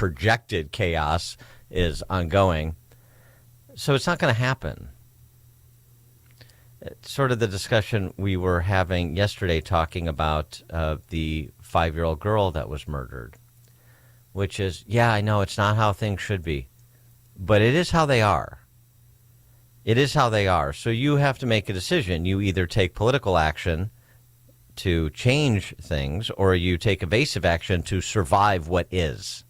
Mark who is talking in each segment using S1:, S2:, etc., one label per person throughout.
S1: projected chaos is ongoing. So it's not going to happen. It's sort of the discussion we were having yesterday talking about the 5-year-old girl that was murdered, which is, yeah, I know it's not how things should be, but it is how they are. It is how they are. So you have to make a decision. You either take political action to change things, or you take evasive action to survive what is.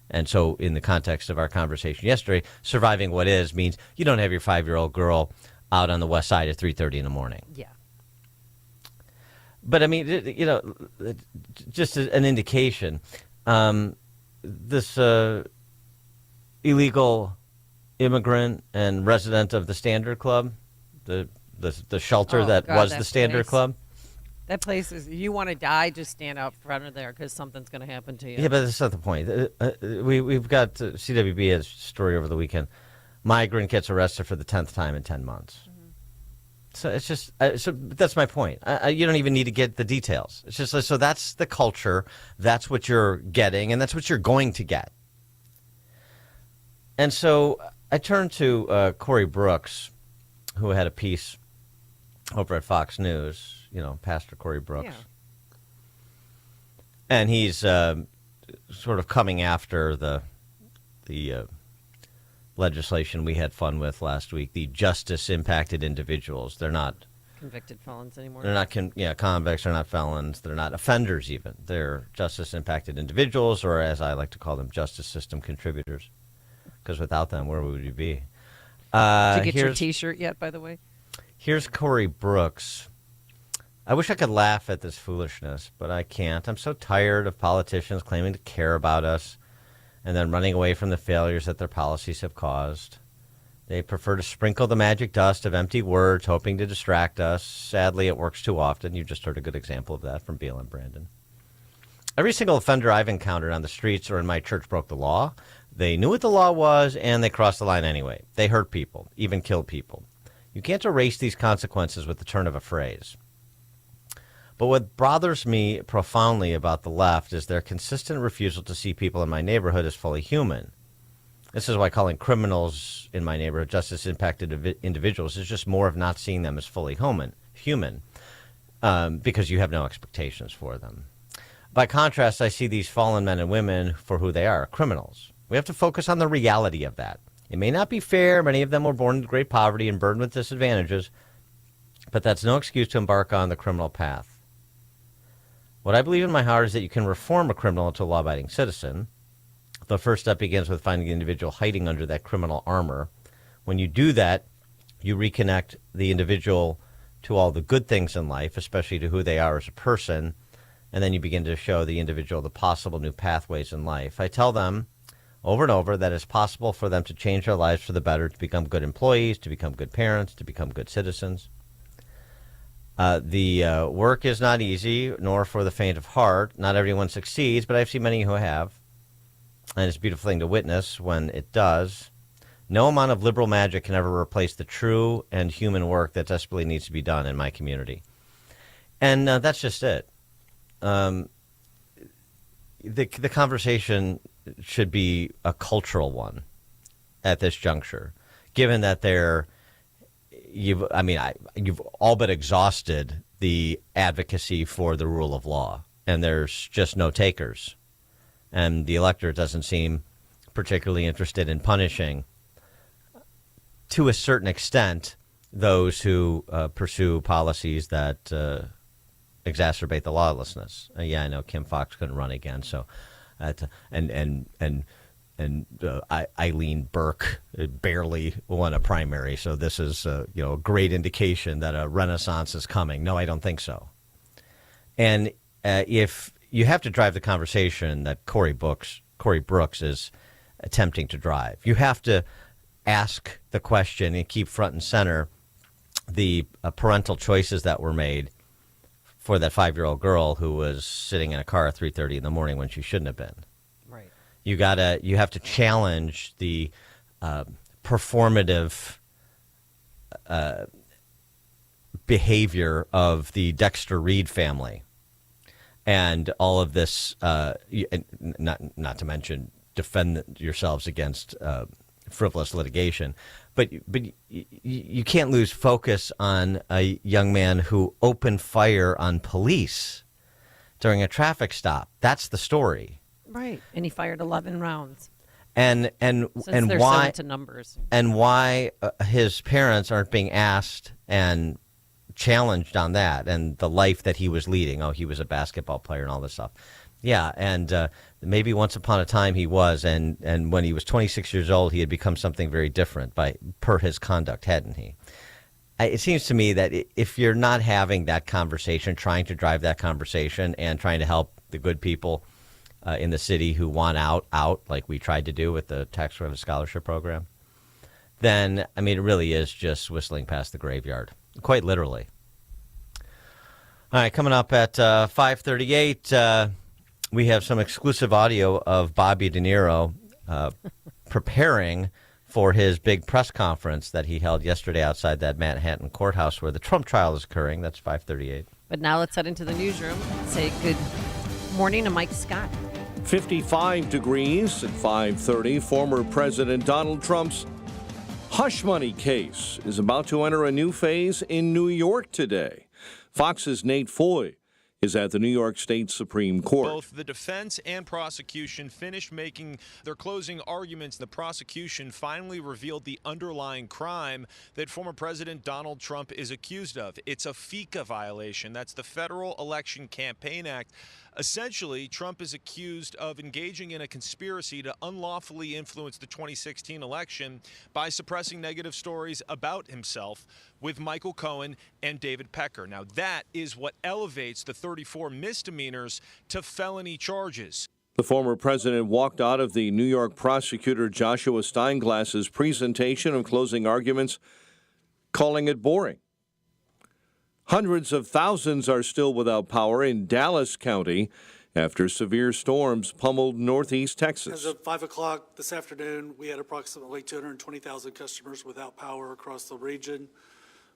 S1: And so in the context of our conversation yesterday, surviving what is means you don't have your 5-year-old girl out on the west side at 3:30 in the morning.
S2: Yeah.
S1: But I mean, you know, just an indication, this illegal immigrant and resident of the Standard Club, the shelter that was the Standard Club.
S2: That place is, you want to die, just stand out front of there because something's going to happen to you.
S1: Yeah, but that's not the point. We've got CWB has a story over the weekend. Migrant gets arrested for the 10th time in 10 months. Mm-hmm. So it's just, so that's my point. You don't even need to get the details. It's just, so that's the culture. That's what you're getting, and that's what you're going to get. And so I turned to Corey Brooks, who had a piece over at Fox News, you know, Pastor Corey Brooks. Yeah. And he's sort of coming after the legislation we had fun with last week, the justice-impacted individuals. They're not
S2: convicted felons anymore.
S1: They're not convicts. They're not felons. They're not offenders even. They're justice-impacted individuals, or as I like to call them, justice system contributors. Because without them, where would we be?
S2: Did you get your T-shirt yet, by the way?
S1: Here's Corey Brooks. I wish I could laugh at this foolishness, but I can't. I'm so tired of politicians claiming to care about us and then running away from the failures that their policies have caused. They prefer to sprinkle the magic dust of empty words, hoping to distract us. Sadly, it works too often. You just heard a good example of that from BLM Brandon. Every single offender I've encountered on the streets or in my church broke the law. They knew what the law was, and they crossed the line anyway. They hurt people, even killed people. You can't erase these consequences with the turn of a phrase. But what bothers me profoundly about the left is their consistent refusal to see people in my neighborhood as fully human. This is why calling criminals in my neighborhood justice-impacted individuals is just more of not seeing them as fully human, because you have no expectations for them. By contrast, I see these fallen men and women for who they are, criminals. We have to focus on the reality of that. It may not be fair. Many of them were born into great poverty and burdened with disadvantages, but that's no excuse to embark on the criminal path. What I believe in my heart is that you can reform a criminal into a law-abiding citizen. The first step begins with finding the individual hiding under that criminal armor. When you do that, you reconnect the individual to all the good things in life, especially to who they are as a person, and then you begin to show the individual the possible new pathways in life. I tell them over and over that it's possible for them to change their lives for the better, to become good employees, to become good parents, to become good citizens. The work is not easy, nor for the faint of heart. Not everyone succeeds, but I've seen many who have. And it's a beautiful thing to witness when it does. No amount of liberal magic can ever replace the true and human work that desperately needs to be done in my community. And that's just it. The conversation should be a cultural one at this juncture, given that you've all but exhausted the advocacy for the rule of law, and there's just no takers. And the electorate doesn't seem particularly interested in punishing, to a certain extent, those who pursue policies that exacerbate the lawlessness. I know Kim Foxx couldn't run again, so Eileen Burke barely won a primary, so this is a great indication that a renaissance is coming. No, I don't think so. And if you have to drive the conversation that Corey Brooks is attempting to drive, you have to ask the question and keep front and center the parental choices that were made for that 5-year-old girl who was sitting in a car at 3:30 in the morning when she shouldn't have been.
S2: Right. You
S1: have to challenge the performative behavior of the Dexter Reed family. and all of this, not to mention defend yourselves against frivolous litigation. But you can't lose focus on a young man who opened fire on police during a traffic stop. That's the story.
S2: Right. And he fired 11 rounds.
S1: And
S2: Since
S1: and
S2: they're
S1: why
S2: so into numbers.
S1: and why his parents aren't being asked and challenged on that and the life that he was leading. Oh, he was a basketball player and all this stuff. Yeah, and maybe once upon a time he was, and when he was 26 years old, he had become something very different per his conduct, hadn't he? It seems to me that if you're not having that conversation, trying to drive that conversation and trying to help the good people in the city who want out, like we tried to do with the tax credit scholarship program, then, I mean, it really is just whistling past the graveyard, quite literally. All right, coming up at 5:38, we have some exclusive audio of Bobby De Niro preparing for his big press conference that he held yesterday outside that Manhattan courthouse where the Trump trial is occurring. That's 5:38.
S2: But now let's head into the newsroom and say good morning to Mike Scott.
S3: 55 degrees at 5:30. Former President Donald Trump's hush money case is about to enter a new phase in New York today. Fox's Nate Foy is at the New York State Supreme Court.
S4: Both the defense and prosecution finished making their closing arguments. The prosecution finally revealed the underlying crime that former President Donald Trump is accused of. It's a FECA violation. That's the Federal Election Campaign Act. Essentially, Trump is accused of engaging in a conspiracy to unlawfully influence the 2016 election by suppressing negative stories about himself with Michael Cohen and David Pecker. Now, that is what elevates the 34 misdemeanors to felony charges.
S3: The former president walked out of the New York prosecutor Joshua Steinglass's presentation of closing arguments, calling it boring. Hundreds of thousands are still without power in Dallas County after severe storms pummeled northeast Texas.
S5: As of 5 o'clock this afternoon, we had approximately 220,000 customers without power across the region.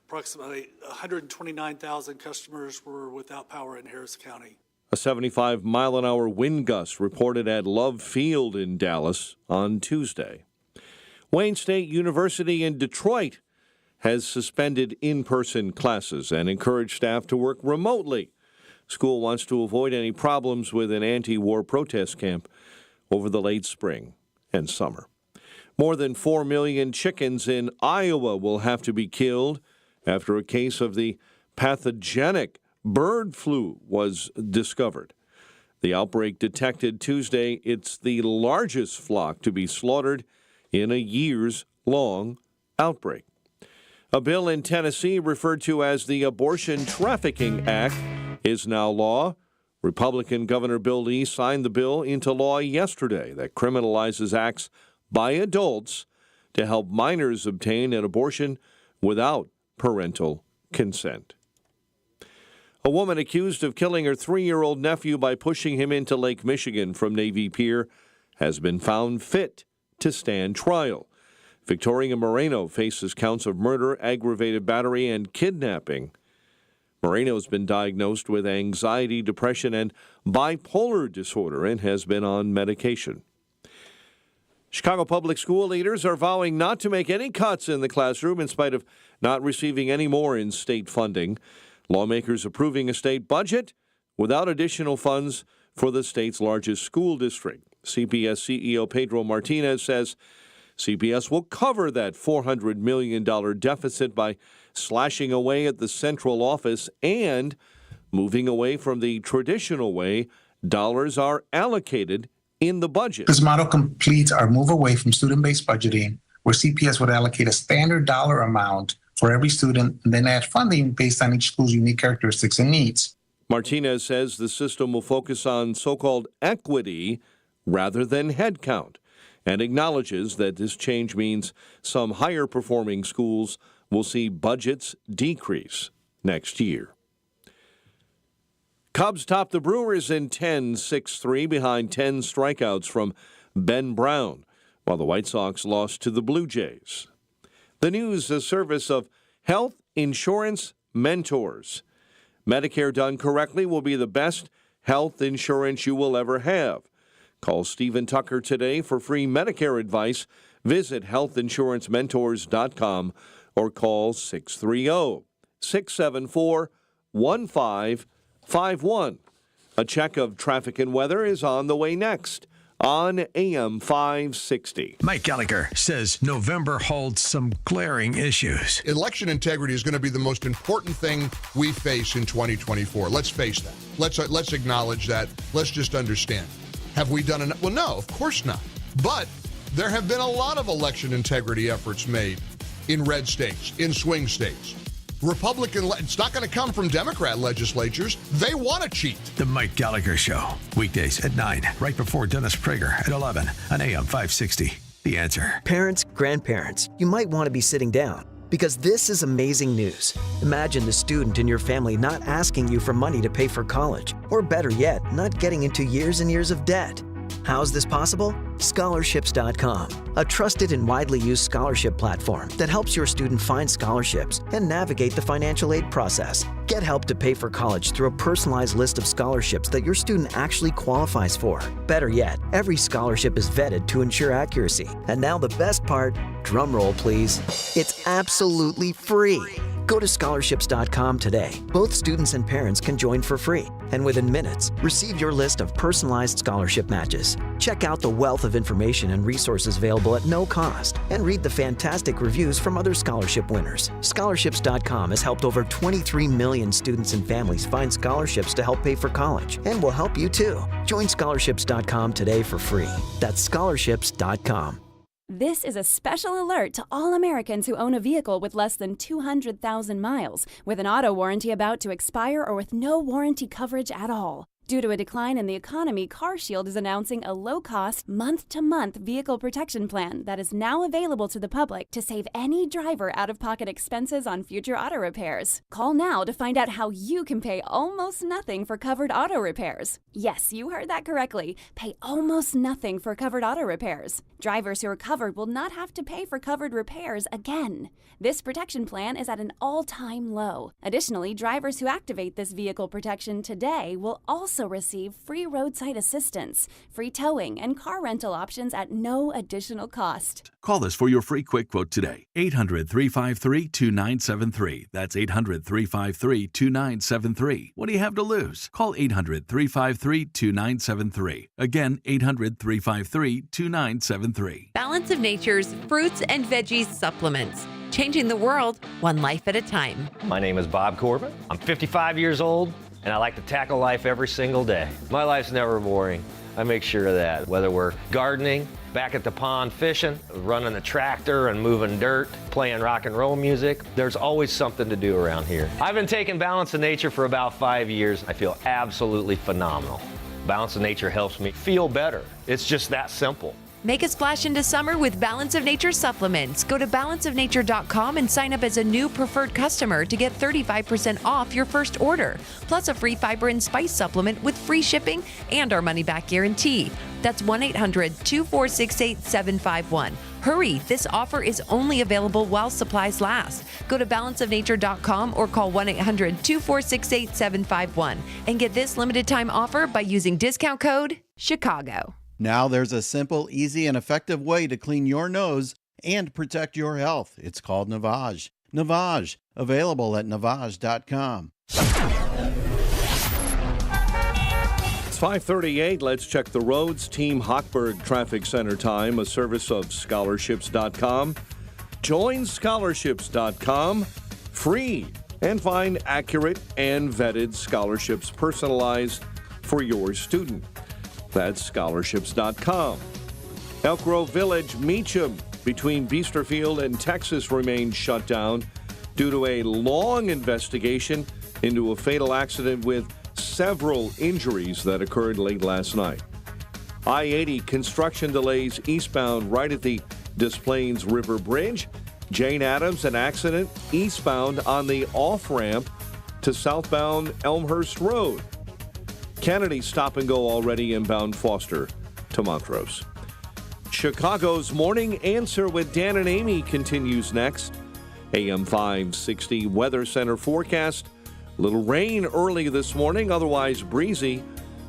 S5: Approximately 129,000 customers were without power in Harris County.
S3: A 75-mile-an-hour wind gust reported at Love Field in Dallas on Tuesday. Wayne State University in Detroit has suspended in-person classes and encouraged staff to work remotely. School wants to avoid any problems with an anti-war protest camp over the late spring and summer. More than 4 million chickens in Iowa will have to be killed after a case of the pathogenic bird flu was discovered. The outbreak detected Tuesday. It's the largest flock to be slaughtered in a years-long outbreak. A bill in Tennessee referred to as the Abortion Trafficking Act is now law. Republican Governor Bill Lee signed the bill into law yesterday that criminalizes acts by adults to help minors obtain an abortion without parental consent. A woman accused of killing her 3-year-old nephew by pushing him into Lake Michigan from Navy Pier has been found fit to stand trial. Victoria Moreno faces counts of murder, aggravated battery, and kidnapping. Moreno's been diagnosed with anxiety, depression, and bipolar disorder and has been on medication. Chicago public school leaders are vowing not to make any cuts in the classroom in spite of not receiving any more in state funding. Lawmakers approving a state budget without additional funds for the state's largest school district. CPS CEO Pedro Martinez says CPS will cover that $400 million deficit by slashing away at the central office and moving away from the traditional way dollars are allocated in the budget.
S6: This model completes our move away from student-based budgeting, where CPS would allocate a standard dollar amount for every student and then add funding based on each school's unique characteristics and needs.
S3: Martinez says the system will focus on so-called equity rather than headcount, and acknowledges that this change means some higher-performing schools will see budgets decrease next year. Cubs top the Brewers in 10-6-3 behind 10 strikeouts from Ben Brown, while the White Sox lost to the Blue Jays. The news, a service of Health Insurance Mentors. Medicare done correctly will be the best health insurance you will ever have. Call Stephen Tucker today for free Medicare advice. Visit healthinsurancementors.com or call 630-674-1551. A check of traffic and weather is on the way next on AM 560.
S7: Mike Gallagher says November holds some glaring issues.
S8: Election integrity is going to be the most important thing we face in 2024. Let's face that. Let's acknowledge that. Let's just understand. Have we done enough? Well, no, of course not. But there have been a lot of election integrity efforts made in red states, in swing states. It's not going to come from Democrat legislatures. They want to cheat.
S7: The Mike Gallagher Show, weekdays at 9, right before Dennis Prager at 11 on AM 560. The Answer.
S9: Parents, grandparents, you might want to be sitting down because this is amazing news. Imagine the student in your family not asking you for money to pay for college, or better yet, not getting into years and years of debt. How's this possible? Scholarships.com, a trusted and widely used scholarship platform that helps your student find scholarships and navigate the financial aid process. Get help to pay for college through a personalized list of scholarships that your student actually qualifies for. Better yet, every scholarship is vetted to ensure accuracy. And now the best part, drum roll please, it's absolutely free. Go to scholarships.com today. Both students and parents can join for free. And within minutes, receive your list of personalized scholarship matches. Check out the wealth of information and resources available at no cost. And read the fantastic reviews from other scholarship winners. Scholarships.com has helped over 23 million students and families find scholarships to help pay for college. And will help you too. Join scholarships.com today for free. That's scholarships.com.
S10: This is a special alert to all Americans who own a vehicle with less than 200,000 miles, with an auto warranty about to expire or with no warranty coverage at all. Due to a decline in the economy, CarShield is announcing a low-cost, month-to-month vehicle protection plan that is now available to the public to save any driver out-of-pocket expenses on future auto repairs. Call now to find out how you can pay almost nothing for covered auto repairs. Yes, you heard that correctly. Pay almost nothing for covered auto repairs. Drivers who are covered will not have to pay for covered repairs again. This protection plan is at an all-time low. Additionally, drivers who activate this vehicle protection today will also receive free roadside assistance, free towing, and car rental options at no additional cost.
S11: Call us for your free quick quote today. 800-353-2973. That's 800-353-2973. What do you have to lose? Call 800-353-2973. Again, 800-353-2973.
S12: Balance of Nature's fruits and veggies supplements. Changing the world, one life at a time.
S13: My name is Bob Corbin. I'm 55 years old, and I like to tackle life every single day. My life's never boring. I make sure of that. Whether we're gardening, back at the pond fishing, running a tractor and moving dirt, playing rock and roll music, there's always something to do around here. I've been taking Balance of Nature for about 5 years. I feel absolutely phenomenal. Balance of Nature helps me feel better. It's just that simple.
S12: Make a splash into summer with Balance of Nature supplements. Go to balanceofnature.com and sign up as a new preferred customer to get 35% off your first order, plus a free fiber and spice supplement with free shipping and our money-back guarantee. That's 1-800-246-8751. Hurry, this offer is only available while supplies last. Go to balanceofnature.com or call 1-800-246-8751 and get this limited time offer by using discount code CHICAGO.
S14: Now there's a simple, easy, and effective way to clean your nose and protect your health. It's called Navage. Navage, available at Navage.com.
S3: It's 5:38. Let's check the roads. Team Hochberg Traffic Center time, a service of scholarships.com. Join scholarships.com free and find accurate and vetted scholarships personalized for your student. That's scholarships.com. Elk Grove Village, Meacham, between Biesterfield and Texas, remains shut down due to a long investigation into a fatal accident with several injuries that occurred late last night. I-80 construction delays eastbound right at the Des Plaines River Bridge. Jane Addams, an accident eastbound on the off-ramp to southbound Elmhurst Road. Kennedy stop and go already inbound Foster to Montrose. Chicago's Morning Answer with Dan and Amy continues next. AM 560 Weather Center forecast. Little rain early this morning, otherwise breezy.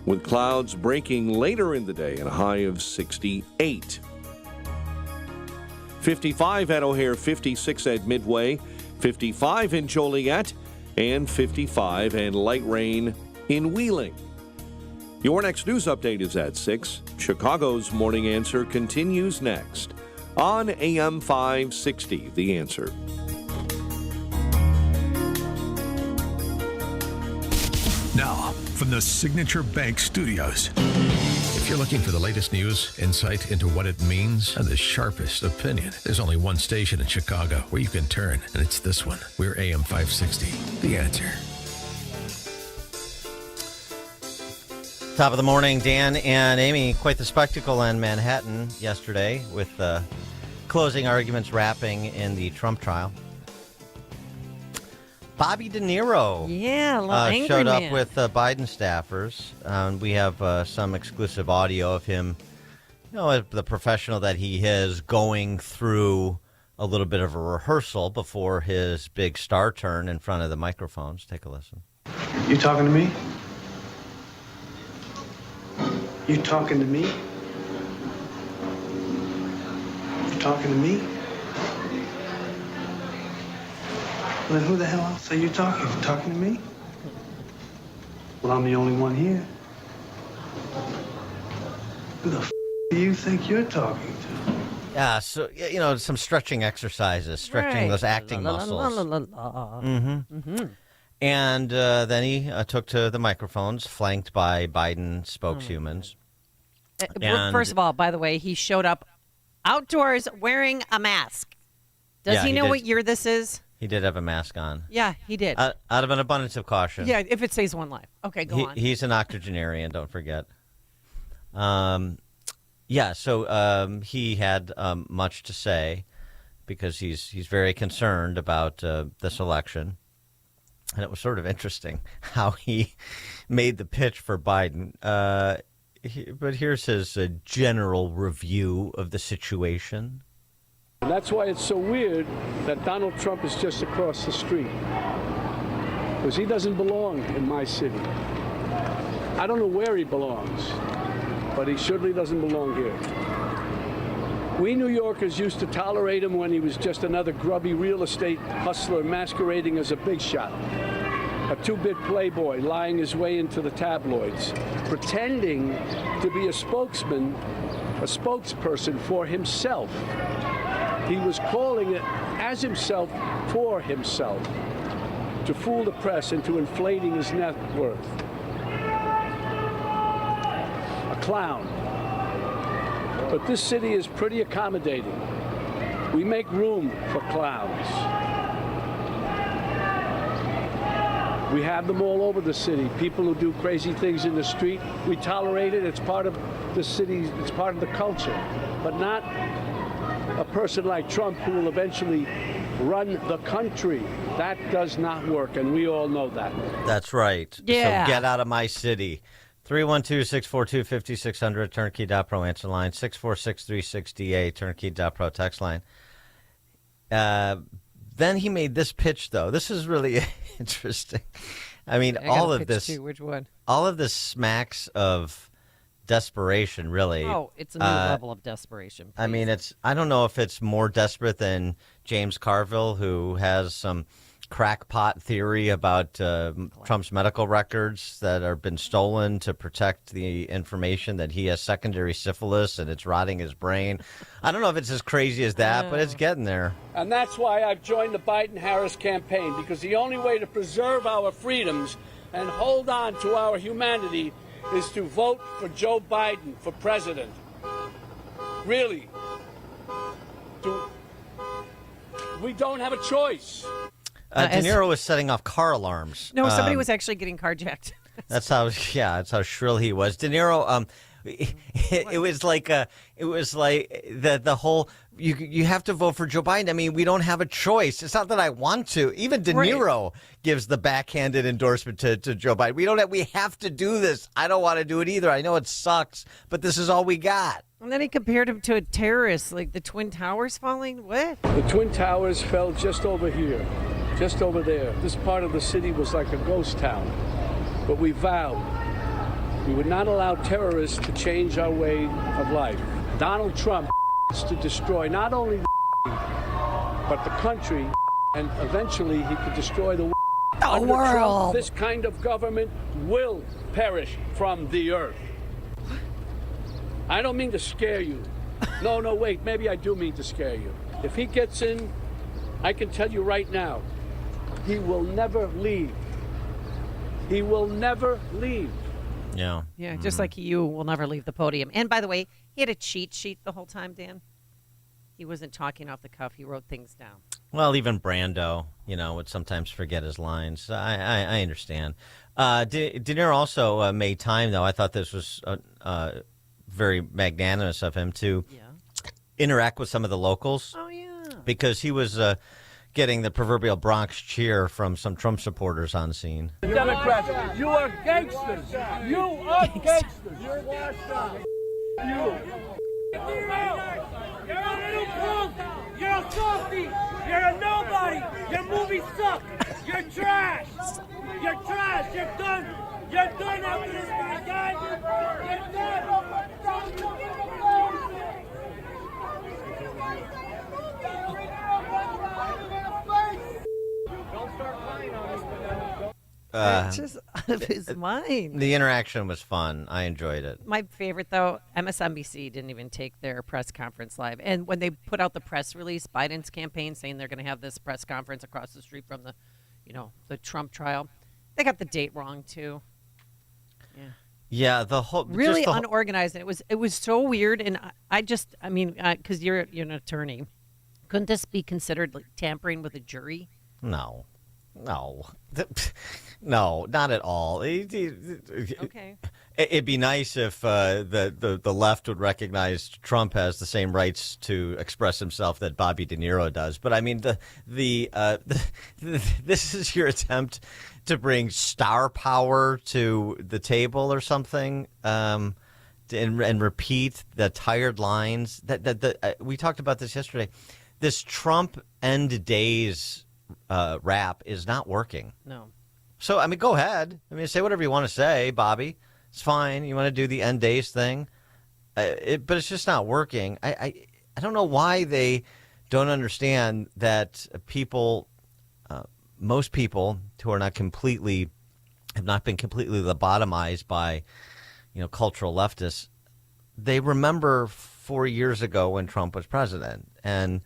S3: with clouds breaking later in the day and a high of 68. 55 at O'Hare, 56 at Midway, 55 in Joliet, and 55 and light rain in Wheeling. Your next news update is at 6. Chicago's Morning Answer continues next on AM 560, The Answer.
S7: Now, from the Signature Bank Studios. If you're looking for the latest news, insight into what it means, and the sharpest opinion, there's only one station in Chicago where you can turn, and it's this one. We're AM 560, The Answer.
S1: Top of the morning, Dan and Amy. Quite the spectacle in Manhattan yesterday with closing arguments wrapping in the Trump trial. Bobby De Niro
S2: angry
S1: showed up
S2: man.
S1: with Biden staffers. We have some exclusive audio of him, the professional that he is, going through a little bit of a rehearsal before his big star turn in front of the microphones. Take a listen.
S15: You talking to me? You talking to me? You talking to me? Well, then who the hell else are you talking to? Talking to me? Well, I'm the only one here. Who the f*** do you think you're talking to?
S1: Yeah, so, some stretching exercises, stretching those acting muscles. And then he took to the microphones, flanked by Biden spokeshumans.
S2: First of all, by the way, he showed up outdoors wearing a mask. Does he know what year this is?
S1: He did have a mask on.
S2: Yeah, he did.
S1: Out of an abundance of caution.
S2: Yeah, if it saves one life. Okay, go on.
S1: He's an octogenarian, don't forget. So he had much to say because he's very concerned about this election. And it was sort of interesting how he made the pitch for Biden. But here's his general review of the situation.
S16: And that's why it's so weird that Donald Trump is just across the street. Because he doesn't belong in my city. I don't know where he belongs, but he certainly doesn't belong here. We New Yorkers used to tolerate him when he was just another grubby real estate hustler masquerading as a big shot. A two-bit playboy lying his way into the tabloids, pretending to be a spokesperson for himself. He was calling it as himself for himself, to fool the press into inflating his net worth. A clown. But this city is pretty accommodating. We make room for clowns. We have them all over the city. People who do crazy things in the street, we tolerate it. It's part of the city, it's part of the culture. But not a person like Trump who will eventually run the country. That does not work, and we all know that.
S1: That's right.
S2: Yeah.
S1: So get out of my city. 312-642-5600, turnkey.pro answer line, 646-368, turnkey.pro text line. Then he made this pitch, though. This is really interesting. I mean, all of this.
S2: Too. Which one?
S1: All of this smacks of desperation, really.
S2: Oh, it's a new level of desperation. Please.
S1: I mean, I don't know if it's more desperate than James Carville, who has some crackpot theory about Trump's medical records that have been stolen to protect the information that he has secondary syphilis and it's rotting his brain. I don't know if it's as crazy as that, but it's getting there.
S16: And that's why I've joined the Biden-Harris campaign, because the only way to preserve our freedoms and hold on to our humanity is to vote for Joe Biden for president. Really. We don't have a choice.
S1: De Niro was setting off car alarms.
S2: No, somebody was actually getting carjacked.
S1: That's how shrill he was. De Niro, it was like the whole you have to vote for Joe Biden. I mean, we don't have a choice. It's not that I want to. Even De Niro gives the backhanded endorsement to Joe Biden. We have to do this. I don't want to do it either. I know it sucks, but this is all we got.
S2: And then he compared him to a terrorist, like the Twin Towers falling. What?
S16: The Twin Towers fell just over here. Just over there. This part of the city was like a ghost town. But we vowed We would not allow terrorists to change our way of life. Donald Trump is to destroy not only but the country, and eventually he could destroy the Under
S2: world.
S16: Trump, this kind of government will perish from the earth. I don't mean to scare you. No, wait, maybe I do mean to scare you. If he gets in, I can tell you right now, he will never leave. He will never leave.
S1: Yeah.
S2: Yeah, just like you will never leave the podium. And by the way, he had a cheat sheet the whole time, Dan. He wasn't talking off the cuff. He wrote things down.
S1: Well, even Brando, would sometimes forget his lines. I understand. De Niro also made time, though. I thought this was very magnanimous of him to interact with some of the locals.
S2: Oh, yeah.
S1: Because he was getting the proverbial Bronx cheer from some Trump supporters on scene.
S16: Democrats, you are gangsters. You are gangsters. You're washed up. You.
S17: You're a little punk. You're a softy. You're a nobody. Your movies suck. You're trash. You're trash. You're done. You're done after this guy's done. You're done. Don't start crying on us.
S2: It's just out of his mind.
S1: The interaction was fun. I enjoyed it.
S2: My favorite, though, MSNBC didn't even take their press conference live. And when they put out the press release, Biden's campaign saying they're going to have this press conference across the street from the, the Trump trial, they got the date wrong, too. Yeah.
S1: Yeah, the whole
S2: really unorganized. And it was so weird. And because you're an attorney, couldn't this be considered like tampering with a jury?
S1: No, not at all.
S2: Okay.
S1: It'd be nice if the left would recognize Trump has the same rights to express himself that Bobby De Niro does. But I mean, this is your attempt to bring star power to the table or something, and repeat the tired lines. We talked about this yesterday. This Trump end days rap is not working.
S2: No.
S1: So, I mean, go ahead. I mean, say whatever you want to say, Bobby. It's fine. You want to do the end days thing. But it's just not working. I don't know why they don't understand that people, most people who are have not been completely lobotomized by, cultural leftists, they remember 4 years ago when Trump was president. And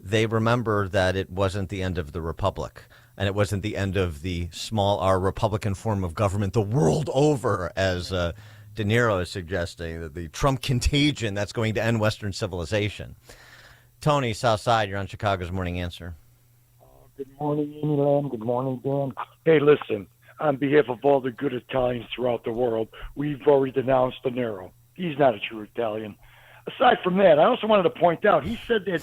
S1: they remember that it wasn't the end of the republic, and it wasn't the end of the small R Republican form of government the world over, as De Niro is suggesting, that the Trump contagion that's going to end Western civilization. Tony, Southside, you're on Chicago's Morning Answer.
S18: Good morning, Amy Lamb. Good morning, Dan. Hey, listen, on behalf of all the good Italians throughout the world, we've already denounced De Niro. He's not a true Italian. Aside from that, I also wanted to point out, he said that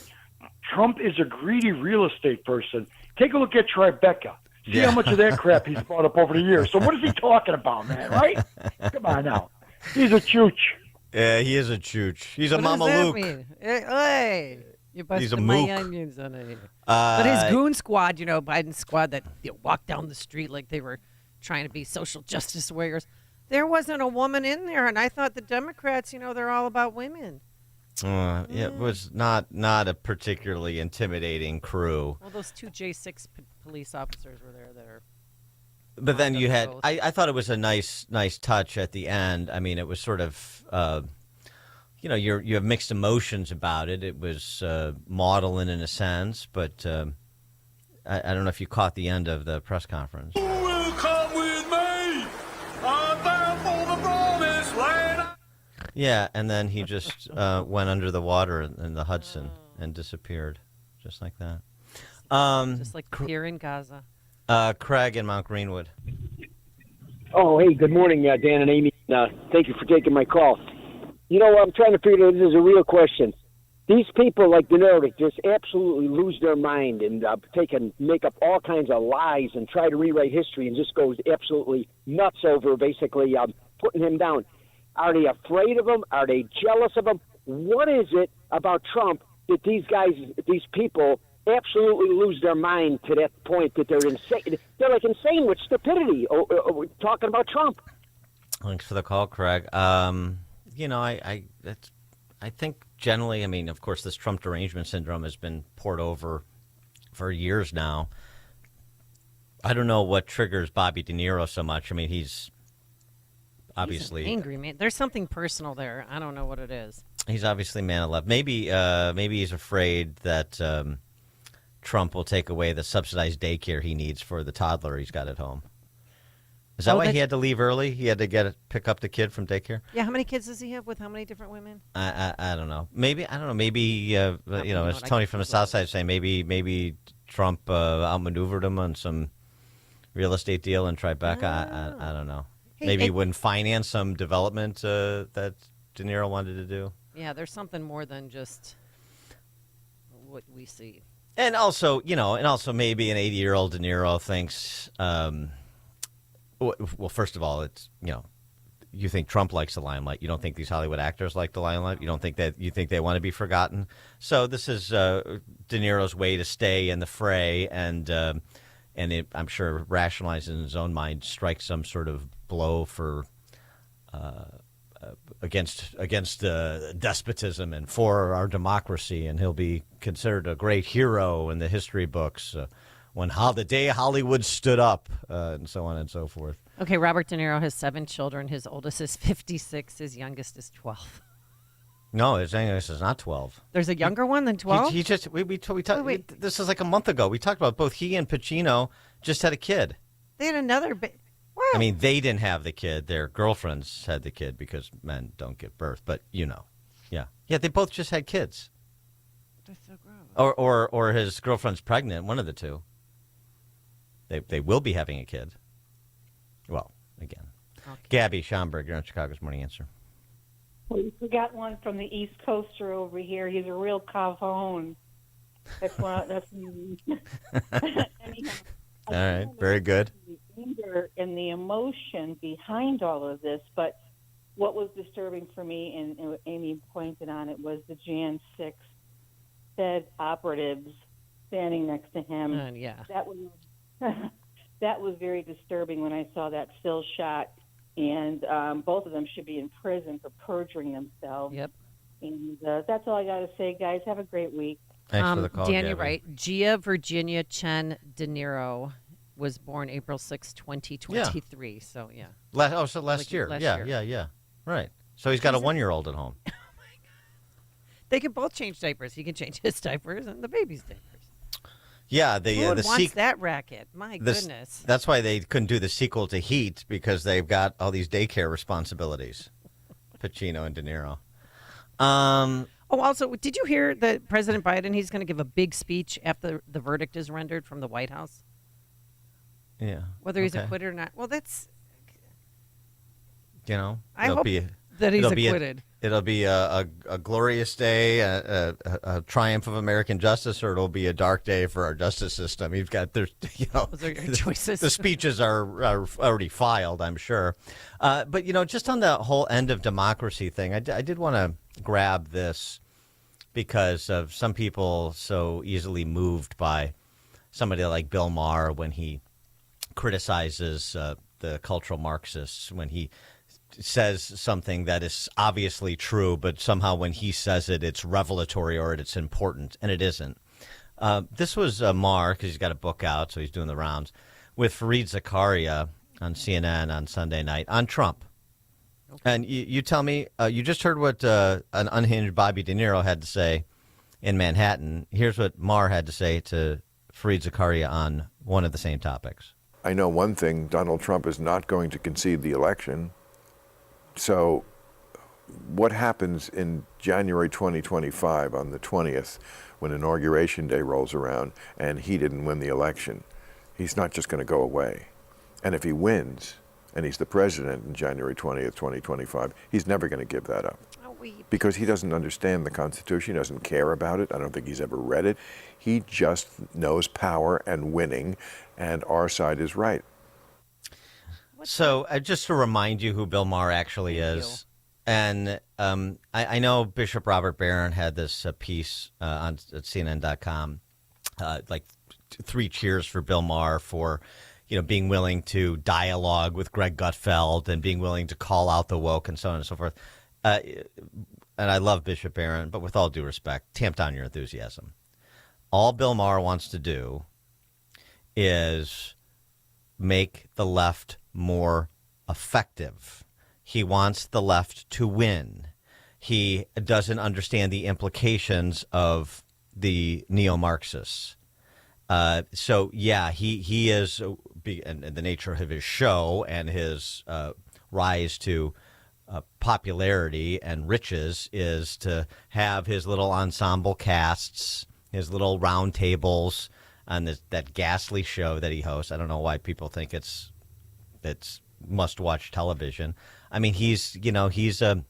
S18: Trump is a greedy real estate person. Take a look at Tribeca. See how much of that crap he's brought up over the years. So what is he talking about, man, right? Come on now. He's a chooch.
S1: Yeah, he is a chooch. He's a Mama Luke.
S2: Hey, you
S1: He's a
S2: busted my
S1: mook.
S2: onions on it. But his goon squad, Biden's squad that walked down the street like they were trying to be social justice warriors, there wasn't a woman in there. And I thought the Democrats, they're all about women.
S1: It was not a particularly intimidating crew.
S2: Well, those two J6 police officers were there that are.
S1: But then you had, I thought it was a nice touch at the end. I mean, it was sort of, you have mixed emotions about it. It was maudlin in a sense, but I don't know if you caught the end of the press conference.
S17: Who will come with me? I'm bound for the promised land.
S1: Yeah, and then he just went under the water in the Hudson and disappeared, just like that.
S2: Just like here in Gaza.
S1: Craig in Mount Greenwood.
S19: Oh, hey, good morning, Dan and Amy. Thank you for taking my call. I'm trying to figure out, this is a real question. These people like De Niro just absolutely lose their mind and make up all kinds of lies and try to rewrite history and just goes absolutely nuts over basically putting him down. Are they afraid of him? Are they jealous of him? What is it about Trump that these people absolutely lose their mind to that point that they're insane? They're like insane with stupidity talking about Trump.
S1: Thanks for the call, Craig. I think generally, I mean, of course, this Trump derangement syndrome has been poured over for years now. I don't know what triggers Bobby De Niro so much. I mean, he's obviously
S2: He's an angry man. There's something personal there. I don't know what it is.
S1: He's obviously man of love. Maybe he's afraid that Trump will take away the subsidized daycare he needs for the toddler he's got at home. Is that why he had to leave early? He had to pick up the kid from daycare?
S2: Yeah, how many kids does he have with how many different women?
S1: I don't know. Maybe as Tony from the South Side is saying, maybe Trump outmaneuvered him on some real estate deal in Tribeca. I don't know.
S2: Hey,
S1: maybe he wouldn't finance some development that De Niro wanted to do.
S2: Yeah, there's something more than just what we see.
S1: And also maybe an 80-year-old De Niro thinks. Well, first of all, it's, you think Trump likes the limelight. You don't think these Hollywood actors like the limelight. You think they want to be forgotten. So this is De Niro's way to stay in the fray, and I'm sure rationalizing in his own mind, strike some sort of blow for against despotism and for our democracy, and he'll be considered a great hero in the history books. When the day Hollywood stood up, and so on and so forth.
S2: Okay, Robert De Niro has 7 children. His oldest is 56. His youngest is 12.
S1: No, his youngest is not 12.
S2: There's a younger one than 12?
S1: He just we talked. This is like a month ago. We talked about both he and Pacino just had a kid.
S2: They had another. Wow.
S1: I mean, they didn't have the kid. Their girlfriends had the kid because men don't give birth. But yeah, they both just had kids.
S2: That's so gross.
S1: Or his girlfriend's pregnant. One of the two. They will be having a kid. Well, again. Okay. Gabby Schomburg, you're on Chicago's Morning Answer.
S20: Well, you forgot one from the East Coaster over here. He's a real cajon. That's anyhow.
S1: All right, very good.
S20: The anger and the emotion behind all of this, but what was disturbing for me, and Amy pointed on it, was the Jan 6 Fed operatives standing next to him.
S2: Yeah.
S20: That was very disturbing when I saw that still shot, and both of them should be in prison for perjuring themselves.
S2: Yep.
S20: And that's all I got to say, guys. Have a great week.
S1: Thanks for the call,
S2: Dan,
S1: Gabby.
S2: you're right. Gia Virginia Chen De Niro was born April 6, 2023. Yeah. So, yeah.
S1: Last year.
S2: Last
S1: year.
S2: year.
S1: Yeah. Right. So he's got a 1-year-old at home.
S2: Oh, my God. They can both change diapers. He can change his diapers and the baby's diapers.
S1: Yeah,
S2: Who wants that racket? My goodness.
S1: That's why they couldn't do the sequel to Heat, because they've got all these daycare responsibilities. Pacino and De Niro.
S2: Also, did you hear that President Biden, he's going to give a big speech after the verdict is rendered from the White House?
S1: Yeah.
S2: Whether he's acquitted or not. Well, that's...
S1: I
S2: hope that he's acquitted.
S1: It'll be a glorious day, a triumph of American justice, or it'll be a dark day for our justice system. You've got, those
S2: are your choices.
S1: The speeches are already filed, I'm sure. But, just on the whole end of democracy thing, I did want to grab this because of some people so easily moved by somebody like Bill Maher when he criticizes the cultural Marxists, when he says something that is obviously true, but somehow when he says it, it's revelatory or it's important, and it isn't. This was Maher, because he's got a book out, so he's doing the rounds, with Fareed Zakaria on CNN on Sunday night on Trump. Okay. And you tell me, you just heard what an unhinged Bobby De Niro had to say in Manhattan. Here's what Maher had to say to Fareed Zakaria on one of the same topics.
S21: I know one thing, Donald Trump is not going to concede the election. So what happens in January 2025 on the 20th when Inauguration Day rolls around and he didn't win the election? He's not just going to go away. And if he wins and he's the president in January 20th, 2025, he's never going to give that up. Because he doesn't understand the Constitution, he doesn't care about it. I don't think he's ever read it. He just knows power and winning, and our side is right.
S1: So just to remind you who Bill Maher actually is, and I know Bishop Robert Barron had this piece at CNN.com, like 3 cheers for Bill Maher for, being willing to dialogue with Greg Gutfeld and being willing to call out the woke and so on and so forth. And I love Bishop Barron, but with all due respect, tamp down your enthusiasm. All Bill Maher wants to do is make the left more effective. He wants the left to win. He doesn't understand the implications of the neo-Marxists. So, yeah, he is, and the nature of his show and his rise to popularity and riches is to have his little ensemble casts, his little round tables on that ghastly show that he hosts. I don't know why people think it's must-watch television. I mean, he's a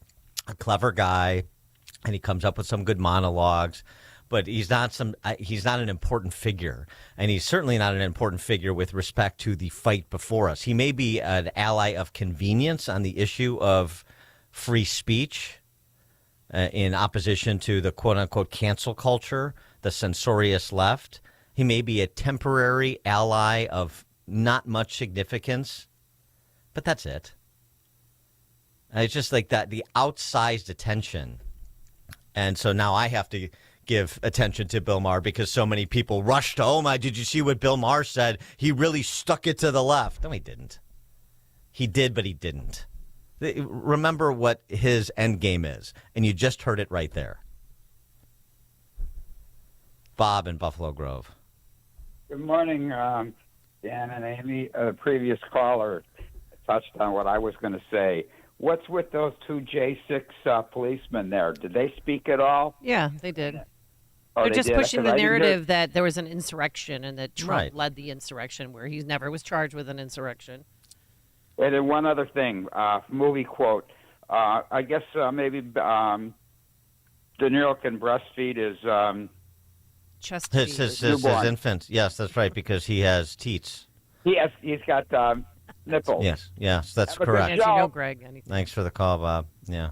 S1: clever guy, and he comes up with some good monologues, but he's not an important figure, and he's certainly not an important figure with respect to the fight before us. He may be an ally of convenience on the issue of free speech in opposition to the quote-unquote cancel culture, the censorious left. He may be a temporary ally of not much significance, but that's it. And it's just like that, the outsized attention. And so now I have to give attention to Bill Maher because so many people rushed to, oh my, did you see what Bill Maher said? He really stuck it to the left. No, he didn't. He did, but he didn't. Remember what his end game is, and you just heard it right there. Bob in Buffalo Grove.
S4: Good morning, Dan and Amy. The previous caller touched on what I was going to say. What's with those two J6 policemen there? Did they speak at all?
S2: Yeah, they did.
S4: Oh,
S2: They're
S4: they
S2: just
S4: did?
S2: pushing
S4: 'Cause
S2: the
S4: I didn't hear-
S2: narrative that there was an insurrection and that Trump
S4: Right.
S2: led the insurrection, where he never was charged with an insurrection.
S4: And then one other thing, movie quote. I guess maybe De Niro can breastfeed his
S2: chest
S1: His
S4: newborn.
S1: infant. Yes, that's right, because he has teats.
S4: He's got nipples.
S1: Yes, that's
S4: Have a good
S1: correct.
S4: show.
S2: Yes, you know, Greg. Anything.
S1: Thanks for the call, Bob. Yeah,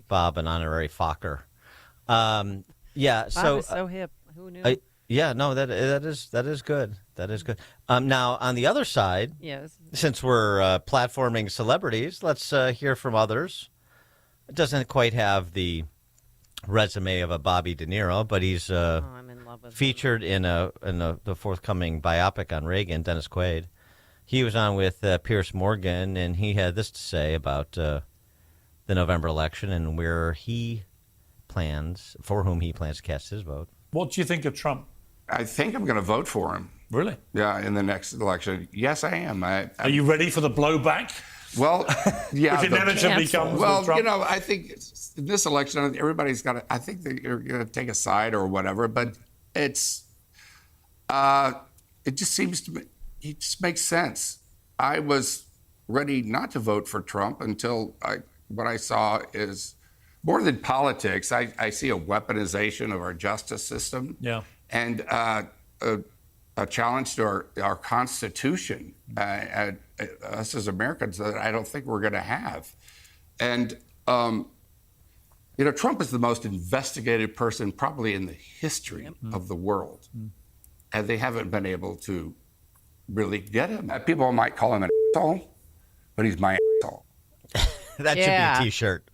S1: Bob, an honorary Fokker.
S2: Bob
S1: so
S2: is so hip. Who knew?
S1: that is good. That is good. Now on the other side,
S2: Yes.
S1: since we're platforming celebrities, let's hear from others. It doesn't quite have the resume of a Bobby De Niro, but he's
S2: I'm in love with
S1: featured in the forthcoming biopic on Reagan, Dennis Quaid. He was on with Pierce Morgan, and he had this to say about the November election and for whom he plans to cast his vote.
S22: What do you think of Trump?
S23: I think I'm going to vote for him.
S22: Really?
S23: Yeah, in the next election. Yes, I am.
S22: Are you ready for the blowback?
S23: Well, yeah.
S22: If inevitably comes
S23: well,
S22: with Trump?
S23: you know, I think in this election, everybody's got to, I think they're going to take a side or whatever, but it just seems to me, it just makes sense. I was ready not to vote for Trump until what I saw is more than politics. I see a weaponization of our justice system.
S22: Yeah.
S23: And a challenge to our Constitution, us as Americans, that I don't think we're going to have. And, Trump is the most investigated person probably in the history of the world. And they haven't been able to really get him. People might call him an asshole, but he's my asshole.
S1: That should be a T-shirt.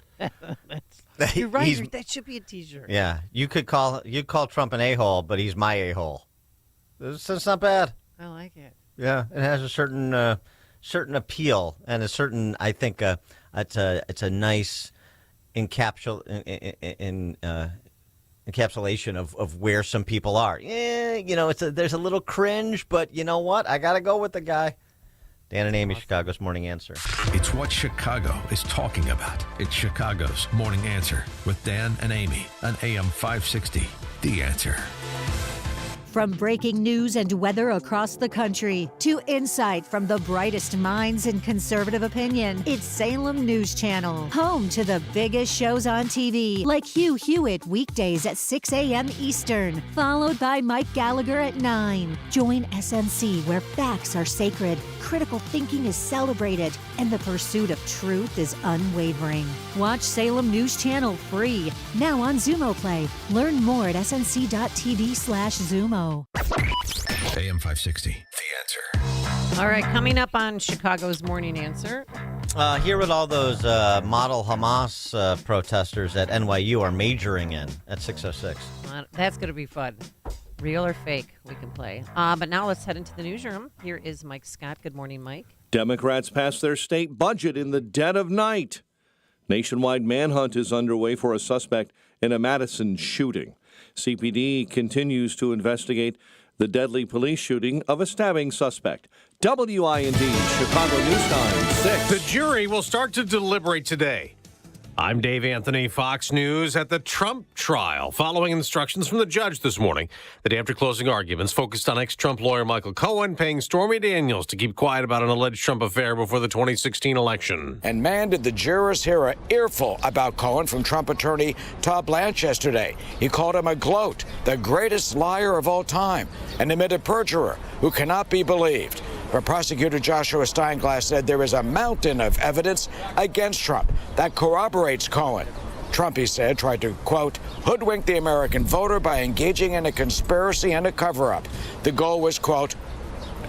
S2: You're right. That should be a T-shirt.
S1: Yeah, you call Trump an a-hole, but he's my a-hole. It's not bad.
S2: I like it.
S1: Yeah, it has a certain appeal and a certain, I think, it's a nice encapsulation of where some people are. Yeah, there's a little cringe, but you know what? I got to go with the guy. Dan and Amy, Chicago's Morning Answer.
S7: It's what Chicago is talking about. It's Chicago's Morning Answer with Dan and Amy on AM 560. The Answer.
S24: From breaking news and weather across the country to insight from the brightest minds in conservative opinion, it's Salem News Channel, home to the biggest shows on TV, like Hugh Hewitt weekdays at 6 a.m. Eastern, followed by Mike Gallagher at 9. Join SNC, where facts are sacred, critical thinking is celebrated, and the pursuit of truth is unwavering. Watch Salem News Channel free, now on Xumo Play. Learn more at snc.tv/Xumo.
S7: AM 560, The Answer.
S2: All right, coming up on Chicago's Morning Answer.
S1: Hear what all those model Hamas protesters at NYU are majoring in at 6:06.
S2: That's going to be fun. Real or fake, we can play. But now let's head into the newsroom. Here is Mike Scott. Good morning, Mike.
S3: Democrats passed their state budget in the dead of night. Nationwide manhunt is underway for a suspect in a Madison shooting. CPD continues to investigate the deadly police shooting of a stabbing suspect. WIND, Chicago News Time, 6.
S5: The jury will start to deliberate today. I'm Dave Anthony, Fox News. At the Trump trial, following instructions from the judge this morning, the day after closing arguments focused on ex-Trump lawyer Michael Cohen paying Stormy Daniels to keep quiet about an alleged Trump affair before the 2016 election.
S6: And man, did the jurors hear an earful about Cohen from Trump attorney Todd Blanche yesterday. He called him a gloat, the greatest liar of all time, an admitted perjurer who cannot be believed. But prosecutor Joshua Steinglass said there is a mountain of evidence against Trump that corroborates Cohen. Trump, he said, tried to, quote, hoodwink the American voter by engaging in a conspiracy and a cover-up. The goal was, quote,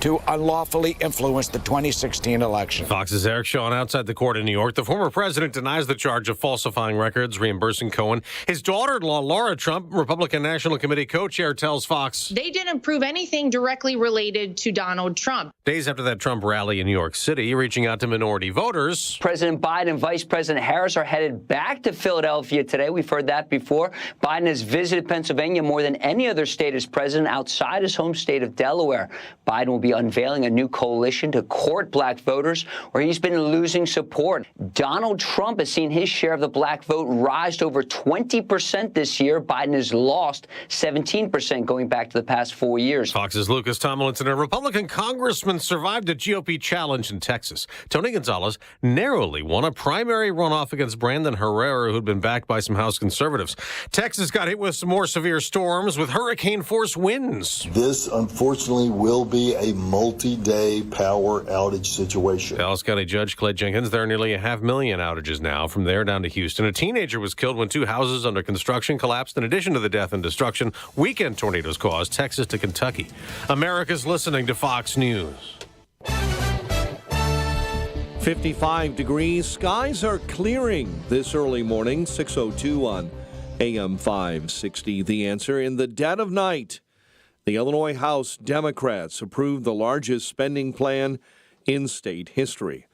S6: to unlawfully influence the 2016 election.
S5: Fox's Eric Shawn outside the court in New York. The former president denies the charge of falsifying records, reimbursing Cohen. His daughter-in-law, Laura Trump, Republican National Committee co-chair, tells Fox
S8: they didn't prove anything directly related to Donald Trump.
S5: Days after that Trump rally in New York City, reaching out to minority voters.
S9: President Biden and Vice President Harris are headed back to Philadelphia today. We've heard that before. Biden has visited Pennsylvania more than any other state as president outside his home state of Delaware. Biden will be unveiling a new coalition to court black voters where he's been losing support. Donald Trump has seen his share of the black vote rise to over 20% this year. Biden has lost 17% going back to the past 4 years.
S5: Fox's Lucas Tomlinson, a Republican congressman, survived a GOP challenge in Texas. Tony Gonzalez narrowly won a primary runoff against Brandon Herrera, who'd been backed by some House conservatives. Texas got hit with some more severe storms with hurricane-force winds.
S25: This, unfortunately, will be a multi-day power outage situation.
S5: Dallas County Judge Clay Jenkins, there are nearly 500,000 outages now from there down to Houston. A teenager was killed when 2 houses under construction collapsed. In addition to the death and destruction, weekend tornadoes caused Texas to Kentucky. America's listening to Fox News.
S3: 55 degrees. Skies are clearing this early morning, 6:02 on AM 560. The Answer. In the dead of night, the Illinois House Democrats approved the largest spending plan in state history.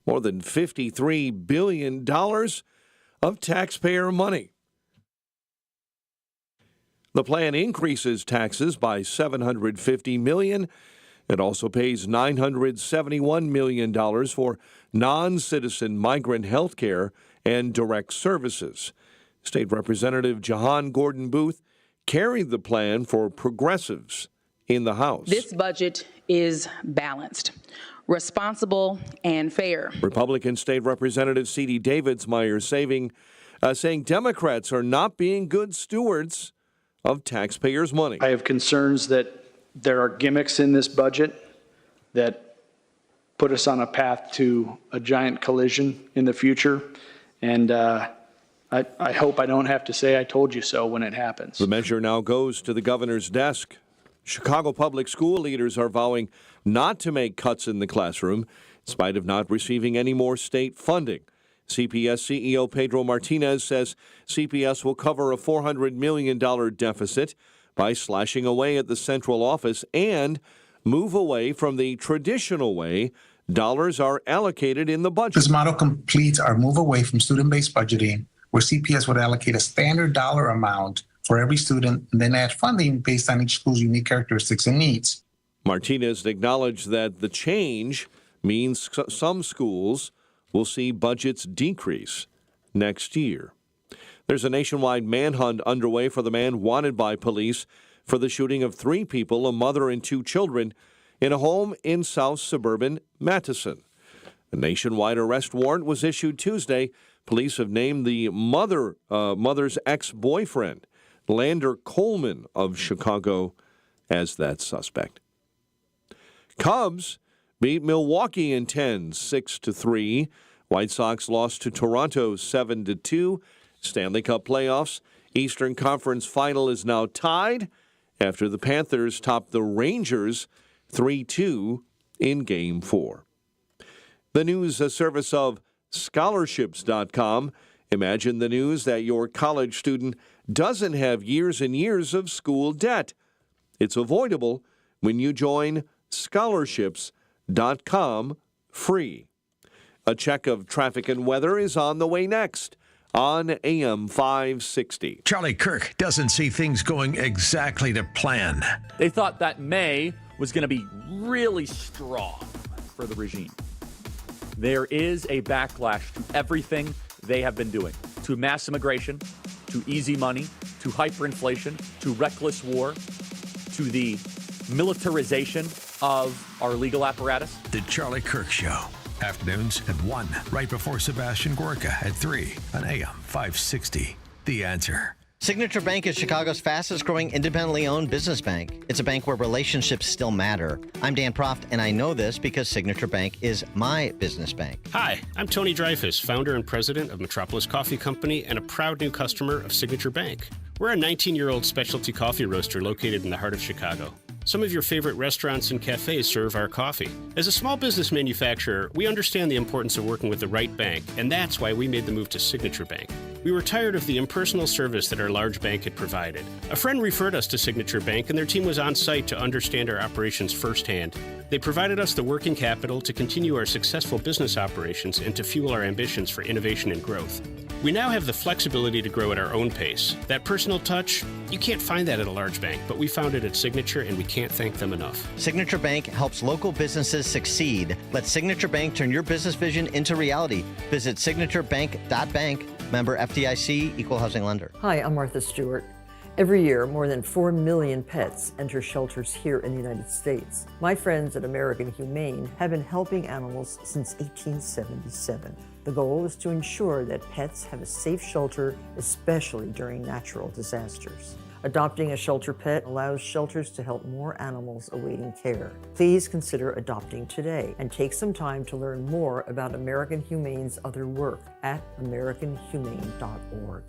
S3: More than $53 billion of taxpayer money. The plan increases taxes by $750 million. It also pays $971 million for non-citizen migrant health care and direct services. State Representative Jahan Gordon Booth carried the plan for progressives in the House.
S26: This budget is balanced, responsible, and fair.
S3: Republican State Representative C.D. Davidsmeyer saying Democrats are not being good stewards of taxpayers' money.
S27: I have concerns that there are gimmicks in this budget that put us on a path to a giant collision in the future, and I hope I don't have to say I told you so when it happens.
S3: The measure now goes to the governor's desk. Chicago public school leaders are vowing not to make cuts in the classroom in spite of not receiving any more state funding. CPS CEO Pedro Martinez says CPS will cover a $400 million deficit by slashing away at the central office and move away from the traditional way dollars are allocated in the budget.
S28: This model completes our move away from student-based budgeting, where CPS would allocate a standard dollar amount for every student and then add funding based on each school's unique characteristics and needs.
S3: Martinez acknowledged that the change means some schools will see budgets decrease next year. There's a nationwide manhunt underway for the man wanted by police for the shooting of 3 people, a mother and 2 children, in a home in south suburban Madison. A nationwide arrest warrant was issued Tuesday. Police have named the mother's ex-boyfriend, Lander Coleman of Chicago, as that suspect. Cubs beat Milwaukee in 10, 6-3. White Sox lost to Toronto 7-2. Stanley Cup playoffs. Eastern Conference final is now tied, after the Panthers topped the Rangers 3-2 in Game 4. The news, a service of scholarships.com. Imagine the news that your college student doesn't have years and years of school debt. It's avoidable when you join scholarships.com free. A check of traffic and weather is on the way next on AM 560.
S7: Charlie Kirk doesn't see things going exactly to plan.
S10: They thought that May was going to be really strong for the regime. There is a backlash to everything they have been doing, to mass immigration, to easy money, to hyperinflation, to reckless war, to the militarization of our legal apparatus.
S7: The Charlie Kirk Show. Afternoons at 1, right before Sebastian Gorka at 3 on AM 560. The Answer.
S1: Signature Bank is Chicago's fastest growing independently owned business bank. It's a bank where relationships still matter. I'm Dan Proft, and I know this because Signature Bank is my business bank.
S11: Hi, I'm Tony Dreyfus, founder and president of Metropolis Coffee Company and a proud new customer of Signature Bank. We're a 19-year-old specialty coffee roaster located in the heart of Chicago. Some of your favorite restaurants and cafes serve our coffee. As a small business manufacturer, we understand the importance of working with the right bank, and that's why we made the move to Signature Bank. We were tired of the impersonal service that our large bank had provided. A friend referred us to Signature Bank, and their team was on site to understand our operations firsthand. They provided us the working capital to continue our successful business operations and to fuel our ambitions for innovation and growth. We now have the flexibility to grow at our own pace. That personal touch, you can't find that at a large bank, but we found it at Signature, and we can't thank them enough.
S1: Signature Bank helps local businesses succeed. Let Signature Bank turn your business vision into reality. Visit signaturebank.bank. Member FDIC, Equal Housing Lender.
S12: Hi, I'm Martha Stewart. Every year, more than 4 million pets enter shelters here in the United States. My friends at American Humane have been helping animals since 1877. The goal is to ensure that pets have a safe shelter, especially during natural disasters. Adopting a shelter pet allows shelters to help more animals awaiting care. Please consider adopting today and take some time to learn more about American Humane's other work at americanhumane.org.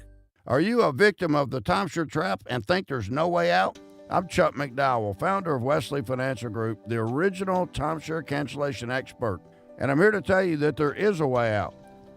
S13: Are you a victim of the timeshare trap and think there's no way out? I'm Chuck McDowell, founder of Wesley Financial Group, the original timeshare cancellation expert. And I'm here to tell you that there is a way out.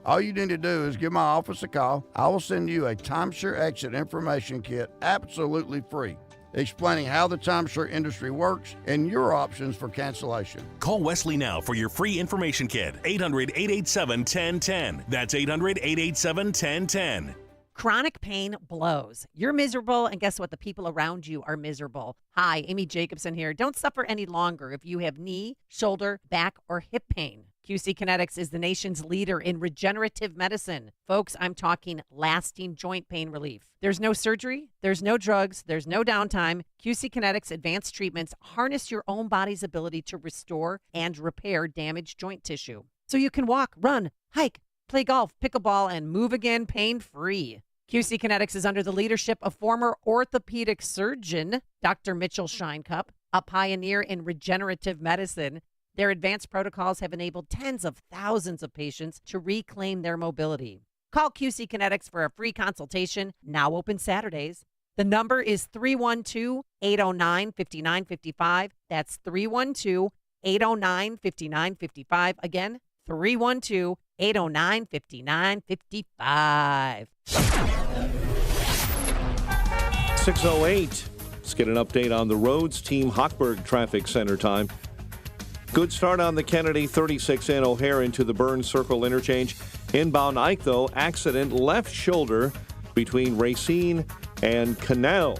S13: All you need to do is give my office a call. I will send you a timeshare exit information kit absolutely free, explaining how the timeshare industry works and your options for cancellation.
S14: Call Wesley now for your free information kit. 800-887-1010. That's 800-887-1010.
S2: Chronic pain blows. You're miserable, and guess what? The people around you are miserable. Hi, Amy Jacobson here. Don't suffer any longer if you have knee, shoulder, back, or hip pain. QC Kinetics is the nation's leader in regenerative medicine. Folks, I'm talking lasting joint pain relief. There's no surgery, there's no drugs, there's no downtime. QC Kinetics advanced treatments harness your own body's ability to restore and repair damaged joint tissue. So you can walk, run, hike, play golf, pickleball, and move again pain-free. QC Kinetics is under the leadership of former orthopedic surgeon Dr. Mitchell Scheinkup, a pioneer in regenerative medicine. Their advanced protocols have enabled tens of thousands of patients to reclaim their mobility. Call QC Kinetics for a free consultation, now open Saturdays. The number is 312-809-5955. That's 312-809-5955. Again, 312-809-5955.
S3: 6:08. Let's get an update on the roads. Team Hochberg Traffic Center time. Good start on the Kennedy 36 in O'Hare into the Burns Circle interchange. Inbound Ike, though, accident left shoulder between Racine and Canal.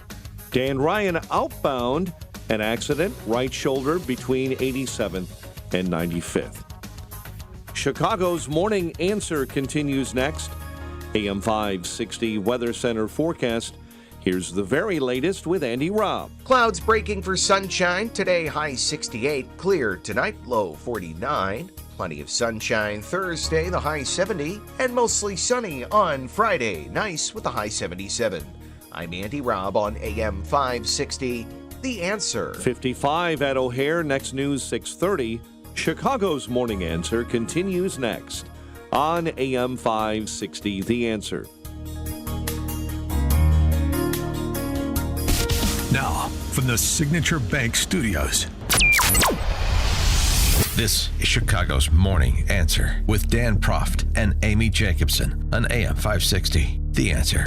S3: Dan Ryan outbound, an accident right shoulder between 87th and 95th. Chicago's Morning Answer continues next. AM 560 Weather Center forecast. Here's the very latest with Andy Robb.
S15: Clouds breaking for sunshine. Today, high 68. Clear tonight, low 49. Plenty of sunshine Thursday, the high 70. And mostly sunny on Friday. Nice with the high 77. I'm Andy Robb on AM 560. The Answer.
S3: 55 at O'Hare. Next news 6:30. Chicago's Morning Answer continues next on AM 560. The Answer.
S7: Now, from the Signature Bank Studios. This is Chicago's Morning Answer with Dan Proft and Amy Jacobson on AM 560. The Answer.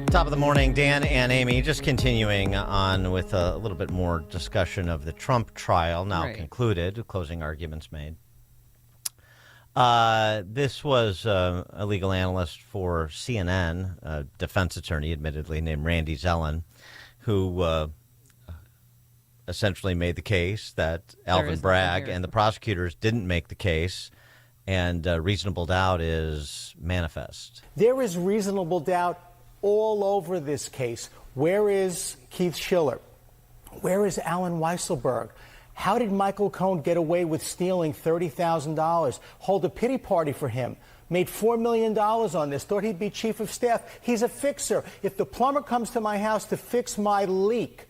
S1: Top of the morning, Dan and Amy. Just continuing on with a little bit more discussion of the Trump trial, now concluded, closing arguments made. This was a legal analyst for CNN, a defense attorney, admittedly, named Randy Zellen, who essentially made the case that Alvin Bragg and the prosecutors didn't make the case, and reasonable doubt is manifest.
S4: There is reasonable doubt all over this case. Where is Keith Schiller? Where is Alan Weisselberg? How did Michael Cohen get away with stealing $30,000? Hold a pity party for him. Made $4 million on this. Thought he'd be chief of staff. He's a fixer. If the plumber comes to my house to fix my leak,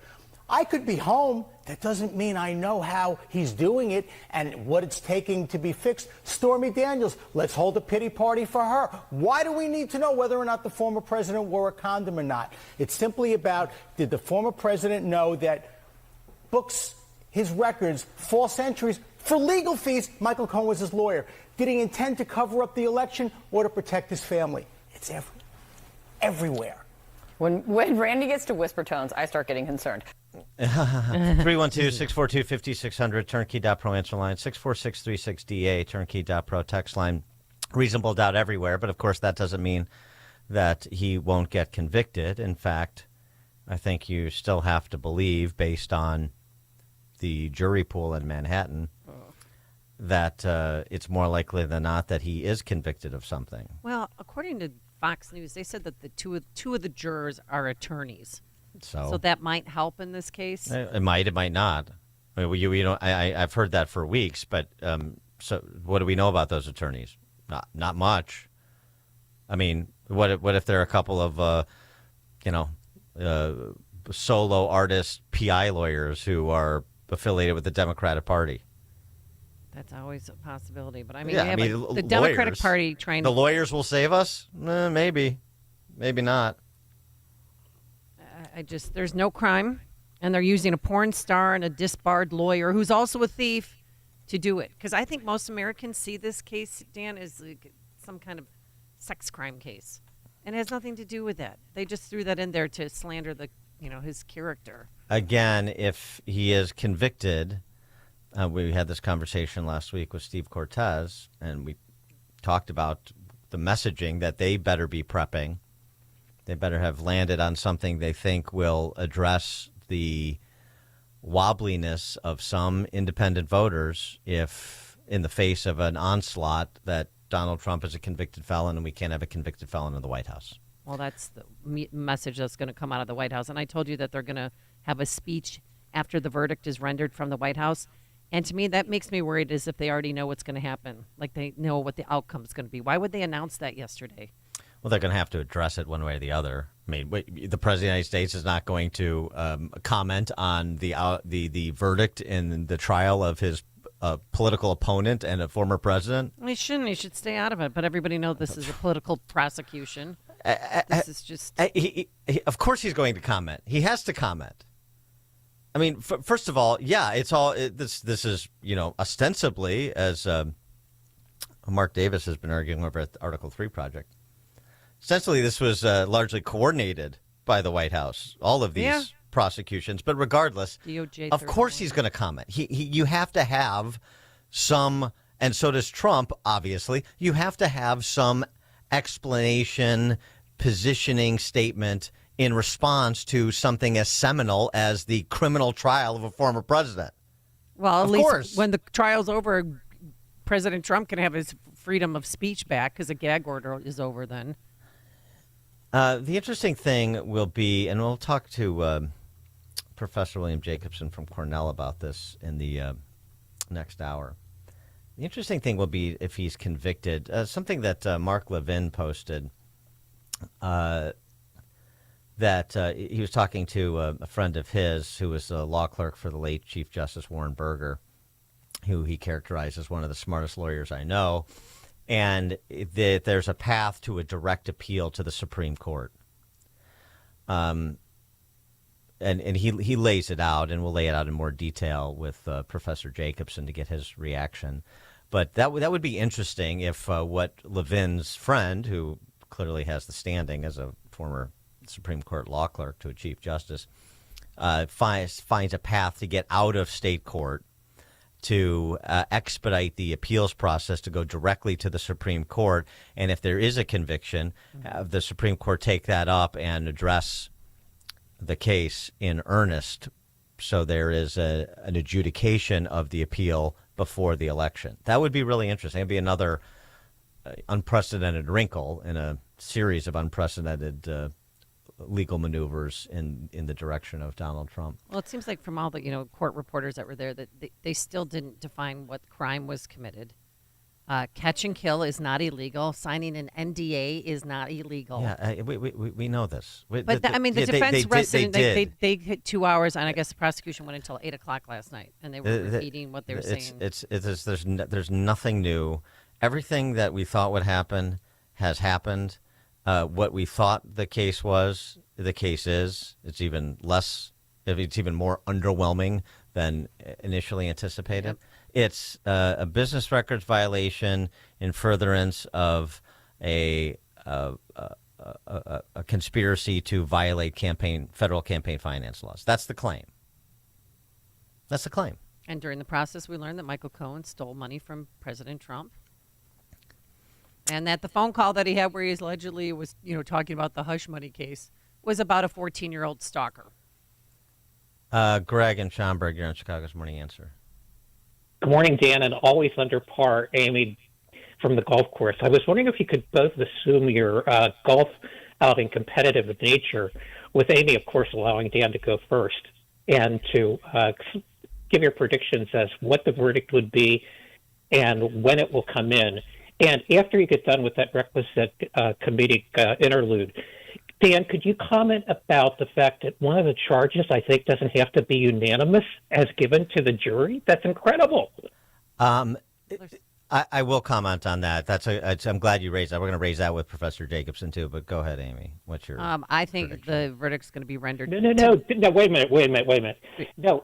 S4: I could be home. That doesn't mean I know how he's doing it and what it's taking to be fixed. Stormy Daniels, let's hold a pity party for her. Why do we need to know whether or not the former president wore a condom or not? It's simply about, did the former president know that books, his records, false entries, for legal fees, Michael Cohen was his lawyer. Did he intend to cover up the election or to protect his family? It's everywhere.
S16: When Randy gets to whisper tones, I start getting concerned.
S1: 312-642-5600, turnkey.pro answer line, 64636DA, turnkey.pro text line. Reasonable doubt everywhere, but of course that doesn't mean that he won't get convicted. In fact, I think you still have to believe, based on the jury pool in Manhattan, that it's more likely than not that he is convicted of something.
S2: Well, according to Fox News, they said that the two of the jurors are attorneys. So that might help in this case.
S1: It might not. I mean, I've heard that for weeks, but so what do we know about those attorneys? Not much. I mean, what if there are a couple of solo artist PI lawyers who are affiliated with the Democratic Party?
S2: That's always a possibility. But I mean, the
S1: lawyers,
S2: Democratic Party trying to...
S1: The lawyers will save us? Maybe. Maybe not.
S2: There's no crime, and they're using a porn star and a disbarred lawyer who's also a thief to do it. Because I think most Americans see this case, Dan, as like some kind of sex crime case, and it has nothing to do with that. They just threw that in there to slander his character.
S1: Again, if he is convicted, we had this conversation last week with Steve Cortez, and we talked about the messaging that they better be prepping. They better have landed on something they think will address the wobbliness of some independent voters if, in the face of an onslaught, that Donald Trump is a convicted felon and we can't have a convicted felon in the White House.
S2: Well, that's the message that's going to come out of the White House. And I told you that they're going to have a speech after the verdict is rendered from the White House. And to me, that makes me worried, as if they already know what's going to happen. Like they know what the outcome is going to be. Why would they announce that yesterday?
S1: Well, they're going to have to address it one way or the other. I mean, the President of the United States is not going to comment on the verdict in the trial of his political opponent and a former president.
S2: He shouldn't. He should stay out of it. But everybody knows this is a political prosecution. This is just...
S1: of course he's going to comment. He has to comment. I mean, first of all, yeah, it's all... This is, ostensibly, as Mark Davis has been arguing over at the Article 3 Project, essentially, this was largely coordinated by the White House, all of these prosecutions. But regardless,
S2: DOJ
S1: of course he's going to comment. You have to have some, and so does Trump, obviously, you have to have some explanation, positioning statement in response to something as seminal as the criminal trial of a former president.
S2: Well, at least when the trial's over, President Trump can have his freedom of speech back because the gag order is over then.
S1: The interesting thing will be, and we'll talk to Professor William Jacobson from Cornell about this in the next hour, The interesting thing will be if he's convicted. Something that Mark Levin posted, that he was talking to a friend of his who was a law clerk for the late Chief Justice Warren Burger, who he characterized as one of the smartest lawyers I know, and there's a path to a direct appeal to the Supreme Court. And he lays it out, and we'll lay it out in more detail with Professor Jacobson to get his reaction. But that would be interesting if what Levin's friend, who clearly has the standing as a former Supreme Court law clerk to a Chief Justice, finds a path to get out of state court, to expedite the appeals process to go directly to the Supreme Court. And if there is a conviction, have the Supreme Court take that up and address the case in earnest, so there is an adjudication of the appeal before the election. That would be really interesting. It'd be another unprecedented wrinkle in a series of unprecedented legal maneuvers in the direction of Donald Trump.
S2: Well, it seems like from all the court reporters that were there that they still didn't define what crime was committed. Catch and kill is not illegal. Signing an NDA is not illegal.
S1: Yeah, we know this.
S2: The defense rested. They hit 2 hours, and I guess the prosecution went until 8 o'clock last night, and they were repeating what they were saying.
S1: There's nothing new. Everything that we thought would happen has happened. What we thought the case was, the case is. It's even less. It's even more underwhelming than initially anticipated. Yep. It's a business records violation in furtherance of a conspiracy to violate federal campaign finance laws. That's the claim. That's the claim.
S2: And during the process, we learned that Michael Cohen stole money from President Trump, and that the phone call that he had where he allegedly was, talking about the hush money case was about a 14-year-old stalker.
S1: Greg and Schomburg, you're on Chicago's Morning Answer.
S17: Good morning, Dan, and always under par, Amy from the golf course. I was wondering if you could both assume your golf outing competitive nature, with Amy, of course, allowing Dan to go first, and to give your predictions as what the verdict would be and when it will come in. And after you get done with that requisite comedic interlude, Dan, could you comment about the fact that one of the charges, I think, doesn't have to be unanimous as given to the jury? That's incredible.
S1: I will comment on that. I'm glad you raised that. We're going to raise that with Professor Jacobson, too. But go ahead, Amy. What's your
S2: I think the verdict's going to be rendered.
S17: No, wait a minute. No,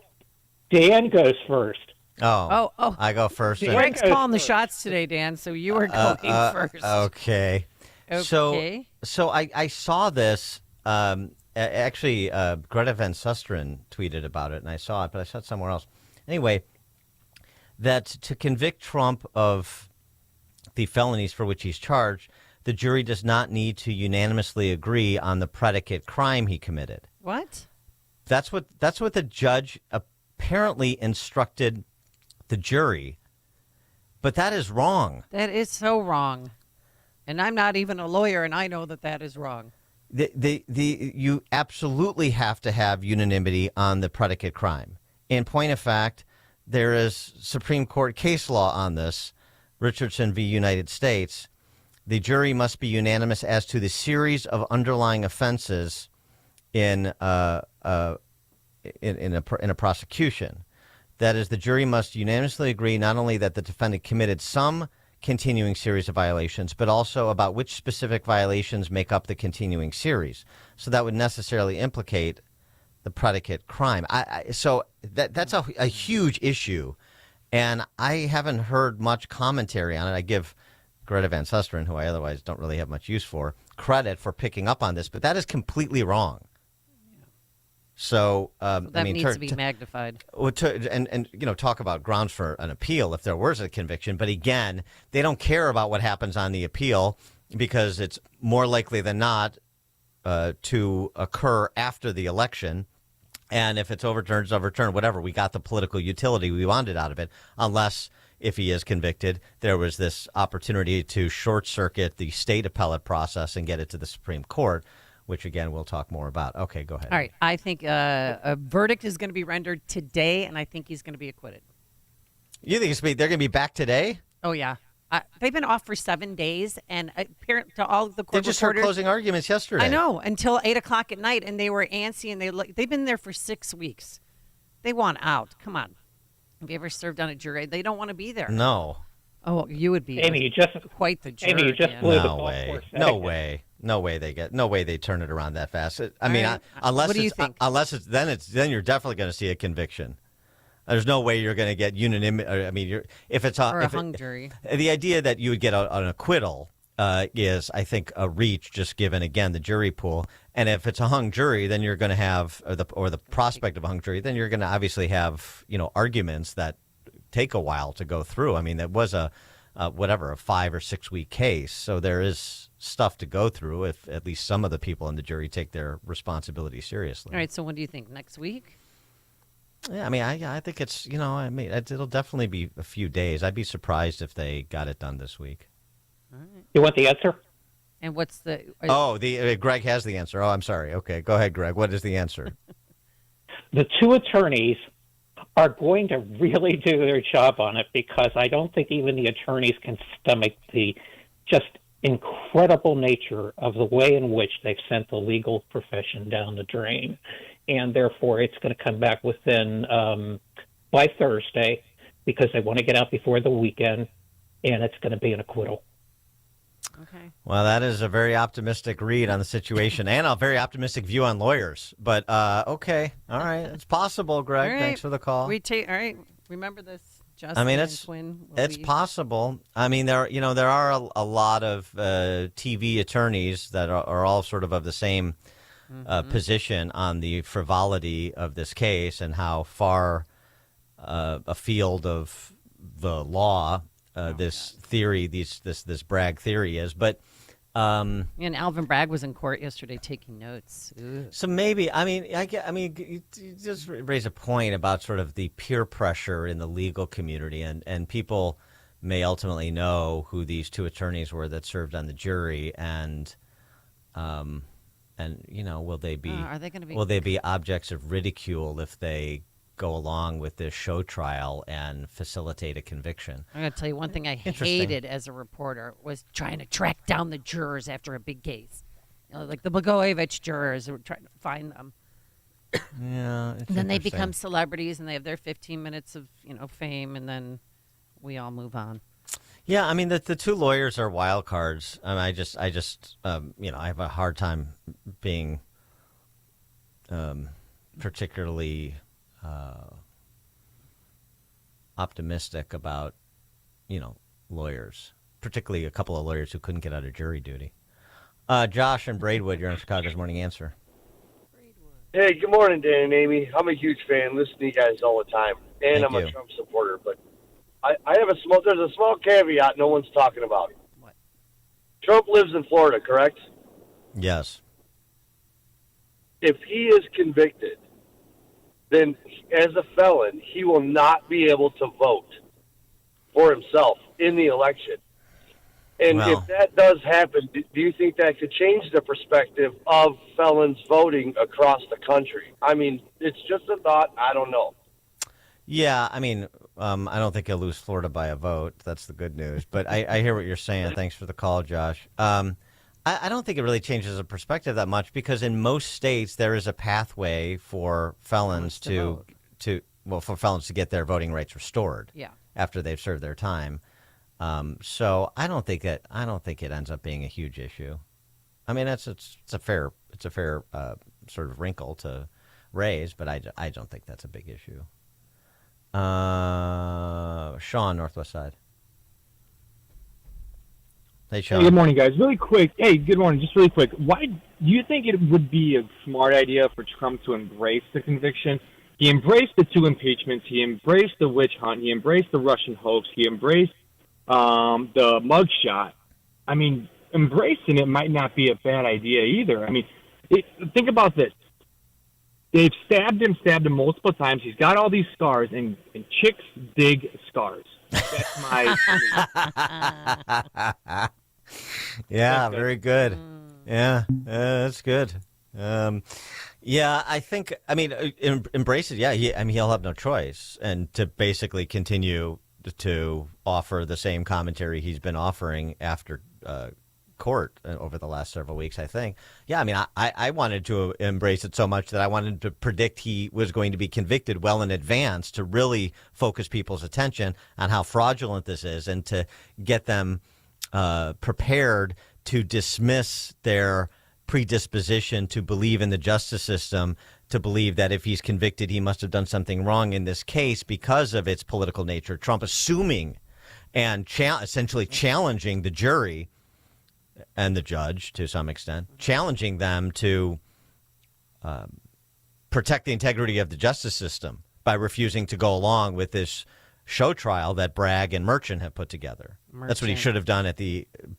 S17: Dan goes first.
S2: Oh.
S1: I go first.
S2: Greg's calling the shots today, Dan, so you are going first.
S1: Okay.
S2: Okay.
S1: So I saw this. Actually, Greta Van Susteren tweeted about it, and I saw it, but I saw it somewhere else. Anyway, that to convict Trump of the felonies for which he's charged, the jury does not need to unanimously agree on the predicate crime he committed.
S2: What?
S1: That's what the judge apparently instructed the jury, but that is wrong.
S2: That is so wrong. And I'm not even a lawyer, and I know that is wrong.
S1: You absolutely have to have unanimity on the predicate crime. In point of fact, there is Supreme Court case law on this, Richardson v. United States. The jury must be unanimous as to the series of underlying offenses in a prosecution. That is, the jury must unanimously agree not only that the defendant committed some continuing series of violations, but also about which specific violations make up the continuing series. So that would necessarily implicate the predicate crime. So that's a huge issue, and I haven't heard much commentary on it. I give Greta Van Susteren, who I otherwise don't really have much use for, credit for picking up on this, but that is completely wrong. So
S2: that needs to be magnified.
S1: And talk about grounds for an appeal if there was a conviction. But again, they don't care about what happens on the appeal because it's more likely than not to occur after the election. And if it's overturned, it's overturned. Whatever, we got the political utility we wanted out of it. Unless, if he is convicted, there was this opportunity to short circuit the state appellate process and get it to the Supreme Court, which, again, we'll talk more about. Okay, go ahead.
S2: All right. I think a verdict is going to be rendered today, and I think he's going to be acquitted.
S1: You think they're going to be back today?
S2: Oh, yeah. They've been off for 7 days, and apparent to all the court
S1: They just heard
S2: reporters,
S1: closing arguments yesterday.
S2: I know, until 8 o'clock at night, and they were antsy, and they've been there for 6 weeks. They want out. Come on. Have you ever served on a jury? They don't want to be there.
S1: No.
S2: Oh, you would be.
S17: Amy, you just
S2: quite the jury.
S17: Amy, you just blew the
S1: No
S17: golf
S1: way.
S17: course.
S1: No way. No way they turn it around that fast. Unless
S2: What do you
S1: it's,
S2: think?
S1: unless it's then you're definitely going to see a conviction. There's no way you're going to get unanimity. I mean, if it's
S2: Or a hung jury.
S1: The idea that you would get an acquittal is, I think, a reach, just given again the jury pool. And if it's a hung jury, then you're going to have, or the prospect of a hung jury, then you're going to obviously have arguments that take a while to go through. I mean, that was a 5 or 6 week case, so there is stuff to go through if at least some of the people in the jury take their responsibility seriously.
S2: All right, so when do you think? Next week?
S1: Yeah, I mean, I think it's, it'll definitely be a few days. I'd be surprised if they got it done this week.
S2: All right.
S17: You want the answer?
S2: And what's the...
S1: Greg has the answer. Oh, I'm sorry. Okay, go ahead, Greg. What is the answer?
S17: The two attorneys are going to really do their job on it, because I don't think even the attorneys can stomach the just incredible nature of the way in which they've sent the legal profession down the drain. And therefore, it's going to come back within by Thursday, because they want to get out before the weekend, and it's going to be an acquittal.
S2: Okay.
S1: Well, that is a very optimistic read on the situation and a very optimistic view on lawyers. But, okay. All right. It's possible, Greg.
S2: All right.
S1: Thanks for the call.
S2: All right. Remember this. Justin
S1: I mean,
S2: and Quinn will
S1: it's
S2: be-
S1: possible. I mean, there are a lot of TV attorneys that are all sort of the same position on the frivolity of this case and how far afield of the law this theory, this Bragg theory is. But
S2: and Alvin Bragg was in court yesterday taking notes. Ooh.
S1: so maybe you just raise a point about sort of the peer pressure in the legal community, and people may ultimately know who these two attorneys were that served on the jury, and will they be
S2: are they gonna be-
S1: will they be objects of ridicule if they go along with this show trial and facilitate a conviction?
S2: I'm going to tell you one thing I
S1: Interesting.
S2: hated as a reporter was trying to track down the jurors after a big case. Like the Blagojevich jurors, were trying to find them.
S1: Yeah.
S2: And then they become celebrities and they have their 15 minutes of fame, and then we all move on.
S1: Yeah, I mean the two lawyers are wild cards. I just I have a hard time being particularly optimistic about lawyers, particularly a couple of lawyers who couldn't get out of jury duty. Josh and Braidwood, you're on Chicago's Morning Answer.
S6: Hey, good morning, Dan and Amy. I'm a huge fan. Listen to you guys all the time, and
S1: Thank
S6: I'm
S1: you.
S6: a Trump supporter. But I have there's a small caveat no one's talking about.
S2: What?
S6: Trump lives in Florida, correct?
S1: Yes.
S6: If he is convicted, then as a felon, he will not be able to vote for himself in the election. And
S1: Well-
S6: if that does happen, do you think that could change the perspective of felons voting across the country? I mean, it's just a thought. I don't know.
S1: Yeah, I mean, I don't think he'll lose Florida by a vote. That's the good news. But I hear what you're saying. Thanks for the call, Josh. I don't think it really changes the perspective that much, because in most states there is a pathway for felons to get their voting rights restored.
S2: Yeah.
S1: After they've served their time. So I don't think it ends up being a huge issue. I mean, it's a fair sort of wrinkle to raise, but I don't think that's a big issue. Sean, Northwest Side. Hey, Sean.
S18: Hey, good morning, guys. Really quick. Hey, good morning. Just really quick. Why do you think it would be a smart idea for Trump to embrace the conviction? He embraced the 2 impeachments. He embraced the witch hunt. He embraced the Russian hoax. He embraced the mugshot. I mean, embracing it might not be a bad idea either. I mean, think about this. They've stabbed him multiple times. He's got all these scars, and chicks dig scars. That's my
S1: Yeah, very good. Yeah, that's good. Yeah, I think. I mean, embrace it. Yeah, he'll have no choice, and to basically continue to offer the same commentary he's been offering after court over the last several weeks, I think. Yeah, I mean, I wanted to embrace it so much that I wanted to predict he was going to be convicted well in advance to really focus people's attention on how fraudulent this is and to get them prepared to dismiss their predisposition to believe in the justice system, to believe that if he's convicted, he must have done something wrong in this case because of its political nature. Trump assuming and essentially challenging the jury and the judge to some extent, challenging them to protect the integrity of the justice system by refusing to go along with this show trial that Bragg and Merchant have put together. That's what he should have done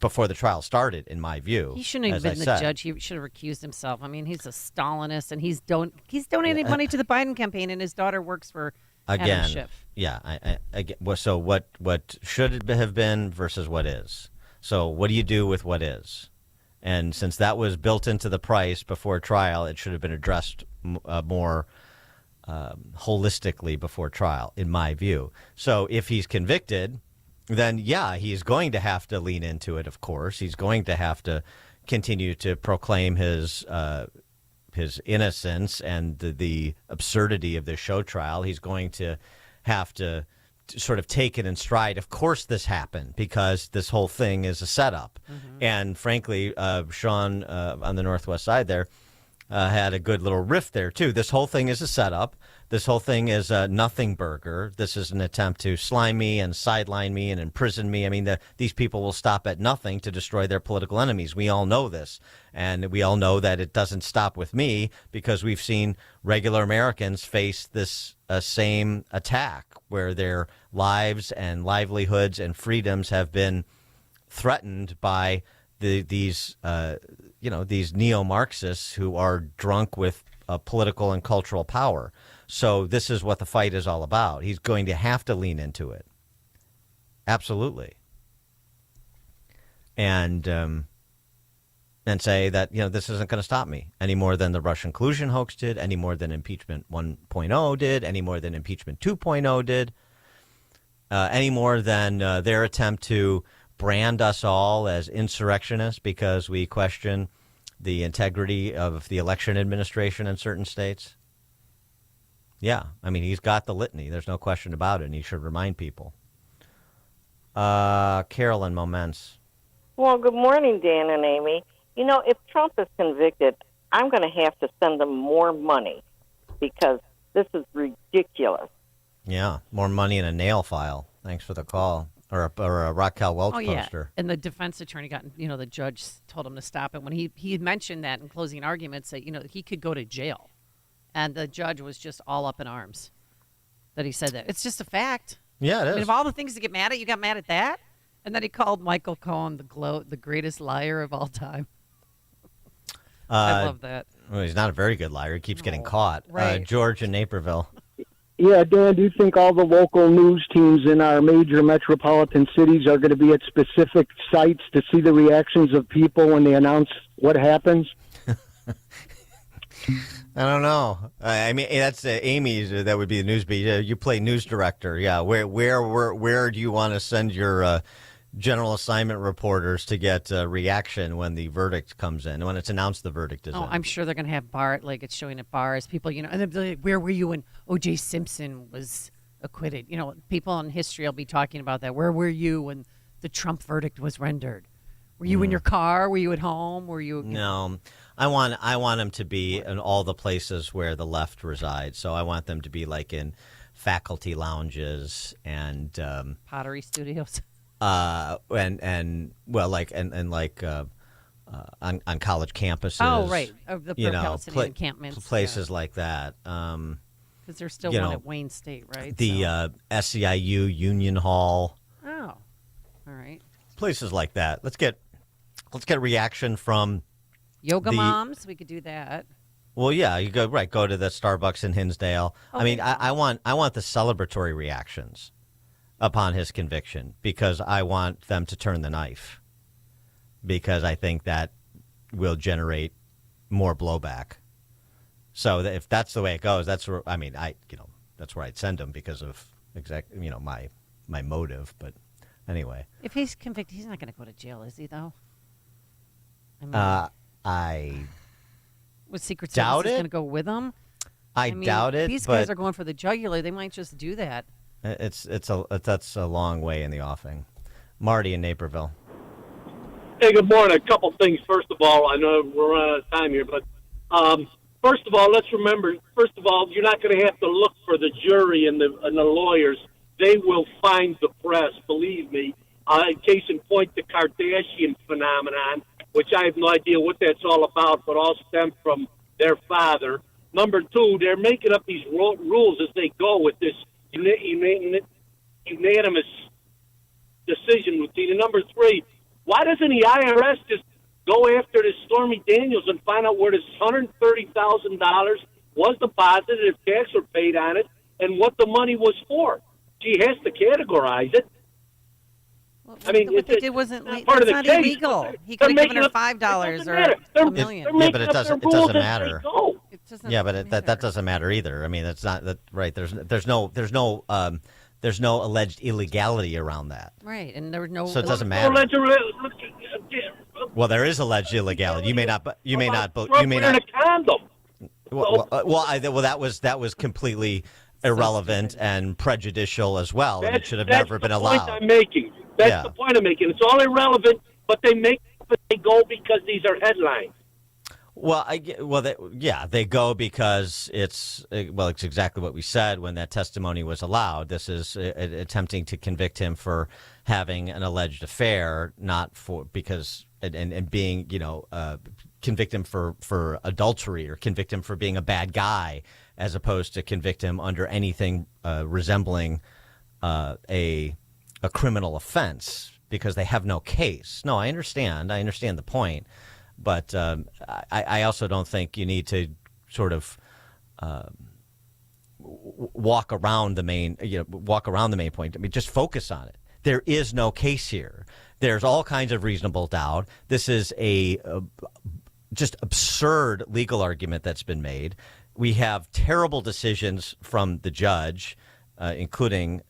S1: before the trial started, in my view.
S2: He shouldn't have been the judge. He should have recused himself. I mean, he's a Stalinist, and he's donating money to the Biden campaign, and his daughter works for Adam Schiff.
S1: Yeah. So what should have been versus what is. So what do you do with what is? And since that was built into the price before trial, it should have been addressed more holistically before trial, in my view. So if he's convicted, then yeah, he's going to have to lean into it. Of course, he's going to have to continue to proclaim his innocence and the absurdity of this show trial. He's going to have to sort of take it in stride. Of course this happened because this whole thing is a setup. Mm-hmm. And frankly, Sean on the Northwest side there had a good little riff there, too. This whole thing is a setup. This whole thing is a nothing burger. This is an attempt to slime me and sideline me and imprison me. I mean, these people will stop at nothing to destroy their political enemies. We all know this. And we all know that it doesn't stop with me because we've seen regular Americans face this same attack where their lives and livelihoods and freedoms have been threatened by these neo-Marxists who are drunk with political and cultural power. So this is what the fight is all about. He's going to have to lean into it. Absolutely. And say that, this isn't going to stop me any more than the Russian collusion hoax did, any more than impeachment 1.0 did, any more than impeachment 2.0 did, any more than their attempt to brand us all as insurrectionists because we question the integrity of the election administration in certain states. Yeah, I mean, he's got the litany. There's no question about it, and he should remind people. Carolyn Moments.
S8: Well, good morning, Dan and Amy. If Trump is convicted, I'm going to have to send him more money because this is ridiculous.
S1: Yeah, more money in a nail file. Thanks for the call. Or a Raquel Welch poster.
S2: And the defense attorney the judge told him to stop it when he mentioned that in closing arguments that, he could go to jail. And the judge was just all up in arms that he said that. It's just a fact.
S1: Yeah, it is.
S2: I mean, of all the things to get mad at, you got mad at that? And then he called Michael Cohen the greatest liar of all time. I love that.
S1: Well, he's not a very good liar. He keeps getting caught.
S2: Right.
S1: George in Naperville.
S9: Yeah, Dan, do you think all the local news teams in our major metropolitan cities are going to be at specific sites to see the reactions of people when they announce what happens?
S1: I don't know. I mean, that's Amy's. That would be the news beat. You play news director. Yeah. Where do you want to send your general assignment reporters to get reaction when the verdict comes in, when it's announced the verdict is in?
S2: I'm sure they're going to have it's showing at bars. People, and they'll be like, where were you when O.J. Simpson was acquitted? People in history will be talking about that. Where were you when the Trump verdict was rendered? Were you in your car? Were you at home? Were you?
S1: No, I want them to be in all the places where the left resides. So I want them to be like in faculty lounges and
S2: pottery studios.
S1: On college campuses.
S2: Oh, right. Of the Palestinian encampments.
S1: Places like that.
S2: Because there's still one at Wayne State, right?
S1: The SEIU Union Hall.
S2: Oh, all right.
S1: Places like that. Let's get reaction from
S2: yoga moms. We could do that.
S1: Well, yeah, you go to the Starbucks in Hinsdale. Okay. I mean, I want the celebratory reactions upon his conviction because I want them to turn the knife because I think that will generate more blowback. So if that's the way it goes, that's where that's where I'd send them because of my motive, but anyway.
S2: If he's convicted, he's not going to go to jail, is he, though? I mean,
S1: I
S2: was Secret
S1: doubt
S2: Service
S1: it.
S2: going to go with him?
S1: I
S2: mean,
S1: doubt it.
S2: These
S1: but
S2: guys are going for the jugular. They might just do that.
S1: That's a long way in the offing. Marty in Naperville.
S5: Hey, good morning. A couple things. First of all, I know we're running out of time here, but first of all, let's remember, first of all, you're not going to have to look for the jury and the lawyers. They will find the press, believe me. Case in point, the Kardashian phenomenon, which I have no idea what that's all about, but all stemmed from their father. Number two, they're making up these rules as they go with this unanimous decision routine. And number three, why doesn't the IRS just go after this Stormy Daniels and find out where this $130,000 was deposited, if tax were paid on it, and what the money was for? She has to categorize it.
S2: Well,
S5: I mean,
S2: what they did wasn't
S5: part of the
S2: not
S5: case.
S2: illegal. He could have given her $5 or $1 million.
S1: Yeah, but it doesn't matter.
S2: It doesn't
S1: Yeah, but that doesn't matter either. I mean, it's not that right. There's no alleged illegality around that.
S2: Right, and there was no.
S1: So it doesn't matter. Well, there is alleged illegality. You may not.
S5: A condom.
S1: Well, that was completely irrelevant and prejudicial as well, and it should have never been allowed.
S5: That's the point I'm making. That's the point I'm making. It's all irrelevant, but they make it, they go because these are headlines.
S1: Well, they go because it's exactly what we said when that testimony was allowed. This is attempting to convict him for having an alleged affair, not for because and being convict him for adultery or convict him for being a bad guy, as opposed to convict him under anything resembling a criminal offense because they have no case. No, I understand the point. But I also don't think you need to sort of walk around the main point. I mean, just focus on it. There is no case here. There's all kinds of reasonable doubt. This is a just absurd legal argument that's been made. We have terrible decisions from the judge, including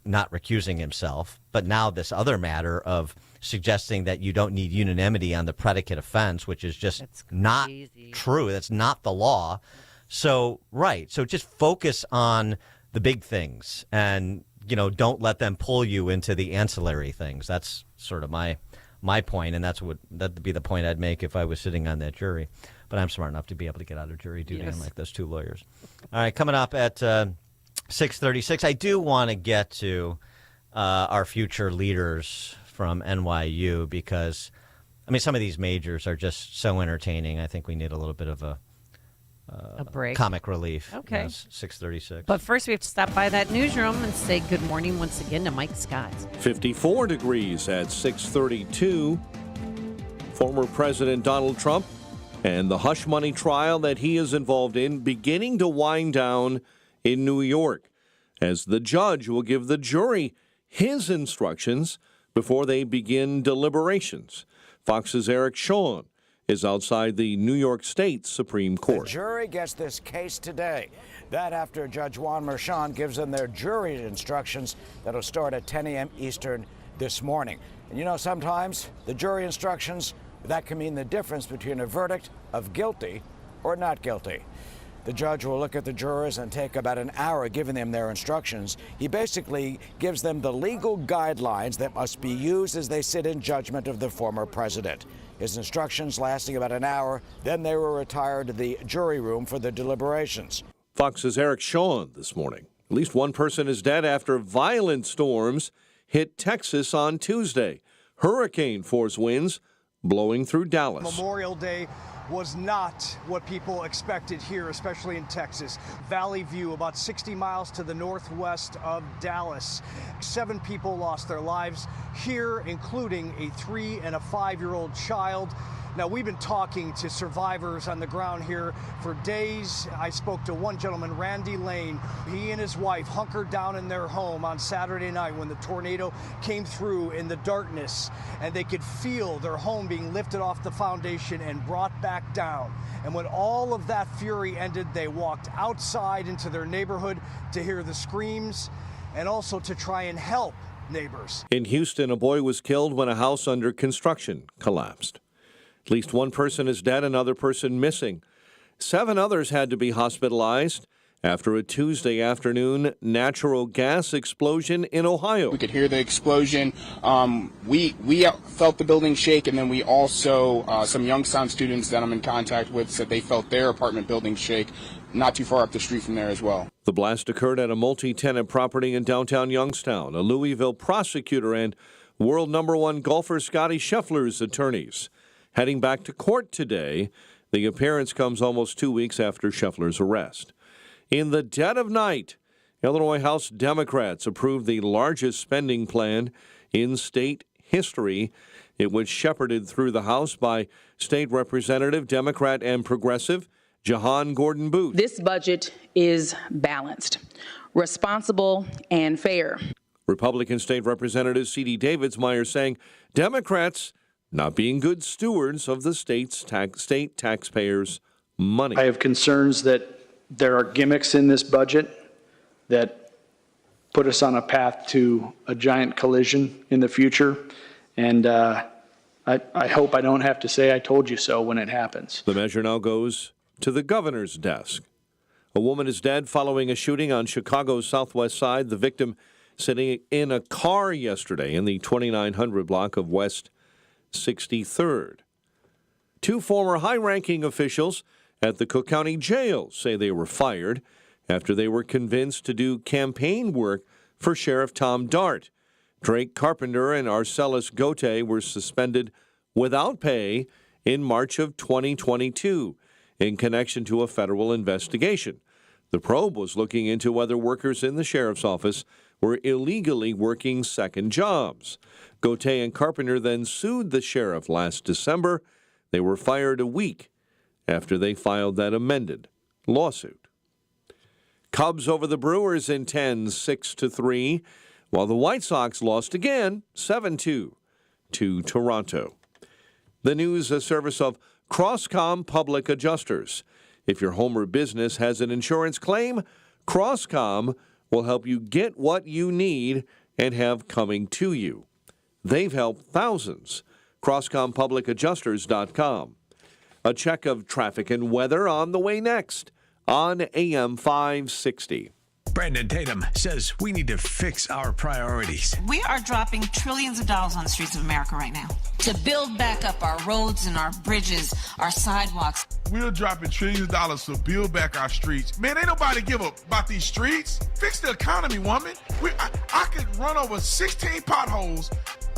S1: not recusing himself. But now this other matter of suggesting that you don't need unanimity on the predicate offense, which is just not true. That's not the law. So just focus on the big things and, don't let them pull you into the ancillary things. That's sort of my point, and that'd be the point I'd make if I was sitting on that jury. But I'm smart enough to be able to get out of jury duty, unlike those two lawyers. All right, coming up at 6:36, I do want to get to our future leaders from NYU because, I mean, some of these majors are just so entertaining. I think we need a little bit of a
S2: break.
S1: Comic relief.
S2: Okay.
S1: Yes, 6:36.
S2: But first, we have to stop by that newsroom and say good morning once again to Mike Scott.
S3: 54 degrees at 6:32. Former President Donald Trump and the hush money trial that he is involved in beginning to wind down in New York, as the judge will give the jury his instructions before they begin deliberations. Fox's Eric Shawn is outside the New York State Supreme Court.
S19: The jury gets this case today. That after Judge Juan Merchan gives them their jury instructions that'll start at 10 a.m. Eastern this morning. And sometimes the jury instructions, that can mean the difference between a verdict of guilty or not guilty. The judge will look at the jurors and take about an hour giving them their instructions. He basically gives them the legal guidelines that must be used as they sit in judgment of the former president. His instructions lasting about an hour, then they will retire to the jury room for the deliberations.
S3: Fox's Eric Shawn this morning. At least one person is dead after violent storms hit Texas on Tuesday. Hurricane force winds blowing through Dallas.
S20: Memorial Day was not what people expected here, especially in Texas. Valley View, about 60 miles to the northwest of Dallas. 7 people lost their lives here, including a 3- and a 5-year-old child. Now, we've been talking to survivors on the ground here for days. I spoke to one gentleman, Randy Lane. He and his wife hunkered down in their home on Saturday night when the tornado came through in the darkness, and they could feel their home being lifted off the foundation and brought back down. And when all of that fury ended, they walked outside into their neighborhood to hear the screams and also to try and help neighbors.
S3: In Houston, a boy was killed when a house under construction collapsed. At least one person is dead, another person missing. 7 others had to be hospitalized after a Tuesday afternoon natural gas explosion in Ohio.
S21: We could hear the explosion. We felt the building shake, and then we also, some Youngstown students that I'm in contact with said they felt their apartment building shake not too far up the street from there as well.
S3: The blast occurred at a multi-tenant property in downtown Youngstown. A Louisville prosecutor and world #1 golfer Scottie Scheffler's attorneys heading back to court today. The appearance comes almost 2 weeks after Scheffler's arrest. In the dead of night, Illinois House Democrats approved the largest spending plan in state history. It was shepherded through the House by State Representative, Democrat and Progressive Jahan Gordon Booth.
S22: This budget is balanced, responsible, and fair.
S3: Republican State Representative C.D. Davidsmeyer saying Democrats not being good stewards of the state taxpayers' money.
S23: I have concerns that there are gimmicks in this budget that put us on a path to a giant collision in the future, and I hope I don't have to say I told you so when it happens.
S3: The measure now goes to the governor's desk. A woman is dead following a shooting on Chicago's southwest side. The victim sitting in a car yesterday in the 2900 block of West 63rd. 2 former high-ranking officials at the Cook County Jail say they were fired after they were convinced to do campaign work for Sheriff Tom Dart. Drake Carpenter and Arcelis Gote were suspended without pay in March of 2022 in connection to a federal investigation. The probe was looking into whether workers in the sheriff's office were illegally working second jobs. Gote and Carpenter then sued the sheriff last December. They were fired a week after they filed that amended lawsuit. Cubs over the Brewers in 10, 6-3, while the White Sox lost again, 7-2 to Toronto. The news, a service of Crosscom Public Adjusters. If your home or business has an insurance claim, Crosscom will help you get what you need and have coming to you. They've helped thousands. CrosscomPublicAdjusters.com. A check of traffic and weather on the way next on AM 560.
S7: Brandon Tatum says we need to fix our priorities.
S24: We are dropping trillions of dollars on the streets of America right now to build back up our roads and our bridges, our sidewalks.
S25: We're dropping trillions of dollars to build back our streets. Man, ain't nobody give up about these streets. Fix the economy, woman. I could run over 16 potholes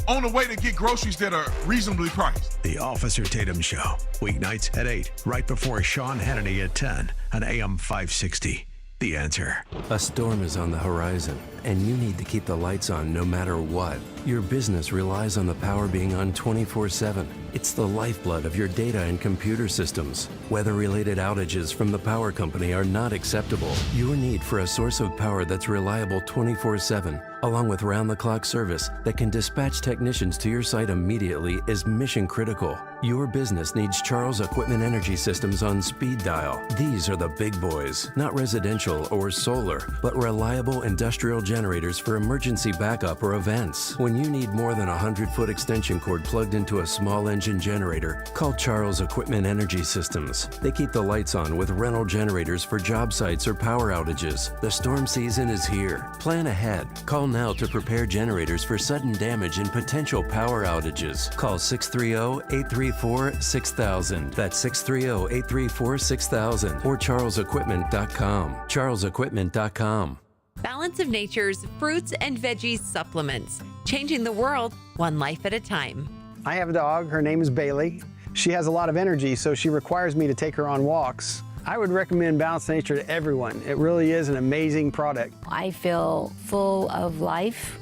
S25: on the way to get groceries that are reasonably priced.
S7: The Officer Tatum Show, weeknights at 8, right before Sean Hannity at 10 on AM 560. The Answer.
S26: A storm is on the horizon, and you need to keep the lights on no matter what. Your business relies on the power being on 24/7. It's the lifeblood of your data and computer systems. Weather-related outages from the power company are not acceptable. Your need for a source of power that's reliable 24/7, along with round-the-clock service that can dispatch technicians to your site immediately, is mission critical. Your business needs Charles Equipment Energy Systems on speed dial. These are the big boys, not residential or solar, but reliable industrial generators for emergency backup or events. When you need more than a 100-foot extension cord plugged into a small engine generator, call Charles Equipment Energy Systems. They keep the lights on with rental generators for job sites or power outages. The storm season is here. Plan ahead. Call now to prepare generators for sudden damage and potential power outages. Call 630-834-6000. That's 630-834-6000 or charlesequipment.com. charlesequipment.com.
S27: Balance of Nature's fruits and veggies supplements, changing the world one life at a time.
S28: I have a dog. Her name is Bailey. She has a lot of energy, so she requires me to take her on walks. I would recommend Balance of Nature to everyone. It really is an amazing product.
S29: I feel full of life.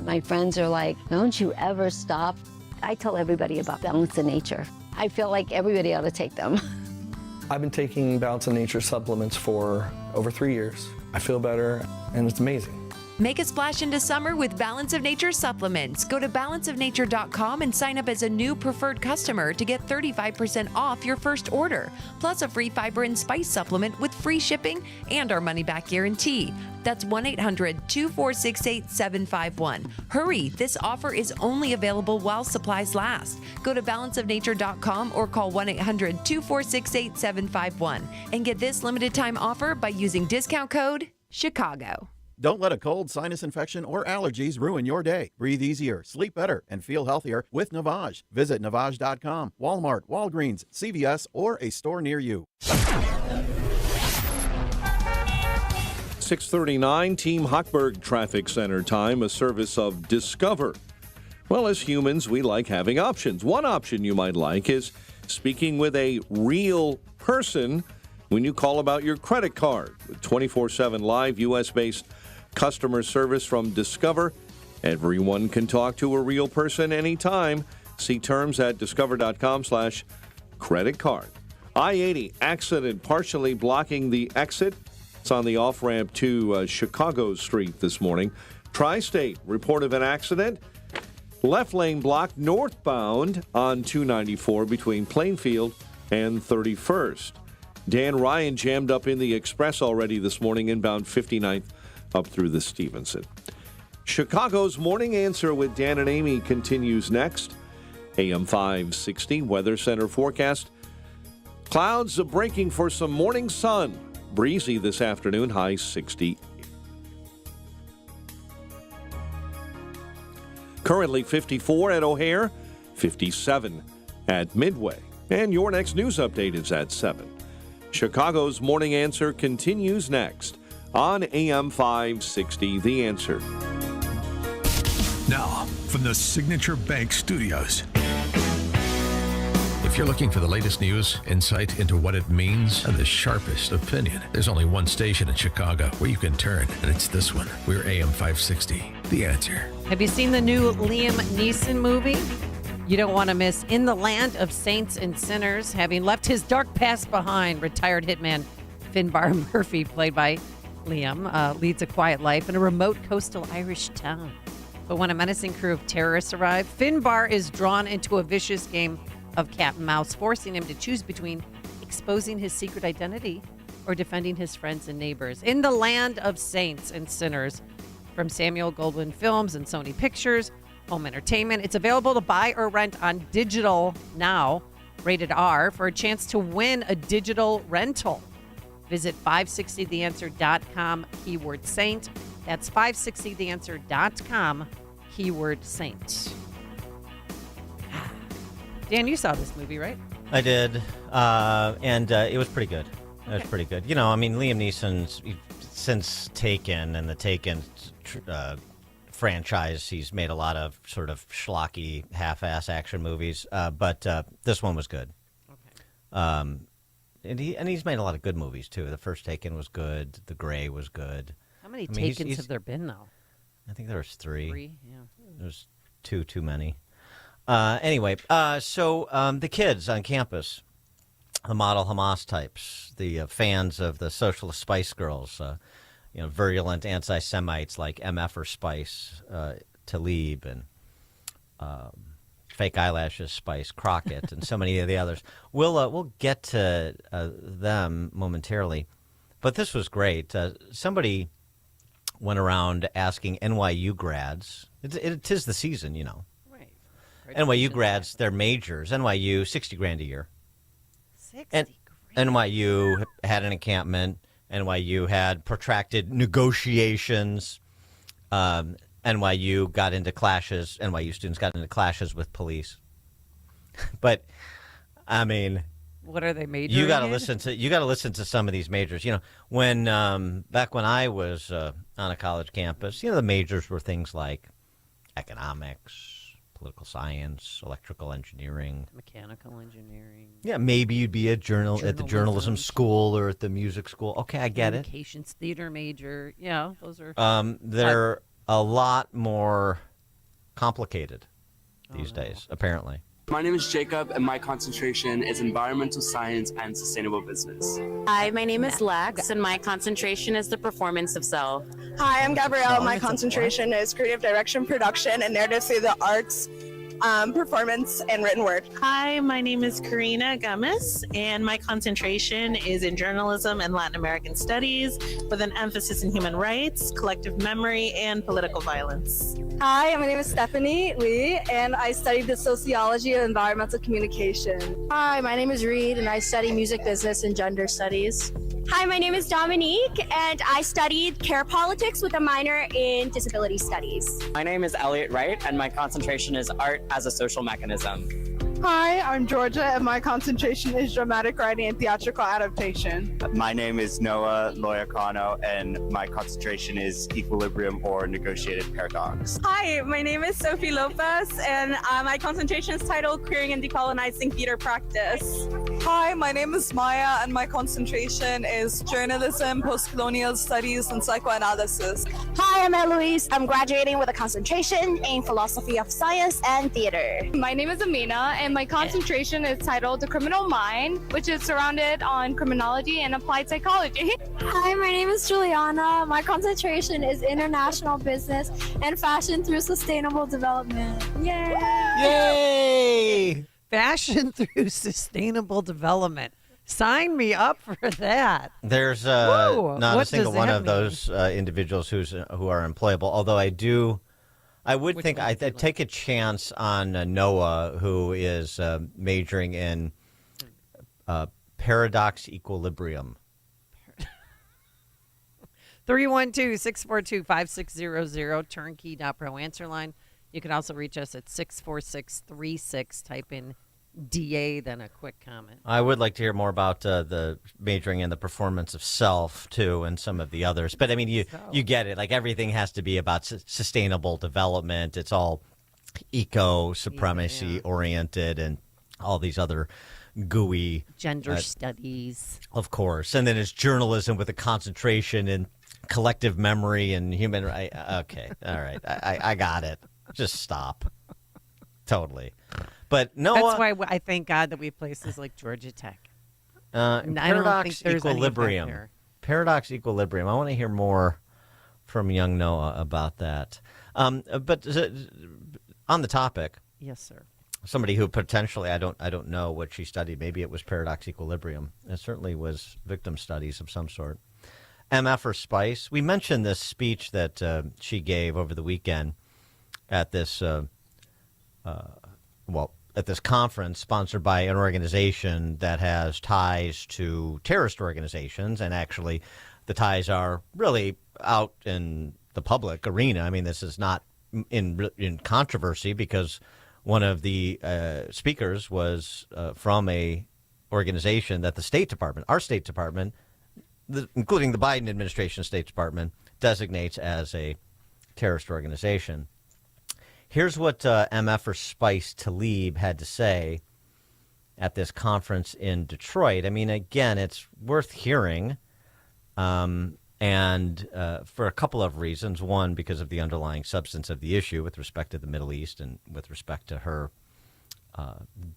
S29: My friends are like, don't you ever stop. I tell everybody about Balance of Nature. I feel like everybody ought to take them.
S30: I've been taking Balance of Nature supplements for over 3 years. I feel better, and it's amazing.
S27: Make a splash into summer with Balance of Nature supplements. Go to balanceofnature.com and sign up as a new preferred customer to get 35% off your first order, plus a free fiber and spice supplement with free shipping and our money-back guarantee. That's 1-800-246-8751. Hurry, this offer is only available while supplies last. Go to balanceofnature.com or call 1-800-246-8751 and get this limited time offer by using discount code CHICAGO.
S4: Don't let a cold, sinus infection, or allergies ruin your day. Breathe easier, sleep better, and feel healthier with Navage. Visit Navage.com, Walmart, Walgreens, CVS, or a store near you.
S3: 6:39 Team Hochberg Traffic Center time, a service of Discover. Well, as humans, we like having options. One option you might like is speaking with a real person when you call about your credit card. With 24/7 live U.S.-based customer service from Discover, everyone can talk to a real person anytime. See terms at discover.com/credit card. I-80 accident partially blocking the exit. It's on the off-ramp to Chicago Street this morning. Tri-State report of an accident. Left lane blocked northbound on 294 between Plainfield and 31st. Dan Ryan jammed up in the Express already this morning, inbound 59th up through the Stevenson. Chicago's Morning Answer with Dan and Amy continues next. AM 560 Weather Center forecast. Clouds breaking for some morning sun. Breezy this afternoon, high 60. Currently 54 at O'Hare, 57 at Midway. And your next news update is at 7. Chicago's Morning Answer continues next on AM 560, The Answer.
S7: Now, from the Signature Bank Studios. If you're looking for the latest news, insight into what it means, and the sharpest opinion, there's only one station in Chicago where you can turn, and it's this one. We're AM 560, The Answer.
S2: Have you seen the new Liam Neeson movie? You don't want to miss In the Land of Saints and Sinners. Having left his dark past behind, retired hitman Finbar Murphy, played by Liam, leads a quiet life in a remote coastal Irish town. But when a menacing crew of terrorists arrive, Finbar is drawn into a vicious game of cat and mouse, forcing him to choose between exposing his secret identity or defending his friends and neighbors. In the Land of Saints and Sinners, from Samuel Goldwyn Films and Sony Pictures, Home Entertainment. It's available to buy or rent on digital now, rated R, for a chance to win a digital rental. Visit 560theanswer.com, keyword saint. That's 560theanswer.com, keyword saint. Dan, you saw this movie, right?
S1: I did, and it was pretty good. It was pretty good. You know, I mean, Liam Neeson's, since Taken and the Taken franchise, he's made a lot of sort of schlocky, half-ass action movies, but this one was good. Okay. And he's made a lot of good movies, too. The first Taken was good. The Gray was good.
S2: How many Takens have there been, though?
S1: I think there was 3.
S2: 3, yeah.
S1: There's too many. Anyway, so the kids on campus, the model Hamas types, the fans of the socialist Spice Girls, virulent anti-Semites like MF or Spice, Talib, and fake eyelashes Spice Crockett, and so many of the others. We'll get to them momentarily, but this was great. Somebody went around asking NYU grads. It is the season, you know.
S2: Right.
S1: NYU grads, their majors. NYU, $60,000 a year.
S2: 60
S1: and NYU had an encampment. NYU had protracted negotiations. NYU got into clashes. NYU students got into clashes with police. But, I mean,
S2: what are they majoring
S1: You got to
S2: in?
S1: listen to some of these majors. You know, when back when I was on a college campus, the majors were things like economics, political science, electrical engineering,
S2: mechanical engineering.
S1: Yeah, maybe you'd be at the journalism school or at the music school. Okay, I get it.
S2: Communications theater major. Yeah, those are.
S1: They're a lot more complicated these days, apparently.
S6: My name is Jacob, and my concentration is environmental science and sustainable business.
S10: Hi, my name is Lex, and my concentration is the performance of self.
S11: Hi, I'm Gabrielle. My concentration is creative direction, production, and narrative through the arts, performance, and written word.
S10: Hi, my name is Karina Gomez, and my concentration is in journalism and Latin American studies with an emphasis in human rights, collective memory, and political violence.
S12: Hi, my name is Stephanie Lee, and I studied the sociology of environmental communication.
S13: Hi, my name is Reed, and I study music business and gender studies.
S14: Hi, my name is Dominique, and I studied care politics with a minor in disability studies.
S15: My name is Elliot Wright, and my concentration is art as a social mechanism.
S12: Hi, I'm Georgia, and my concentration is dramatic writing and theatrical adaptation.
S16: My name is Noah Loyacano, and my concentration is equilibrium or negotiated paradox.
S12: Hi, my name is Sophie Lopez, and my concentration is titled Queering and Decolonizing Theater Practice. Hi, my name is Maya, and my concentration is journalism, post-colonial studies, and psychoanalysis.
S14: Hi, I'm Eloise. I'm graduating with a concentration in philosophy of science and theater.
S12: My name is Amina, and my concentration is titled The Criminal Mind, which is surrounded on criminology and applied psychology.
S14: Hi, my name is Juliana. My concentration is international business and fashion through sustainable development. Yay!
S1: Yay!
S2: Fashion through sustainable development. Sign me up for that.
S1: There's
S2: Whoa,
S1: not a
S2: what
S1: single
S2: does
S1: one
S2: that
S1: of those individuals who are employable, although I would think I'd take a chance on Noah, who is majoring in paradox equilibrium.
S2: 312-642-5600, turnkey.pro answer line. You can also reach us at 64636. Type in DA, then a quick comment.
S1: I would like to hear more about the majoring in the performance of self, too, and some of the others. But, I mean, you get it. Like, everything has to be about sustainable development. It's all eco-supremacy-oriented and all these other gooey...
S2: Gender studies.
S1: Of course. And then it's journalism with a concentration in collective memory and human... Okay. All right. I got it. Just stop. Totally. But Noah...
S2: That's why I thank God that we have places like Georgia Tech.
S1: Paradox equilibrium. Paradox equilibrium. I want to hear more from young Noah about that. But on the topic...
S2: Yes, sir.
S1: Somebody who potentially, I don't know what she studied. Maybe it was paradox equilibrium. It certainly was victim studies of some sort. MF or Spice. We mentioned this speech that she gave over the weekend at this at this conference sponsored by an organization that has ties to terrorist organizations, and actually the ties are really out in the public arena. I mean, this is not in controversy because one of the speakers was from a organization that the State Department, our State Department, including the Biden administration State Department, designates as a terrorist organization. Here's what MF or Spice Tlaib had to say at this conference in Detroit. I mean, again, it's worth hearing, and for a couple of reasons. One, because of the underlying substance of the issue with respect to the Middle East and with respect to her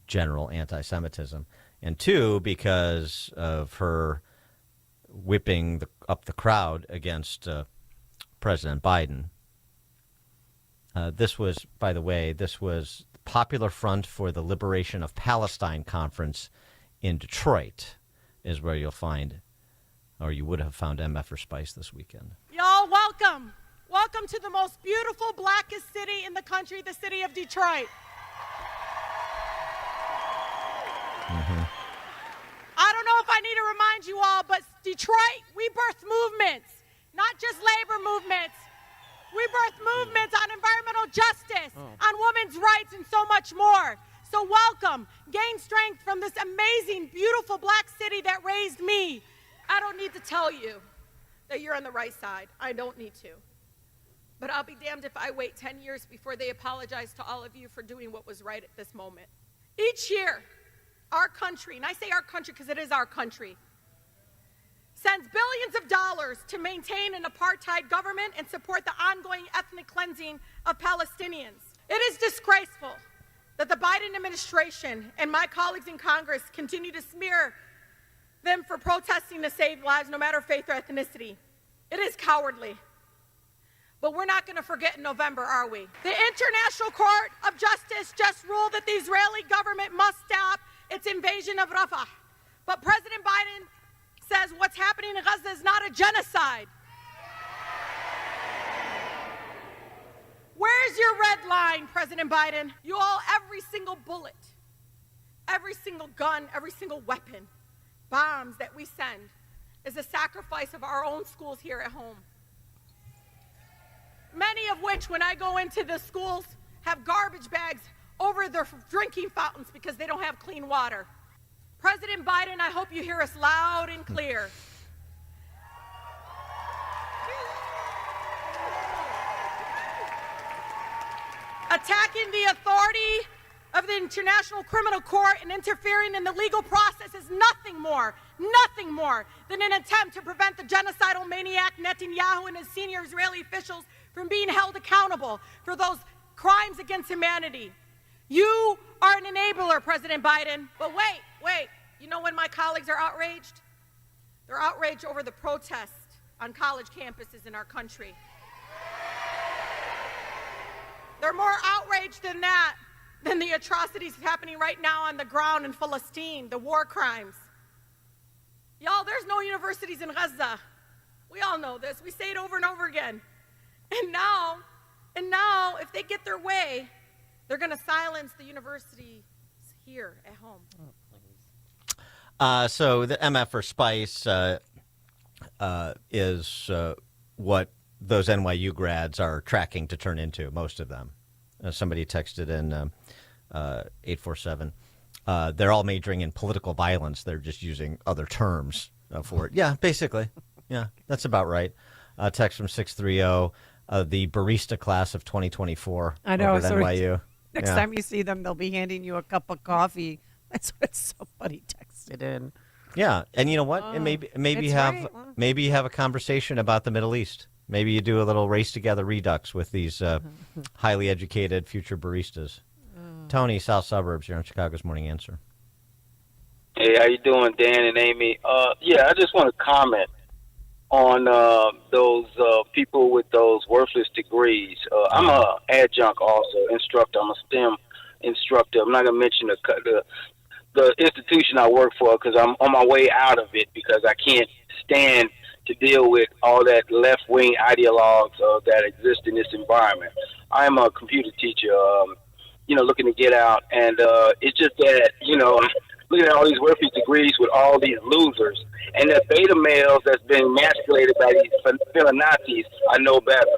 S1: general anti-Semitism. And two, because of her whipping up the crowd against President Biden. This was, by the way, the Popular Front for the Liberation of Palestine conference in Detroit is where you'll find, or you would have found MF or Spice this weekend.
S17: Y'all, welcome. Welcome to the most beautiful, blackest city in the country, the city of Detroit. I don't know if I need to remind you all, but Detroit, we birthed movements, not just labor movements. We birthed movements on environmental justice, on women's rights, and so much more. So welcome. Gain strength from this amazing, beautiful black city that raised me. I don't need to tell you that you're on the right side. I don't need to. But I'll be damned if I wait 10 years before they apologize to all of you for doing what was right at this moment. Each year, our country, and I say our country because it is our country, sends billions of dollars to maintain an apartheid government and support the ongoing ethnic cleansing of Palestinians. It is disgraceful that the Biden administration and my colleagues in Congress continue to smear them for protesting to save lives no matter faith or ethnicity. It is cowardly. But we're not going to forget in November, are we? The International Court of Justice just ruled that the Israeli government must stop its invasion of Rafah. But President Biden says what's happening in Gaza is not a genocide. Where's your red line, President Biden? You all, every single bullet, every single gun, every single weapon, bombs that we send is a sacrifice of our own schools here at home. Many of which, when I go into the schools, have garbage bags over their drinking fountains because they don't have clean water. President Biden, I hope you hear us loud and clear. Attacking the authority of the International Criminal Court and interfering in the legal process is nothing more than an attempt to prevent the genocidal maniac Netanyahu and his senior Israeli officials from being held accountable for those crimes against humanity. You are an enabler, President Biden. But wait, you know when my colleagues are outraged? They're outraged over the protest on college campuses in our country. They're more outraged than that, than the atrocities happening right now on the ground in Palestine, the war crimes. Y'all, there's no universities in Gaza. We all know this. We say it over and over again. And now, if they get their way, they're going to silence the universities here at home.
S1: So the MF for Spice is what those NYU grads are tracking to turn into, most of them. Somebody texted in 847. They're all majoring in political violence. They're just using other terms for it. Yeah, basically. Yeah, that's about right. Text from 630. The barista class of 2024
S2: I know.
S1: over at NYU.
S2: Next time you see them, they'll be handing you a cup of coffee. That's what somebody texted in.
S1: Yeah, and you know what? And maybe you have a conversation about the Middle East. Maybe you do a little race together redux with these highly educated future baristas. Tony, South Suburbs, you're on Chicago's Morning Answer.
S5: Hey, how you doing, Dan and Amy? I just want to comment on those people with those worthless degrees. I'm a adjunct also instructor. I'm a STEM instructor. I'm not going to mention the institution I work for because I'm on my way out of it because I can't stand to deal with all that left-wing ideologues that exist in this environment. I'm a computer teacher, looking to get out, and it's just that, looking at all these worthless degrees with all these losers, and the beta males that's been emasculated by these feminazis, I know better.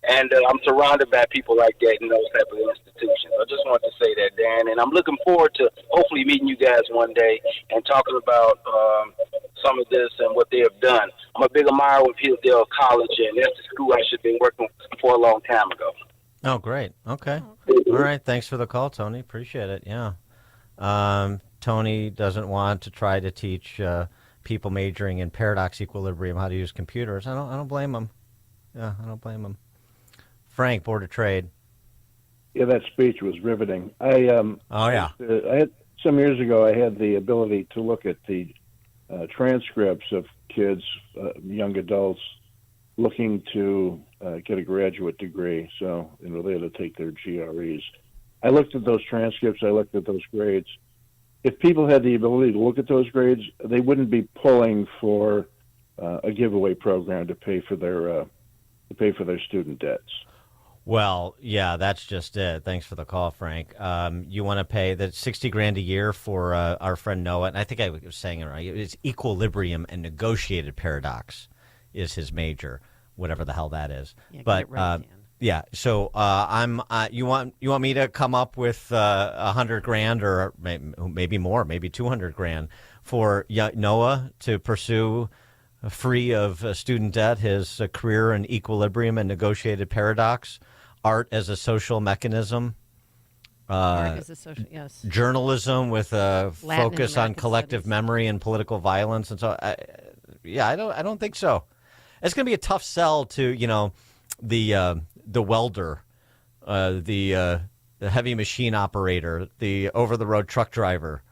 S5: And I'm surrounded by people like that in those type of institutions. I just wanted to say that, Dan. And I'm looking forward to hopefully meeting you guys one day and talking about some of this and what they have done. I'm a big admirer of Hillsdale College, and that's the school I should have been working for a long time ago.
S1: Oh, great. Okay. All right. Thanks for the call, Tony. Appreciate it. Yeah. Tony doesn't want to try to teach people majoring in paradox equilibrium how to use computers. I don't blame him. Yeah, I don't blame him. Frank, Board of Trade.
S8: Yeah, that speech was riveting. I had some years ago. I had the ability to look at the transcripts of kids, young adults, looking to get a graduate degree. So, they had to take their GREs. I looked at those transcripts. I looked at those grades. If people had the ability to look at those grades, they wouldn't be pulling for a giveaway program to pay for their student debts.
S1: Well, yeah, that's just it. Thanks for the call, Frank. You want to pay the $60,000 a year for our friend Noah, and I think I was saying it right. It's equilibrium and negotiated paradox is his major, whatever the hell that is.
S2: Yeah,
S1: but
S2: get it right, Dan.
S1: yeah, so I'm. You want me to come up with $100,000 or maybe more, maybe $200,000 for Noah to pursue, free of student debt, his career in equilibrium and negotiated paradox, art as a social memechanism,
S2: Art as a social, yes.
S1: journalism with a
S2: Latin and
S1: focus on
S2: American
S1: collective
S2: studies.
S1: memory and political violence, and so I don't think so. It's going to be a tough sell to the welder, the the heavy machine operator, the over-the-road truck driver.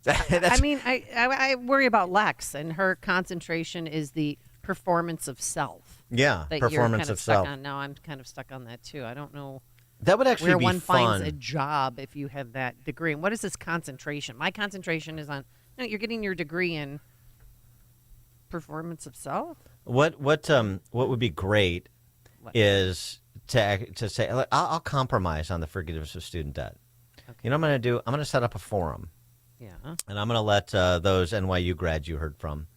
S2: I worry about Lex, and her concentration is the performance of self.
S1: Yeah,
S2: that
S1: performance
S2: you're kind
S1: of
S2: stuck
S1: self.
S2: on. Now I'm kind of stuck on that too. I don't know.
S1: That would actually
S2: where
S1: be
S2: one
S1: fun.
S2: finds a job if you have that degree. And what is this concentration? My concentration is on. No, you're getting your degree in performance of self.
S1: What would be great is to say, look, I'll compromise on the forgiveness of student debt.
S2: Okay.
S1: You know what I'm going to do? I'm going to set up a forum.
S2: Yeah.
S1: And I'm going to let those NYU grads you heard from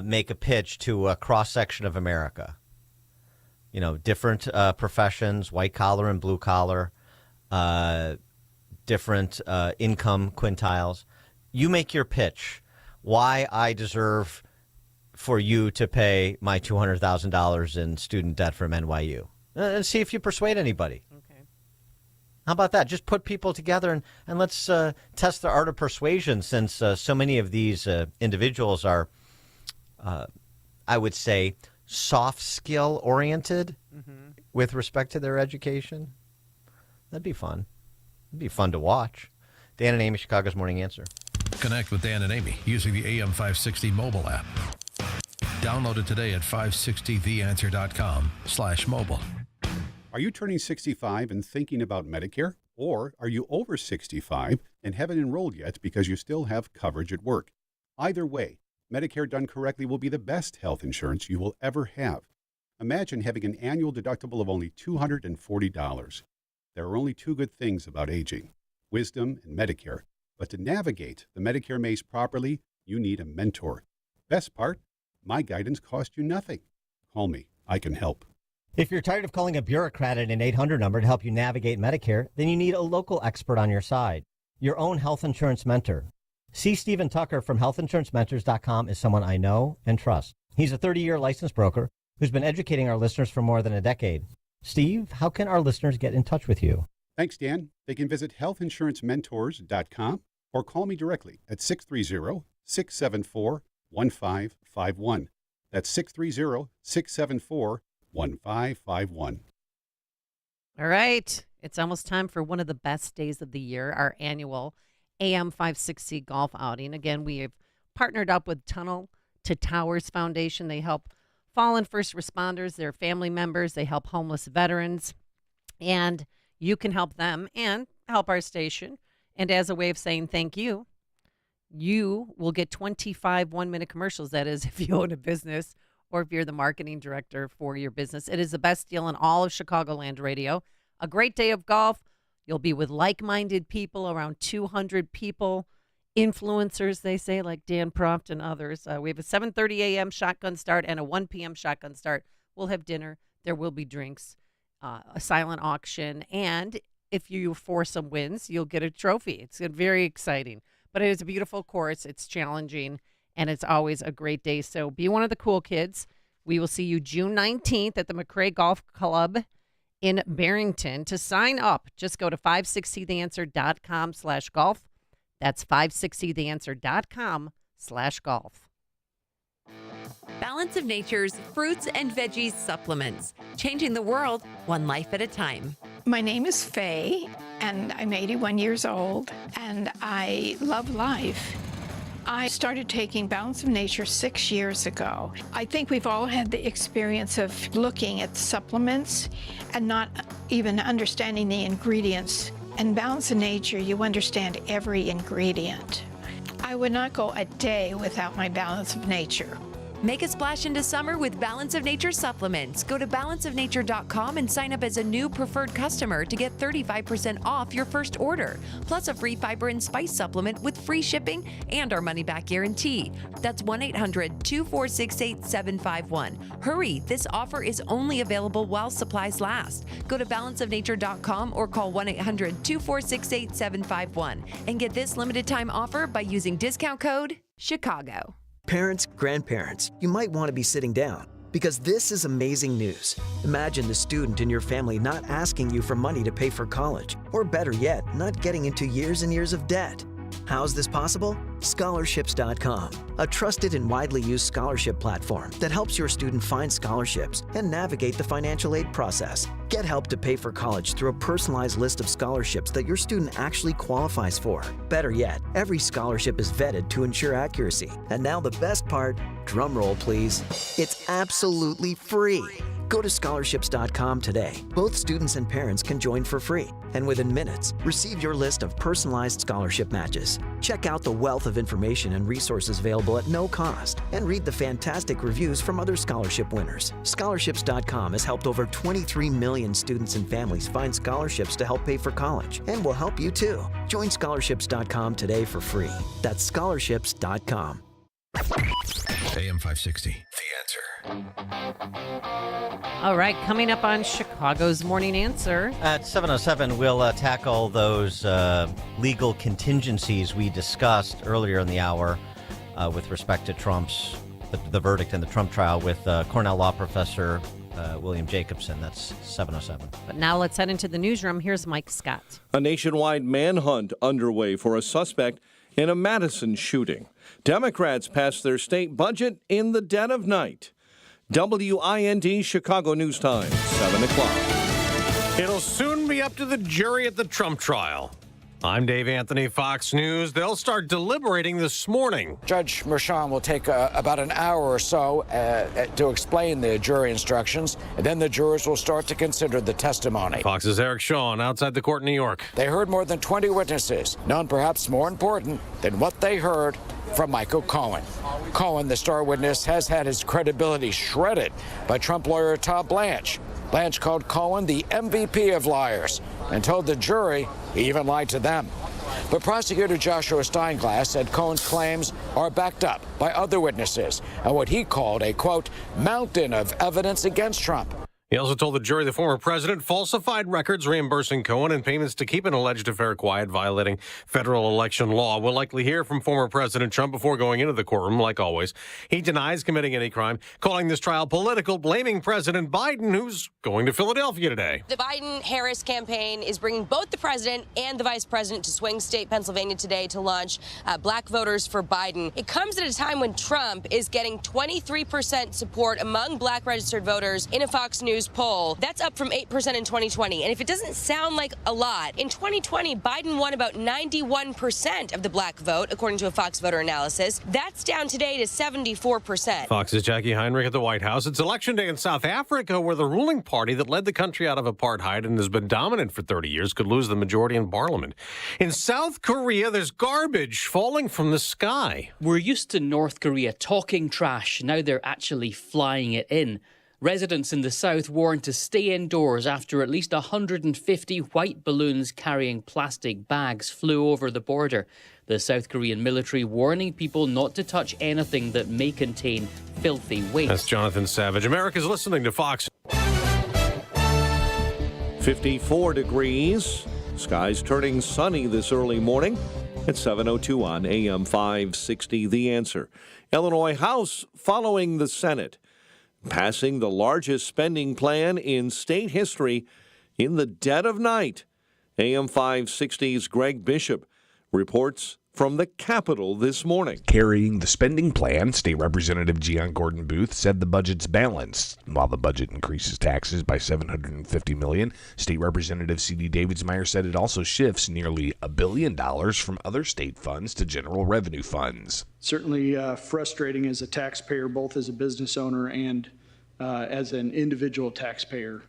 S1: make a pitch to a cross-section of America. You know, different professions, white collar and blue collar, different income quintiles. You make your pitch. Why I deserve for you to pay my $200,000 in student debt from NYU. And see if you persuade anybody.
S2: Okay.
S1: How about that? Just put people together and let's test the art of persuasion, since so many of these individuals are, I would say, soft skill oriented with respect to their education. That'd be fun. It'd be fun to watch. Dan and Amy, Chicago's Morning Answer.
S7: Connect with Dan and Amy using the AM 560 mobile app. Download it today at 560theanswer.com/mobile.
S9: Are you turning 65 and thinking about Medicare? Or are you over 65 and haven't enrolled yet because you still have coverage at work? Either way, Medicare done correctly will be the best health insurance you will ever have. Imagine having an annual deductible of only $240. There are only two good things about aging: wisdom and Medicare. But to navigate the Medicare maze properly, you need a mentor. Best part, my guidance cost you nothing. Call me. I can help.
S1: If you're tired of calling a bureaucrat at an 800 number to help you navigate Medicare, then you need a local expert on your side, your own health insurance mentor. C. Stephen Tucker from healthinsurancementors.com is someone I know and trust. He's a 30-year licensed broker who's been educating our listeners for more than a decade. Steve, how can our listeners get in touch with you?
S9: Thanks, Dan. They can visit healthinsurancementors.com or call me directly at 630-674-1551. That's 630-674-1551.
S2: All right. It's almost time for one of the best days of the year, our annual AM 560 golf outing. Again, we have partnered up with Tunnel to Towers Foundation. They help fallen first responders, their family members. They help homeless veterans. And you can help them and help our station. And as a way of saying thank you, you will get 25 one-minute commercials. That is, if you own a business or if you're the marketing director for your business. It is the best deal in all of Chicagoland radio. A great day of golf. You'll be with like-minded people, around 200 people, influencers, they say, like Dan Proft and others. We have a 7:30 a.m. shotgun start and a 1 p.m. shotgun start. We'll have dinner. There will be drinks, a silent auction, and if you foursome wins, you'll get a trophy. It's very exciting. But it is a beautiful course. It's challenging, and it's always a great day. So be one of the cool kids. We will see you June 19th at the McRae Golf Club in Barrington. To sign up, just go to 560theanswer.com/golf. That's 560theanswer.com/golf.
S27: Balance of Nature's fruits and veggies supplements, changing the world one life at a time.
S18: My name is Faye, and I'm 81 years old, and I love life. I started taking Balance of Nature 6 years ago. I think we've all had the experience of looking at supplements and not even understanding the ingredients. In Balance of Nature, you understand every ingredient. I would not go a day without my Balance of Nature.
S27: Make a splash into summer with Balance of Nature supplements. Go to balanceofnature.com and sign up as a new preferred customer to get 35% off your first order, plus a free fiber and spice supplement with free shipping and our money-back guarantee. That's 1-800-246-8751. Hurry, this offer is only available while supplies last. Go to balanceofnature.com or call 1-800-246-8751 and get this limited time offer by using discount code CHICAGO.
S19: Parents, grandparents, you might want to be sitting down because this is amazing news. Imagine the student in your family not asking you for money to pay for college, or better yet, not getting into years and years of debt. How's this possible? Scholarships.com, a trusted and widely used scholarship platform that helps your student find scholarships and navigate the financial aid process. Get help to pay for college through a personalized list of scholarships that your student actually qualifies for. Better yet, every scholarship is vetted to ensure accuracy. And now the best part, drum roll please, it's absolutely free. Go to scholarships.com today. Both students and parents can join for free. And within minutes, receive your list of personalized scholarship matches. Check out the wealth of information and resources available at no cost. And read the fantastic reviews from other scholarship winners. Scholarships.com has helped over 23 million students and families find scholarships to help pay for college. And will help you too. Join scholarships.com today for free. That's scholarships.com.
S7: AM 560, The Answer.
S2: All right, coming up on Chicago's Morning Answer.
S1: At 7:07, we'll tackle those legal contingencies we discussed earlier in the hour with respect to Trump's, the verdict in the Trump trial with Cornell law professor William Jacobson. That's 7:07.
S2: But now let's head into the newsroom. Here's Mike Scott.
S3: A nationwide manhunt underway for a suspect in a Madison shooting. Democrats passed their state budget in the dead of night. WIND Chicago News Time, 7 o'clock.
S20: It'll soon be up to the jury at the Trump trial. I'm Dave Anthony, Fox News. They'll start deliberating this morning.
S21: Judge Mershon will take about an hour or so to explain the jury instructions, and then the jurors will start to consider the testimony.
S20: Fox's Eric Shawn outside the court in New York.
S21: They heard more than 20 witnesses, none perhaps more important than what they heard from Michael Cohen. Cohen, the star witness, has had his credibility shredded by Trump lawyer Todd Blanche. Blanche called Cohen the MVP of liars and told the jury he even lied to them. But prosecutor Joshua Steinglass said Cohen's claims are backed up by other witnesses and what he called a, quote, mountain of evidence against Trump.
S20: He also told the jury the former president falsified records reimbursing Cohen and payments to keep an alleged affair quiet, violating federal election law. We'll likely hear from former President Trump before going into the courtroom, like always. He denies committing any crime, calling this trial political, blaming President Biden, who's going to Philadelphia today.
S22: The Biden-Harris campaign is bringing both the president and the vice president to swing state Pennsylvania today to launch Black Voters for Biden. It comes at a time when Trump is getting 23% support among black registered voters in a Fox News poll. That's up from 8% in 2020. And if it doesn't sound like a lot, in 2020, Biden won about 91% of the black vote, according to a Fox voter analysis. That's down today to 74%.
S20: Fox's Jackie Heinrich at the White House. It's Election Day in South Africa, where the ruling party that led the country out of apartheid and has been dominant for 30 years could lose the majority in parliament. In South Korea, there's garbage falling from the sky.
S23: We're used to North Korea talking trash. Now they're actually flying it in. Residents in the south warned to stay indoors after at least 150 white balloons carrying plastic bags flew over the border. The South Korean military warning people not to touch anything that may contain filthy waste.
S20: That's Jonathan Savage. America's listening to Fox.
S3: 54 degrees. Skies turning sunny this early morning. It's 7:02 on AM 560. The Answer. Illinois House following the Senate, passing the largest spending plan in state history in the dead of night. AM 560's Greg Bishop reports from the Capitol this morning.
S24: Carrying the spending plan, State Representative Gian Gordon Booth said the budget's balanced. While the budget increases taxes by $750 million, State Representative C.D. Davidsmeyer said it also shifts nearly $1 billion from other state funds to general revenue funds.
S25: Certainly frustrating as a taxpayer, both as a business owner and as an individual taxpayer.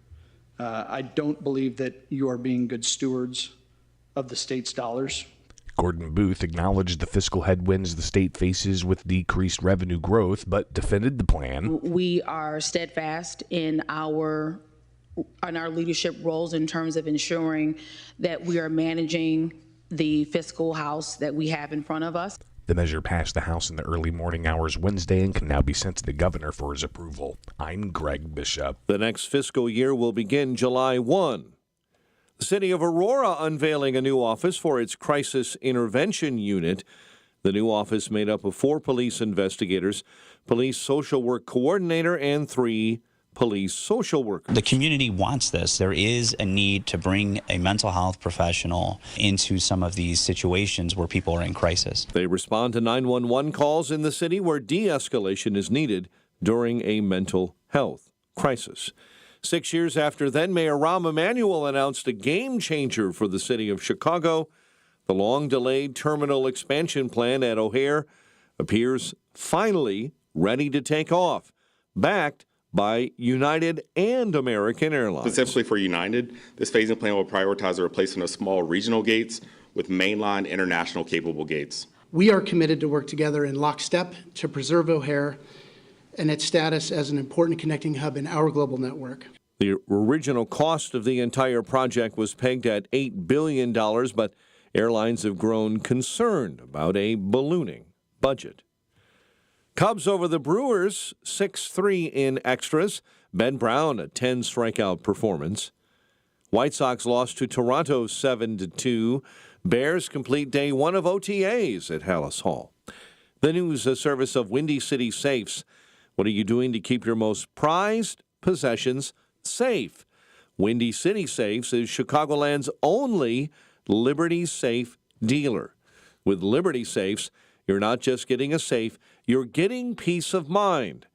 S25: I don't believe that you are being good stewards of the state's dollars.
S24: Gordon Booth acknowledged the fiscal headwinds the state faces with decreased revenue growth, but defended the plan.
S26: We are steadfast in our leadership roles in terms of ensuring that we are managing the fiscal house that we have in front of us.
S24: The measure passed the House in the early morning hours Wednesday and can now be sent to the governor for his approval. I'm Greg Bishop.
S3: The next fiscal year will begin July 1. The city of Aurora unveiling a new office for its crisis intervention unit. The new office made up of 4 police investigators, police social work coordinator, and 3 police social workers.
S4: The community wants this. There is a need to bring a mental health professional into some of these situations where people are in crisis.
S3: They respond to 911 calls in the city where de-escalation is needed during a mental health crisis. 6 years after then Mayor Rahm Emanuel announced a game changer for the city of Chicago, the long-delayed terminal expansion plan at O'Hare appears finally ready to take off, backed by United and American Airlines.
S6: Specifically for United, this phasing plan will prioritize the replacement of small regional gates with mainline international capable gates.
S25: We are committed to work together in lockstep to preserve O'Hare and its status as an important connecting hub in our global network.
S3: The original cost of the entire project was pegged at $8 billion, but airlines have grown concerned about a ballooning budget. Cubs over the Brewers, 6-3 in extras. Ben Brown, a 10 strikeout performance. White Sox lost to Toronto 7-2. Bears complete day one of OTAs at Hallis Hall. The news, a service of Windy City Safes. What are you doing to keep your most prized possessions safe? Windy City Safes is Chicagoland's only Liberty Safe dealer. With Liberty Safes, you're not just getting a safe, you're getting peace of mind.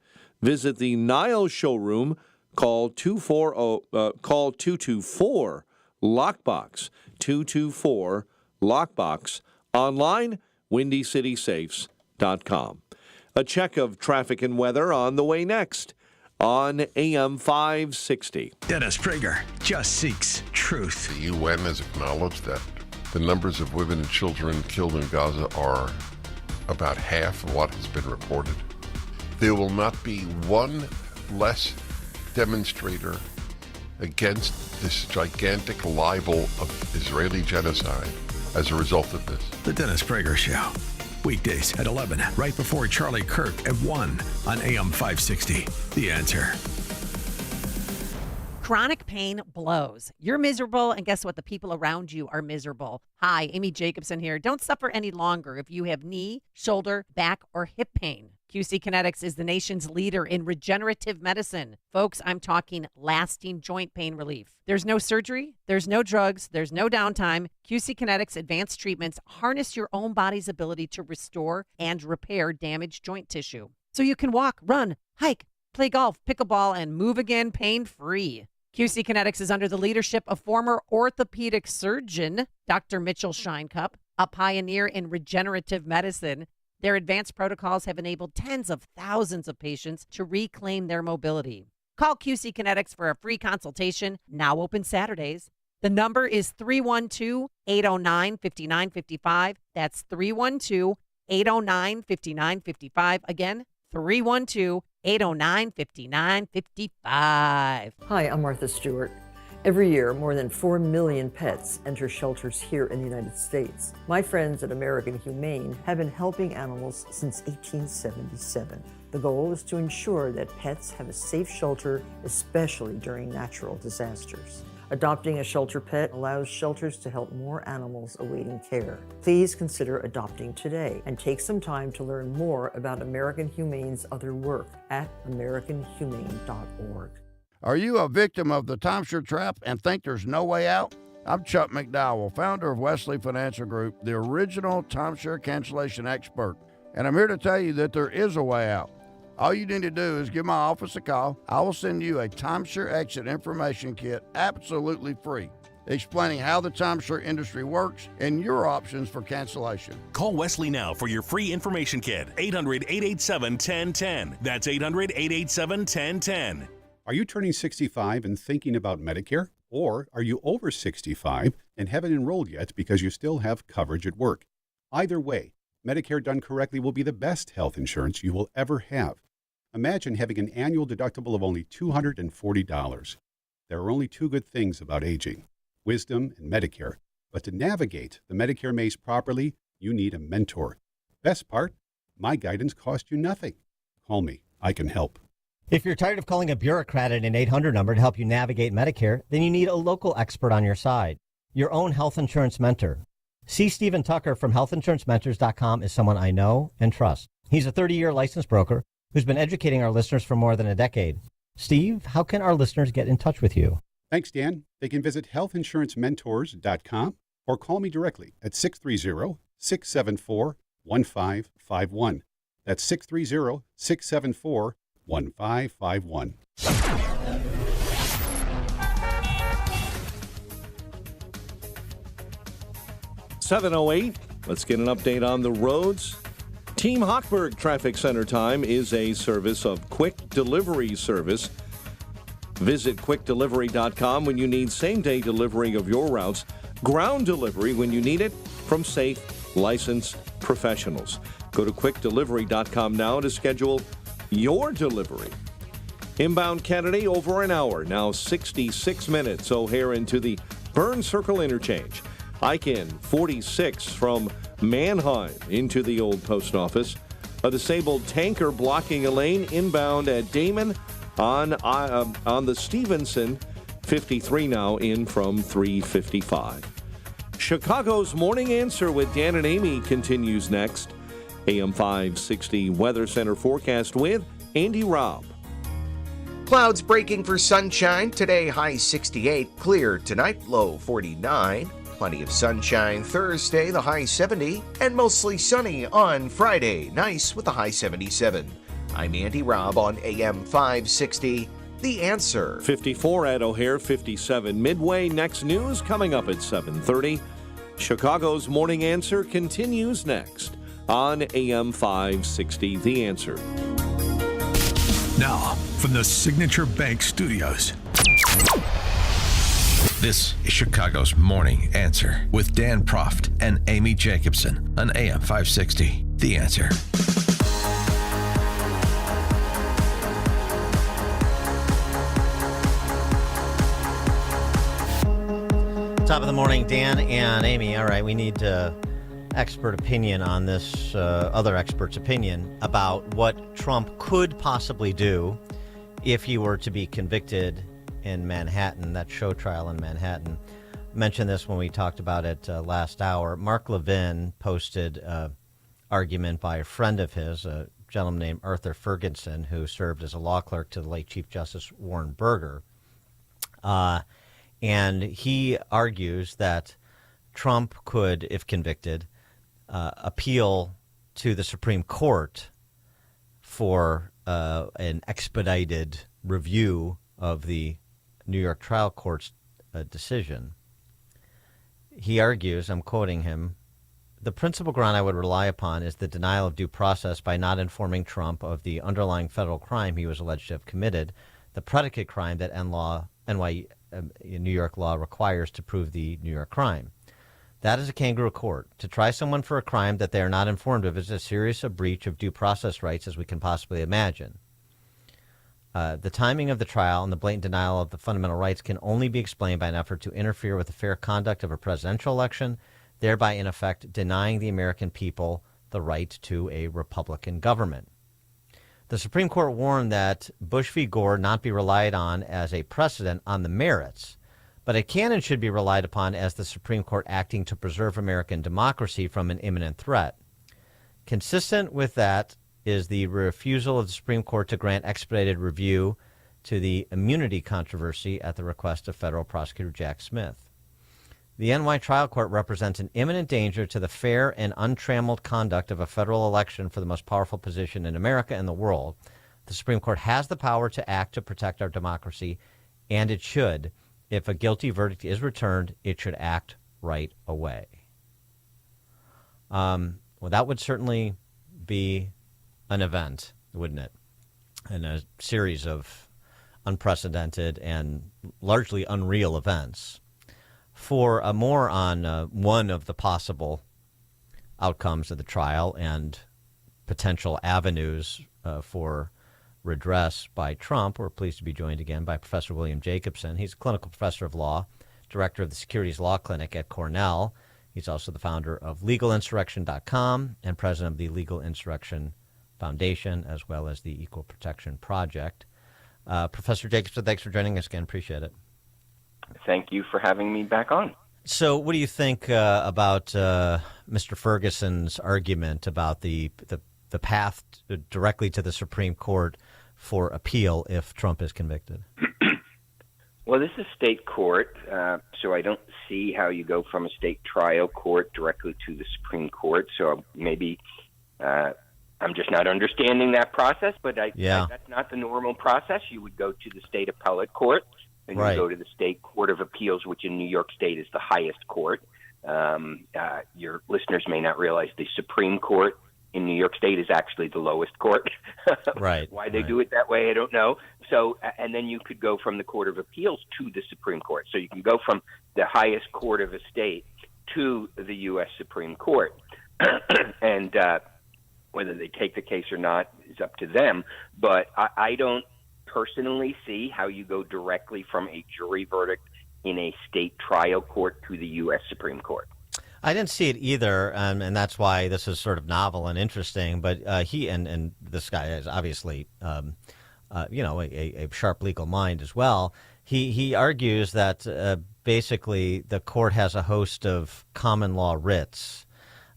S3: Visit the Niles showroom. Call 224 Lockbox 224 Lockbox. Online, WindyCitySafes.com. A check of traffic and weather on the way next on AM 560.
S7: Dennis Prager just seeks truth.
S10: The UN has acknowledged that the numbers of women and children killed in Gaza are about half of what has been reported. There will not be one less demonstrator against this gigantic libel of Israeli genocide as a result of this.
S7: The Dennis Prager Show. Weekdays at 11, right before Charlie Kirk at 1 on AM 560. The Answer.
S2: Chronic pain blows. You're miserable, and guess what? The people around you are miserable. Hi, Amy Jacobson here. Don't suffer any longer if you have knee, shoulder, back, or hip pain. QC Kinetics is the nation's leader in regenerative medicine. Folks, I'm talking lasting joint pain relief. There's no surgery, there's no drugs, there's no downtime. QC Kinetics advanced treatments harness your own body's ability to restore and repair damaged joint tissue. So you can walk, run, hike, play golf, pickleball, and move again pain-free. QC Kinetics is under the leadership of former orthopedic surgeon Dr. Mitchell Shinecup, a pioneer in regenerative medicine. Their advanced protocols have enabled tens of thousands of patients to reclaim their mobility. Call QC Kinetics for a free consultation, now open Saturdays. The number is 312-809-5955. That's 312-809-5955. Again, 312-809-5955.
S11: Hi, I'm Martha Stewart. Every year, more than 4 million pets enter shelters here in the United States. My friends at American Humane have been helping animals since 1877. The goal is to ensure that pets have a safe shelter, especially during natural disasters. Adopting a shelter pet allows shelters to help more animals awaiting care. Please consider adopting today and take some time to learn more about American Humane's other work at americanhumane.org.
S13: Are you a victim of the timeshare trap and think there's no way out? I'm Chuck McDowell, founder of Wesley Financial Group, the original timeshare cancellation expert. And I'm here to tell you that there is a way out. All you need to do is give my office a call. I will send you a timeshare exit information kit absolutely free, explaining how the timeshare industry works and your options for cancellation.
S15: Call Wesley now for your free information kit. 800-887-1010. That's 800-887-1010.
S9: Are you turning 65 and thinking about Medicare? Or are you over 65 and haven't enrolled yet because you still have coverage at work? Either way, Medicare done correctly will be the best health insurance you will ever have. Imagine having an annual deductible of only $240. There are only two good things about aging: wisdom and Medicare. But to navigate the Medicare maze properly, you need a mentor. Best part, my guidance costs you nothing. Call me. I can help.
S16: If you're tired of calling a bureaucrat at an 800 number to help you navigate Medicare, then you need a local expert on your side, your own health insurance mentor. C. Stephen Tucker from healthinsurancementors.com is someone I know and trust. He's a 30-year licensed broker who's been educating our listeners for more than a decade. Steve, how can our listeners get in touch with you?
S9: Thanks, Dan. They can visit healthinsurancementors.com or call me directly at 630-674-1551. That's 630-674-1551.
S3: 7:08. Let's get an update on the roads. Team Hochberg Traffic Center Time is a service of Quick Delivery Service. Visit quickdelivery.com when you need same-day delivery of your routes, ground delivery when you need it from safe, licensed professionals. Go to quickdelivery.com now to schedule your delivery. Inbound Kennedy over an hour, now 66 minutes. O'Hare into the Burn Circle interchange. Eichen 46 from Mannheim into the old post office. A disabled tanker blocking a lane inbound at Damon on the Stevenson. 53 now in from 355. Chicago's Morning Answer with Dan and Amy continues next. AM 560 Weather Center forecast with Andy Robb.
S5: Clouds breaking for sunshine. Today, high 68. Clear tonight, low 49. Plenty of sunshine Thursday, the high 70. And mostly sunny on Friday. Nice with the high 77. I'm Andy Robb on AM 560. The Answer.
S3: 54 at O'Hare, 57 Midway. Next news coming up at 7:30. Chicago's Morning Answer continues next on AM 560. The Answer.
S7: Now, from the Signature Bank Studios. This is Chicago's Morning Answer with Dan Proft and Amy Jacobson on AM 560. The Answer.
S1: Top of the morning, Dan and Amy. All right, we need expert opinion on this, other expert's opinion about what Trump could possibly do if he were to be convicted in Manhattan, that show trial in Manhattan. Mentioned this when we talked about it last hour. Mark Levin posted an argument by a friend of his, a gentleman named Arthur Ferguson, who served as a law clerk to the late Chief Justice Warren Burger. And he argues that Trump could, if convicted, appeal to the Supreme Court for an expedited review of the New York trial court's decision. He argues, I'm quoting him, "The principal ground I would rely upon is the denial of due process by not informing Trump of the underlying federal crime he was alleged to have committed, the predicate crime that New York law requires to prove the New York crime. That is a kangaroo court. To try someone for a crime that they are not informed of is as serious a breach of due process rights as we can possibly imagine. The timing of the trial and the blatant denial of the fundamental rights can only be explained by an effort to interfere with the fair conduct of a presidential election, thereby in effect denying the American people the right to a Republican government. The Supreme Court warned that Bush v. Gore not be relied on as a precedent on the merits, but it can and should be relied upon as the Supreme Court acting to preserve American democracy from an imminent threat. Consistent with that is the refusal of the Supreme Court to grant expedited review to the immunity controversy at the request of federal prosecutor Jack Smith. The NY trial court represents an imminent danger to the fair and untrammeled conduct of a federal election for the most powerful position in America and the world. The Supreme Court has the power to act to protect our democracy, and it should. If a guilty verdict is returned, it should act right away." Well, that would certainly be an event, wouldn't it? In a series of unprecedented and largely unreal events. For more on one of the possible outcomes of the trial and potential avenues for redress by Trump, we're pleased to be joined again by Professor William Jacobson. He's a clinical professor of law, director of the Securities Law Clinic at Cornell. He's also the founder of LegalInsurrection.com and president of the Legal Insurrection Foundation, as well as the Equal Protection Project. Professor Jacobson, thanks for joining us again. Appreciate it.
S8: Thank you for having me back on.
S1: So what do you think about Mr. Ferguson's argument about the path directly to the Supreme Court for appeal if Trump is convicted?
S8: Well, this is state court, so I don't see how you go from a state trial court directly to the Supreme Court. So maybe I'm just not understanding that process, but that's not the normal process. You would go to the state appellate court, and you go to the state court of appeals, which in New York State is the highest court. Your listeners may not realize the Supreme Court in New York State is actually the lowest court.
S1: Right.
S8: Why they do it that way, I don't know. So, and then you could go from the Court of Appeals to the Supreme Court. So you can go from the highest court of a state to the U.S. Supreme Court. And whether they take the case or not is up to them. But I don't personally see how you go directly from a jury verdict in a state trial court to the U.S. Supreme Court.
S1: I didn't see it either, and that's why this is sort of novel and interesting. But he and this guy is obviously, a sharp legal mind as well. He argues that basically the court has a host of common law writs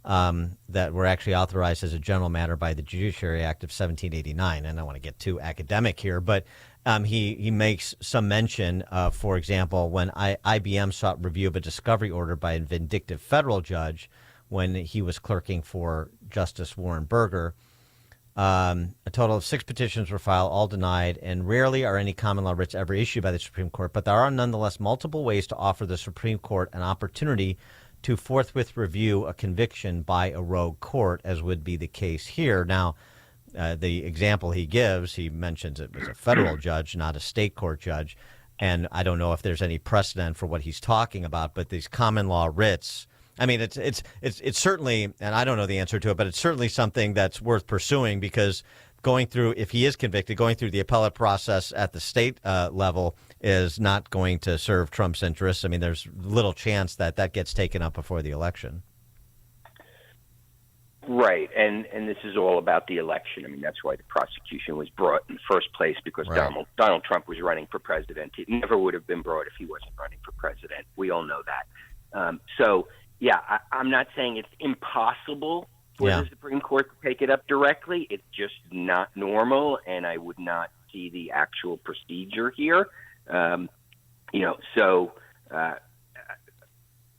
S1: that were actually authorized as a general matter by the Judiciary Act of 1789. And I don't want to get too academic here, but he makes some mention, for example, when IBM sought review of a discovery order by a vindictive federal judge when he was clerking for Justice Warren Burger. A total of 6 petitions were filed, all denied, and rarely are any common law writs ever issued by the Supreme Court. But there are nonetheless multiple ways to offer the Supreme Court an opportunity to forthwith review a conviction by a rogue court, as would be the case here. Now, the example he gives, he mentions it was a federal judge, not a state court judge. And I don't know if there's any precedent for what he's talking about, but these common law writs, I mean, it's certainly, and I don't know the answer to it, but it's certainly something that's worth pursuing, because going through, if he is convicted, going through the appellate process at the state level is not going to serve Trump's interests. I mean, there's little chance that that gets taken up before the election.
S8: Right, and this is all about the election. I mean, that's why the prosecution was brought in the first place, because Donald Trump was running for president. It never would have been brought if he wasn't running for president. We all know that. I'm not saying it's impossible for the Supreme Court to take it up directly. It's just not normal, and I would not see the actual procedure here.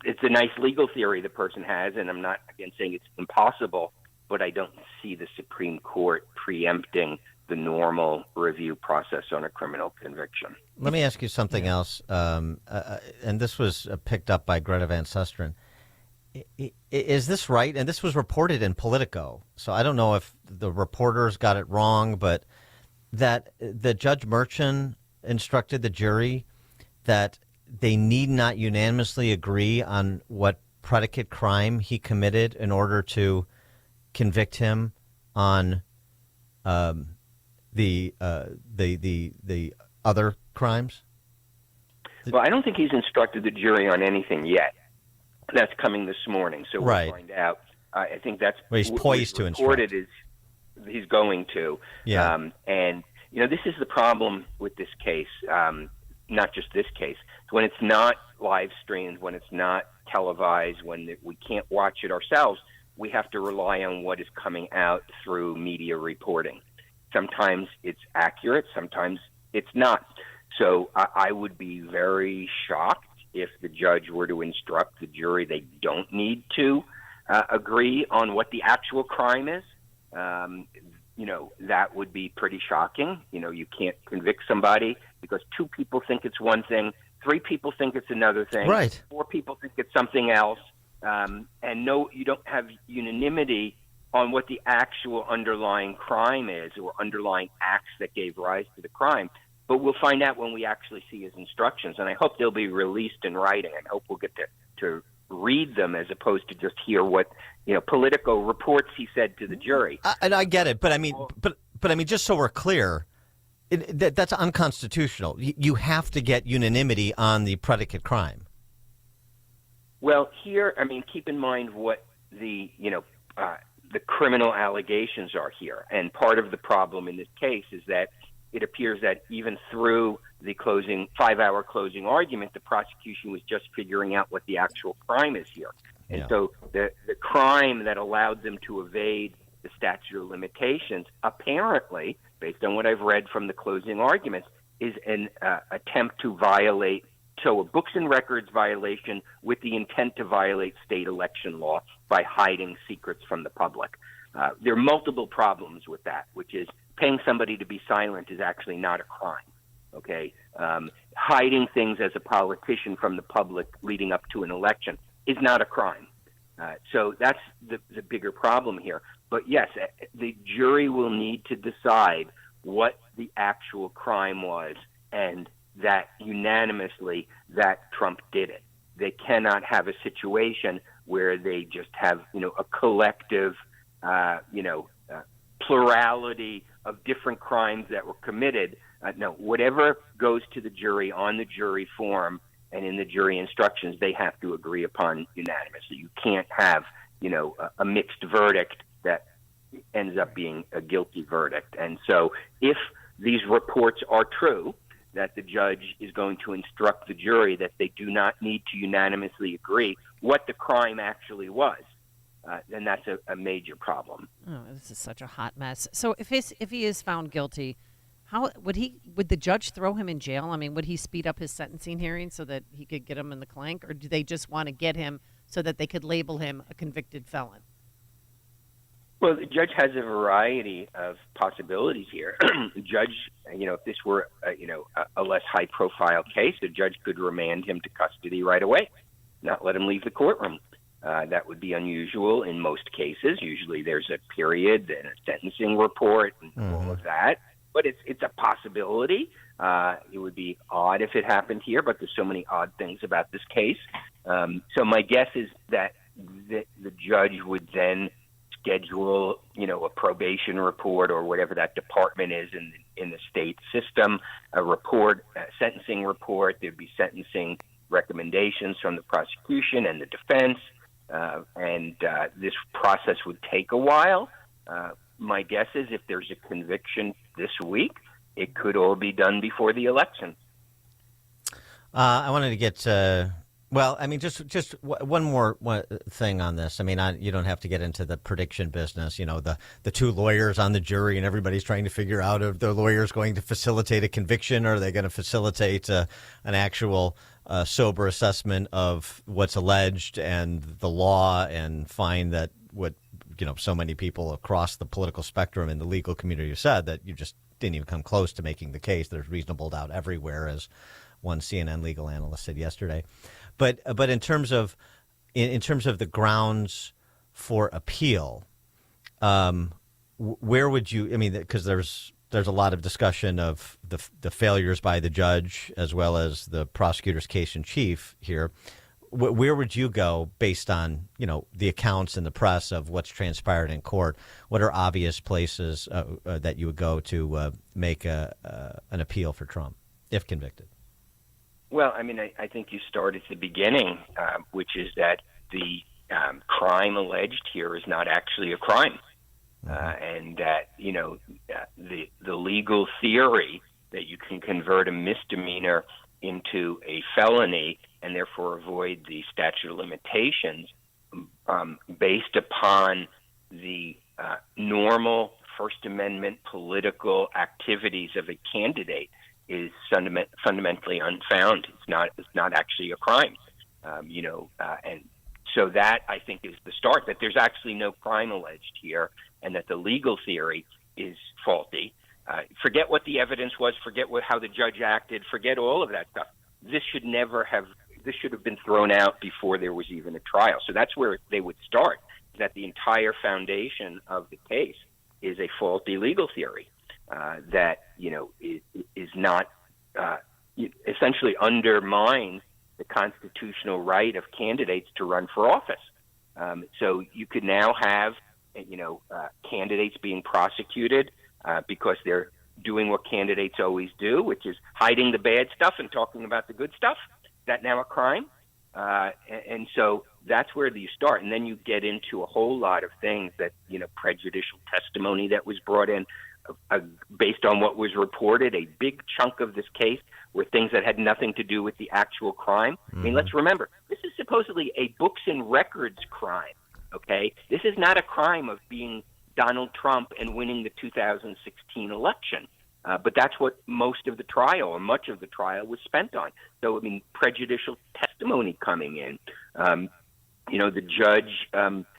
S8: It's a nice legal theory the person has, and I'm not, again, saying it's impossible, but I don't see the Supreme Court preempting the normal review process on a criminal conviction.
S1: Let me ask you something else, and this was picked up by Greta Van Susteren. Is this right? And this was reported in Politico, so I don't know if the reporters got it wrong, but that the Judge Merchan instructed the jury that they need not unanimously agree on what predicate crime he committed in order to convict him on the other crimes?
S8: Well, I don't think he's instructed the jury on anything yet. That's coming this morning, so we'll find out. I think that's
S1: he's poised to instruct.
S8: He's going to.
S1: Yeah.
S8: And this is the problem with this case. Not just this case. When it's not live streamed, when it's not televised, when we can't watch it ourselves, we have to rely on what is coming out through media reporting. Sometimes it's accurate, sometimes it's not. So I would be very shocked if the judge were to instruct the jury they don't need to agree on what the actual crime is. That would be pretty shocking. You can't convict somebody because 2 people think it's one thing, 3 people think it's another thing,
S1: right.
S8: 4 people think it's something else, and no, you don't have unanimity on what the actual underlying crime is or underlying acts that gave rise to the crime. But we'll find out when we actually see his instructions, and I hope they'll be released in writing. I hope we'll get to read them as opposed to just hear what Politico reports he said to the jury.
S1: And I get it, but I mean, just so we're clear, that's unconstitutional. You have to get unanimity on the predicate crime.
S8: Well, here, I mean, keep in mind what the criminal allegations are here, and part of the problem in this case is that it appears that even through the 5-hour closing argument, the prosecution was just figuring out what the actual crime is here. And so the crime that allowed them to evade the statute of limitations, apparently, based on what I've read from the closing arguments, is an attempt to violate, so a books and records violation with the intent to violate state election law by hiding secrets from the public. There are multiple problems with that, which is paying somebody to be silent is actually not a crime. Okay, hiding things as a politician from the public leading up to an election is not a crime. So that's the bigger problem here. But yes, the jury will need to decide what the actual crime was, and that unanimously that Trump did it. They cannot have a situation where they just have, a collective, plurality of different crimes that were committed. No, whatever goes to the jury on the jury form and in the jury instructions, they have to agree upon unanimously. You can't have, a mixed verdict that ends up being a guilty verdict. And so if these reports are true, that the judge is going to instruct the jury that they do not need to unanimously agree what the crime actually was, then that's a major problem.
S2: Oh, this is such a hot mess. So if he is found guilty, how would the judge throw him in jail? I mean, would he speed up his sentencing hearing so that he could get him in the clank, or do they just want to get him so that they could label him a convicted felon?
S8: Well, the judge has a variety of possibilities here. The judge, if this were, a less high-profile case, the judge could remand him to custody right away, not let him leave the courtroom. That would be unusual in most cases. Usually there's a period and a sentencing report and all of that. But it's a possibility. It would be odd if it happened here, but there's so many odd things about this case. So my guess is that the judge would then schedule, a probation report or whatever that department is in the state system, a sentencing report. There'd be sentencing recommendations from the prosecution and the defense, and this process would take a while. My guess is if there's a conviction this week, it could all be done before the election.
S1: I wanted to get just one more thing on this. I mean, you don't have to get into the prediction business. The two lawyers on the jury, and everybody's trying to figure out if the lawyer's going to facilitate a conviction, or are they going to facilitate an actual sober assessment of what's alleged and the law, and find that what so many people across the political spectrum and the legal community have said, that you just didn't even come close to making the case. There's reasonable doubt everywhere, as one CNN legal analyst said yesterday. But in terms of the grounds for appeal, where would you? I mean, because there's a lot of discussion of the failures by the judge as well as the prosecutor's case in chief here. Where would you go based on the accounts in the press of what's transpired in court? What are obvious places that you would go to make an appeal for Trump if convicted?
S8: Well, I mean, I think you start at the beginning, which is that the crime alleged here is not actually a crime, and that the legal theory that you can convert a misdemeanor into a felony and therefore avoid the statute of limitations based upon the normal First Amendment political activities of a candidate is fundamentally unfound. It's not actually a crime, and so that, I think, is the start, that there's actually no crime alleged here, and that the legal theory is faulty. Forget what the evidence was, forget how the judge acted, forget all of that stuff. This should have been thrown out before there was even a trial. So that's where they would start, that the entire foundation of the case is a faulty legal theory that is not essentially undermines the constitutional right of candidates to run for office. So you could now have candidates being prosecuted because they're doing what candidates always do, which is hiding the bad stuff and talking about the good stuff. Is that now a crime? And so that's where you start. And then you get into a whole lot of things that, prejudicial testimony that was brought in based on what was reported. A big chunk of this case were things that had nothing to do with the actual crime. I mean, let's remember, this is supposedly a books and records crime, okay? This is not a crime of being Donald Trump and winning the 2016 election. But that's what most of the trial, or much of the trial, was spent on. So, I mean, prejudicial testimony coming in. The judge,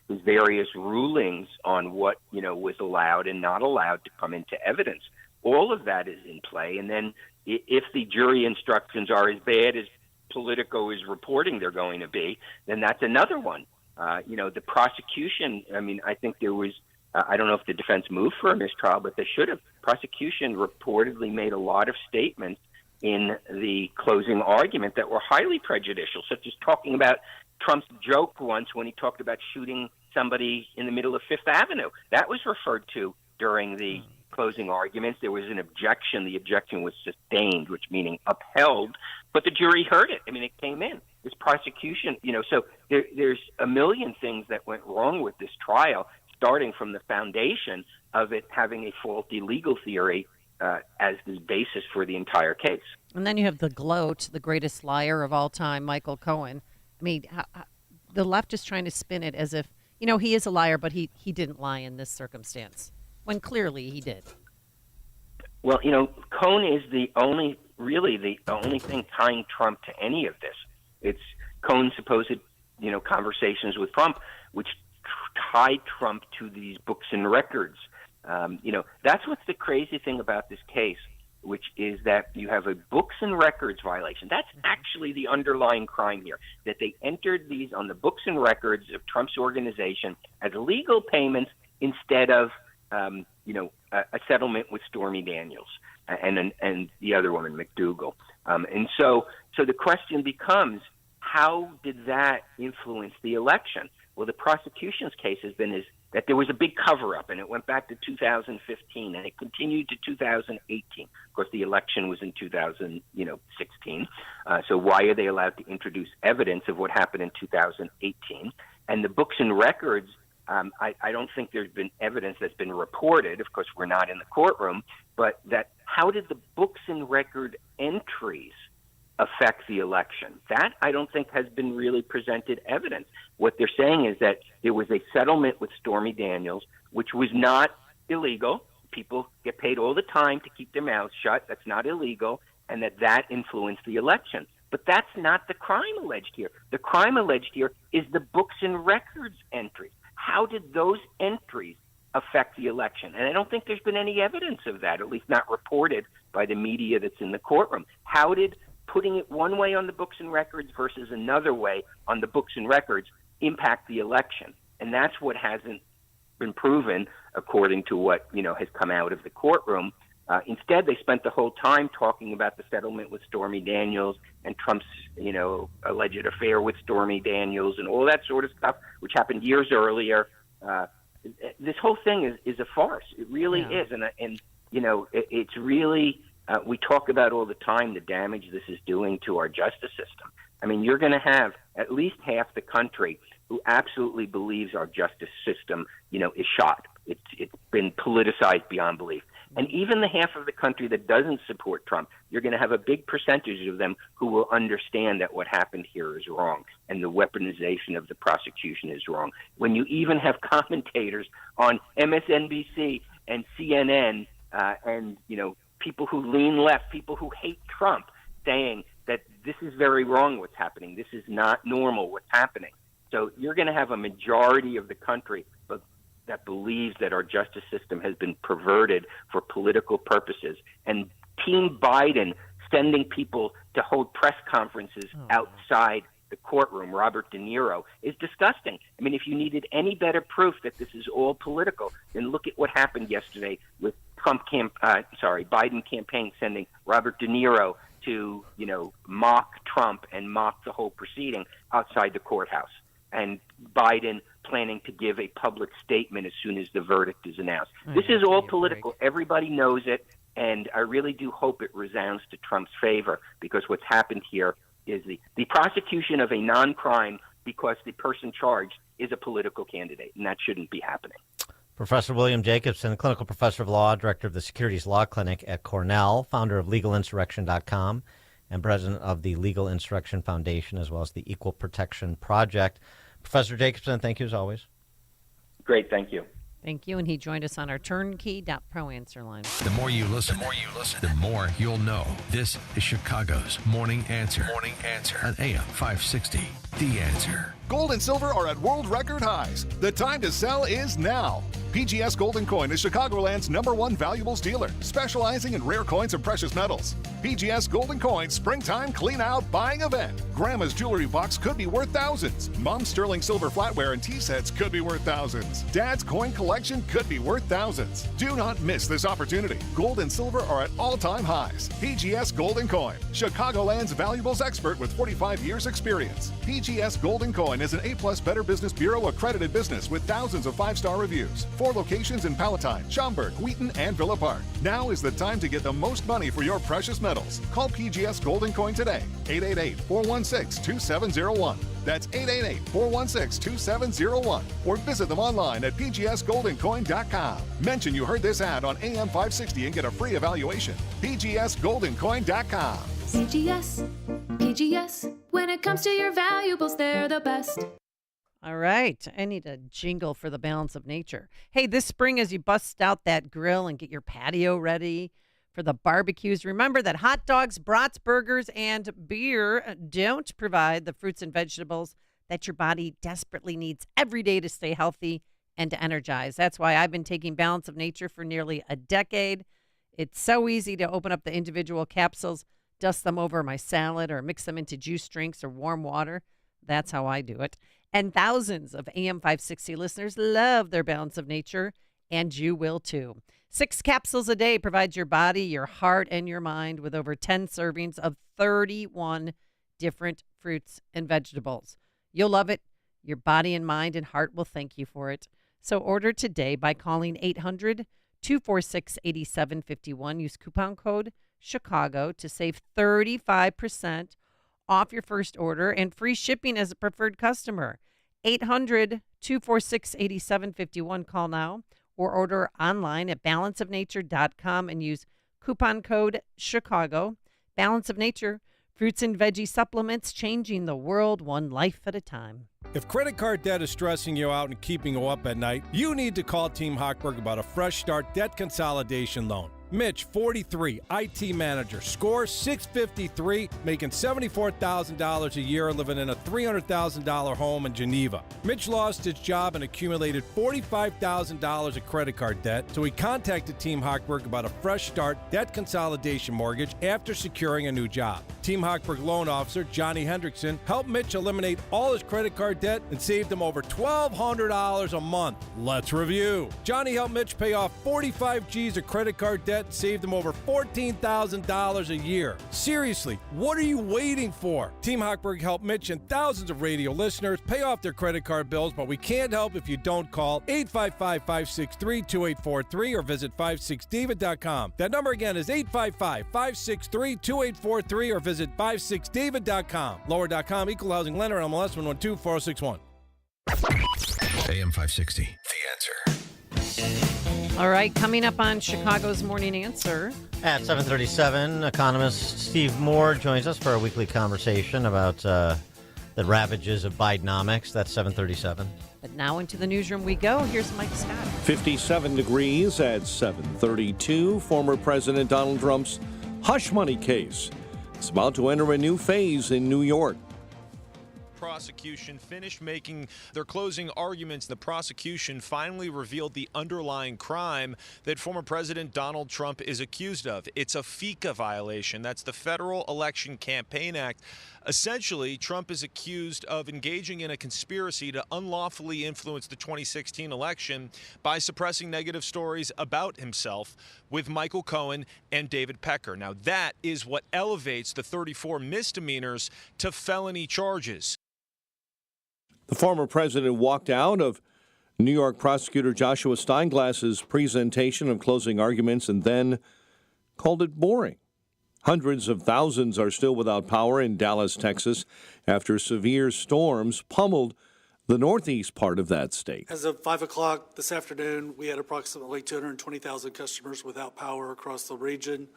S8: his various rulings on what, was allowed and not allowed to come into evidence. All of that is in play. And then if the jury instructions are as bad as Politico is reporting they're going to be, then that's another one. The prosecution, I think there was, I don't know if the defense moved for a mistrial, but they should have. Prosecution reportedly made a lot of statements in the closing argument that were highly prejudicial, such as talking about Trump's joke once when he talked about shooting somebody in the middle of Fifth Avenue. That was referred to during the closing arguments. There was an objection. The objection was sustained, which meaning upheld, but the jury heard it. It came in. This prosecution, so there's a million things that went wrong with this trial, starting from the foundation of it having a faulty legal theory as the basis for the entire case.
S2: And then you have the gloat, the greatest liar of all time, Michael Cohen. The left is trying to spin it as if, he is a liar, but he didn't lie in this circumstance, when clearly he did.
S8: Well, Cohen is the only thing tying Trump to any of this. It's Cohen's supposed, conversations with Trump, which tied Trump to these books and records. That's what's the crazy thing about this case, which is that you have a books and records violation. That's actually the underlying crime here, that they entered these on the books and records of Trump's organization as legal payments instead of, a settlement with Stormy Daniels and the other woman, McDougal. And so the question becomes, how did that influence the election? Well, the prosecution's case has been that there was a big cover-up, and it went back to 2015, and it continued to 2018. Of course, the election was in 2016. So why are they allowed to introduce evidence of what happened in 2018? And the books and records, I don't think there's been evidence that's been reported. Of course, we're not in the courtroom, but that how did the books and record entries affect the election? That I don't think has been really presented evidence. What they're saying is that there was a settlement with Stormy Daniels, which was not illegal. People get paid all the time to keep their mouths shut. That's not illegal, and that influenced the election. But that's not the crime alleged here. The crime alleged here is the books and records entry. How did those entries affect the election? And I don't think there's been any evidence of that, at least not reported by the media that's in the courtroom. How did putting it one way on the books and records versus another way on the books and records impact the election? And that's what hasn't been proven according to what, has come out of the courtroom. Instead, they spent the whole time talking about the settlement with Stormy Daniels and Trump's, alleged affair with Stormy Daniels and all that sort of stuff, which happened years earlier. This whole thing is a farce. It really is. And it's really, we talk about all the time the damage this is doing to our justice system. You're going to have at least half the country who absolutely believes our justice system, is shot. It's been politicized beyond belief. And even the half of the country that doesn't support Trump, you're going to have a big percentage of them who will understand that what happened here is wrong and the weaponization of the prosecution is wrong. When you even have commentators on MSNBC and CNN and, people who lean left, people who hate Trump, saying that this is very wrong what's happening. This is not normal what's happening. So you're going to have a majority of the country that believes that our justice system has been perverted for political purposes. And Team Biden sending people to hold press conferences outside the courtroom, Robert De Niro, is disgusting. If you needed any better proof that this is all political, then look at what happened yesterday with Biden campaign sending Robert De Niro to, mock Trump and mock the whole proceeding outside the courthouse. And Biden planning to give a public statement as soon as the verdict is announced. This is all political. Everybody knows it, and I really do hope it resounds to Trump's favor, because what's happened here is the prosecution of a non-crime because the person charged is a political candidate, and that shouldn't be happening.
S1: Professor William Jacobson, clinical professor of law, director of the Securities Law Clinic at Cornell, founder of LegalInsurrection.com, and president of the Legal Insurrection Foundation, as well as the Equal Protection Project. Professor Jacobson, thank you as always.
S8: Great, thank you.
S2: Thank you. And he joined us on our turnkey.pro answer line.
S7: The more you listen, the more you'll know. This is Chicago's Morning Answer. Morning Answer on AM 560. The Answer.
S12: Gold and silver are at world record highs. The time to sell is now. PGS Gold and Coin is Chicagoland's #1 valuables dealer, specializing in rare coins and precious metals. PGS Gold and Coin Springtime Clean Out Buying Event. Grandma's jewelry box could be worth thousands. Mom's sterling silver flatware and tea sets could be worth thousands. Dad's coin collection could be worth thousands. Do not miss this opportunity. Gold and silver are at all-time highs. PGS Gold and Coin, Chicagoland's valuables expert with 45 years experience. PGS Gold and Coin is an A+ Better Business Bureau accredited business with thousands of 5-star reviews. 4 locations in Palatine, Schaumburg, Wheaton, and Villa Park. Now is the time to get the most money for your precious metals. Call PGS Gold and Coin today. 888-416-2701. That's 888-416-2701. Or visit them online at pgsgoldandcoin.com. Mention you heard this ad on AM 560 and get a free evaluation. pgsgoldandcoin.com.
S14: PGS, when it comes to your valuables, they're the best.
S2: All right. I need a jingle for the balance of nature. Hey, this spring, as you bust out that grill and get your patio ready for the barbecues, remember that hot dogs, brats, burgers, and beer don't provide the fruits and vegetables that your body desperately needs every day to stay healthy and to energize. That's why I've been taking Balance of Nature for nearly a decade. It's so easy to open up the individual capsules, dust them over my salad, or mix them into juice drinks or warm water. That's how I do it. And thousands of AM 560 listeners love their Balance of Nature, and you will too. 6 capsules a day provides your body, your heart, and your mind with over 10 servings of 31 different fruits and vegetables. You'll love it. Your body and mind and heart will thank you for it. So order today by calling 800-246-8751. Use coupon code Chicago to save 35% off your first order and free shipping as a preferred customer. 800-246-8751. Call now or order online at balanceofnature.com and use coupon code Chicago. Balance of Nature, fruits and veggie supplements, changing the world one life at a time.
S17: If credit card debt is stressing you out and keeping you up at night, you need to call Team Hochberg about a fresh start debt consolidation loan. Mitch, 43, IT manager, score 653, making $74,000 a year, living in a $300,000 home in Geneva. Mitch lost his job and accumulated $45,000 of credit card debt, so he contacted Team Hochberg about a fresh start debt consolidation mortgage after securing a new job. Team Hochberg loan officer Johnny Hendrickson helped Mitch eliminate all his credit card debt and saved him over $1,200 a month. Let's review. Johnny helped Mitch pay off 45 G's of credit card debt, saved him over $14,000 a year. Seriously, what are you waiting for? Team Hochberg helped Mitch and thousands of radio listeners pay off their credit card bills, but we can't help if you don't call 855-563-2843 or visit 56david.com. That number again is 855-563-2843 or visit 56david.com. Lower.com, equal housing lender, MLS 1124061.
S7: AM 560, The Answer.
S2: All right, coming up on Chicago's Morning Answer.
S1: At 7:37, economist Steve Moore joins us for a weekly conversation about the ravages of Bidenomics. That's 7:37.
S2: But now into the newsroom we go. Here's Mike Scott.
S3: 57 degrees at 7:32. Former President Donald Trump's hush money case is about to enter a new phase in New York.
S18: Prosecution finished making their closing arguments. The prosecution finally revealed the underlying crime that former President Donald Trump is accused of. It's a FECA violation. That's the Federal Election Campaign Act. Essentially, Trump is accused of engaging in a conspiracy to unlawfully influence the 2016 election by suppressing negative stories about himself with Michael Cohen and David Pecker. Now, that is what elevates the 34 misdemeanors to felony charges.
S3: The former president walked out of New York prosecutor Joshua Steinglass's presentation of closing arguments and then called it boring. Hundreds of thousands are still without power in Dallas, Texas, after severe storms pummeled the northeast part of that state.
S19: As of 5 o'clock this afternoon, we had approximately 220,000 customers without power across the region.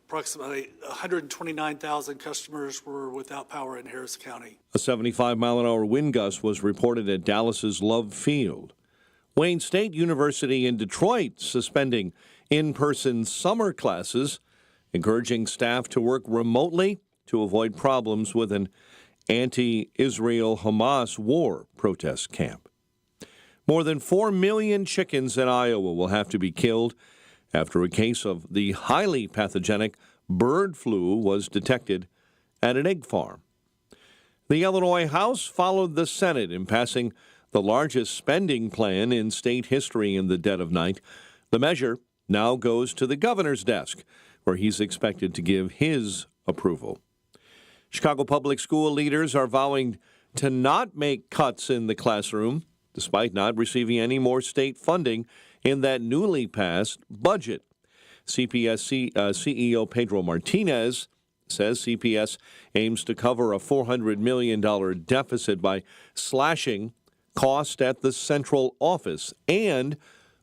S19: Approximately 129,000 customers were without power in Harris County.
S3: A 75-mile-an-hour wind gust was reported at Dallas's Love Field. Wayne State University in Detroit suspending in-person summer classes, encouraging staff to work remotely to avoid problems with an anti-Israel Hamas war protest camp. More than 4 million chickens in Iowa will have to be killed after a case of the highly pathogenic bird flu was detected at an egg farm. The Illinois House followed the Senate in passing the largest spending plan in state history in the dead of night. The measure now goes to the governor's desk, where he's expected to give his approval. Chicago public school leaders are vowing to not make cuts in the classroom, despite not receiving any more state funding in that newly passed budget. CPS CEO Pedro Martinez says CPS aims to cover a $400 million deficit by slashing cost at the central office and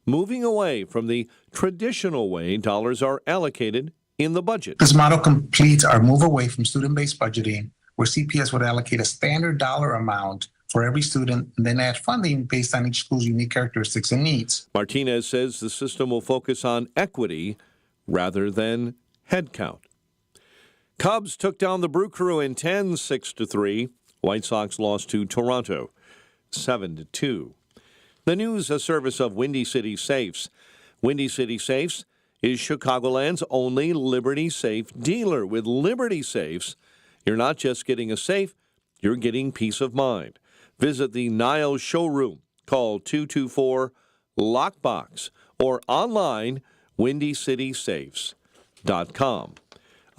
S3: moving away from the traditional way dollars are allocated in the budget.
S20: This model completes our move away from student-based budgeting, where CPS would allocate a standard dollar amount for every student and then add funding based on each school's unique characteristics and needs.
S3: Martinez says the system will focus on equity rather than headcount. Cubs took down the Brew Crew in 10, 6-3. White Sox lost to Toronto, 7-2. The news, a service of Windy City Safes. Windy City Safes is Chicagoland's only Liberty Safe dealer. With Liberty Safes, you're not just getting a safe, you're getting peace of mind. Visit the Niles showroom. Call 224-LOCKBOX or online WindyCitySafes.com.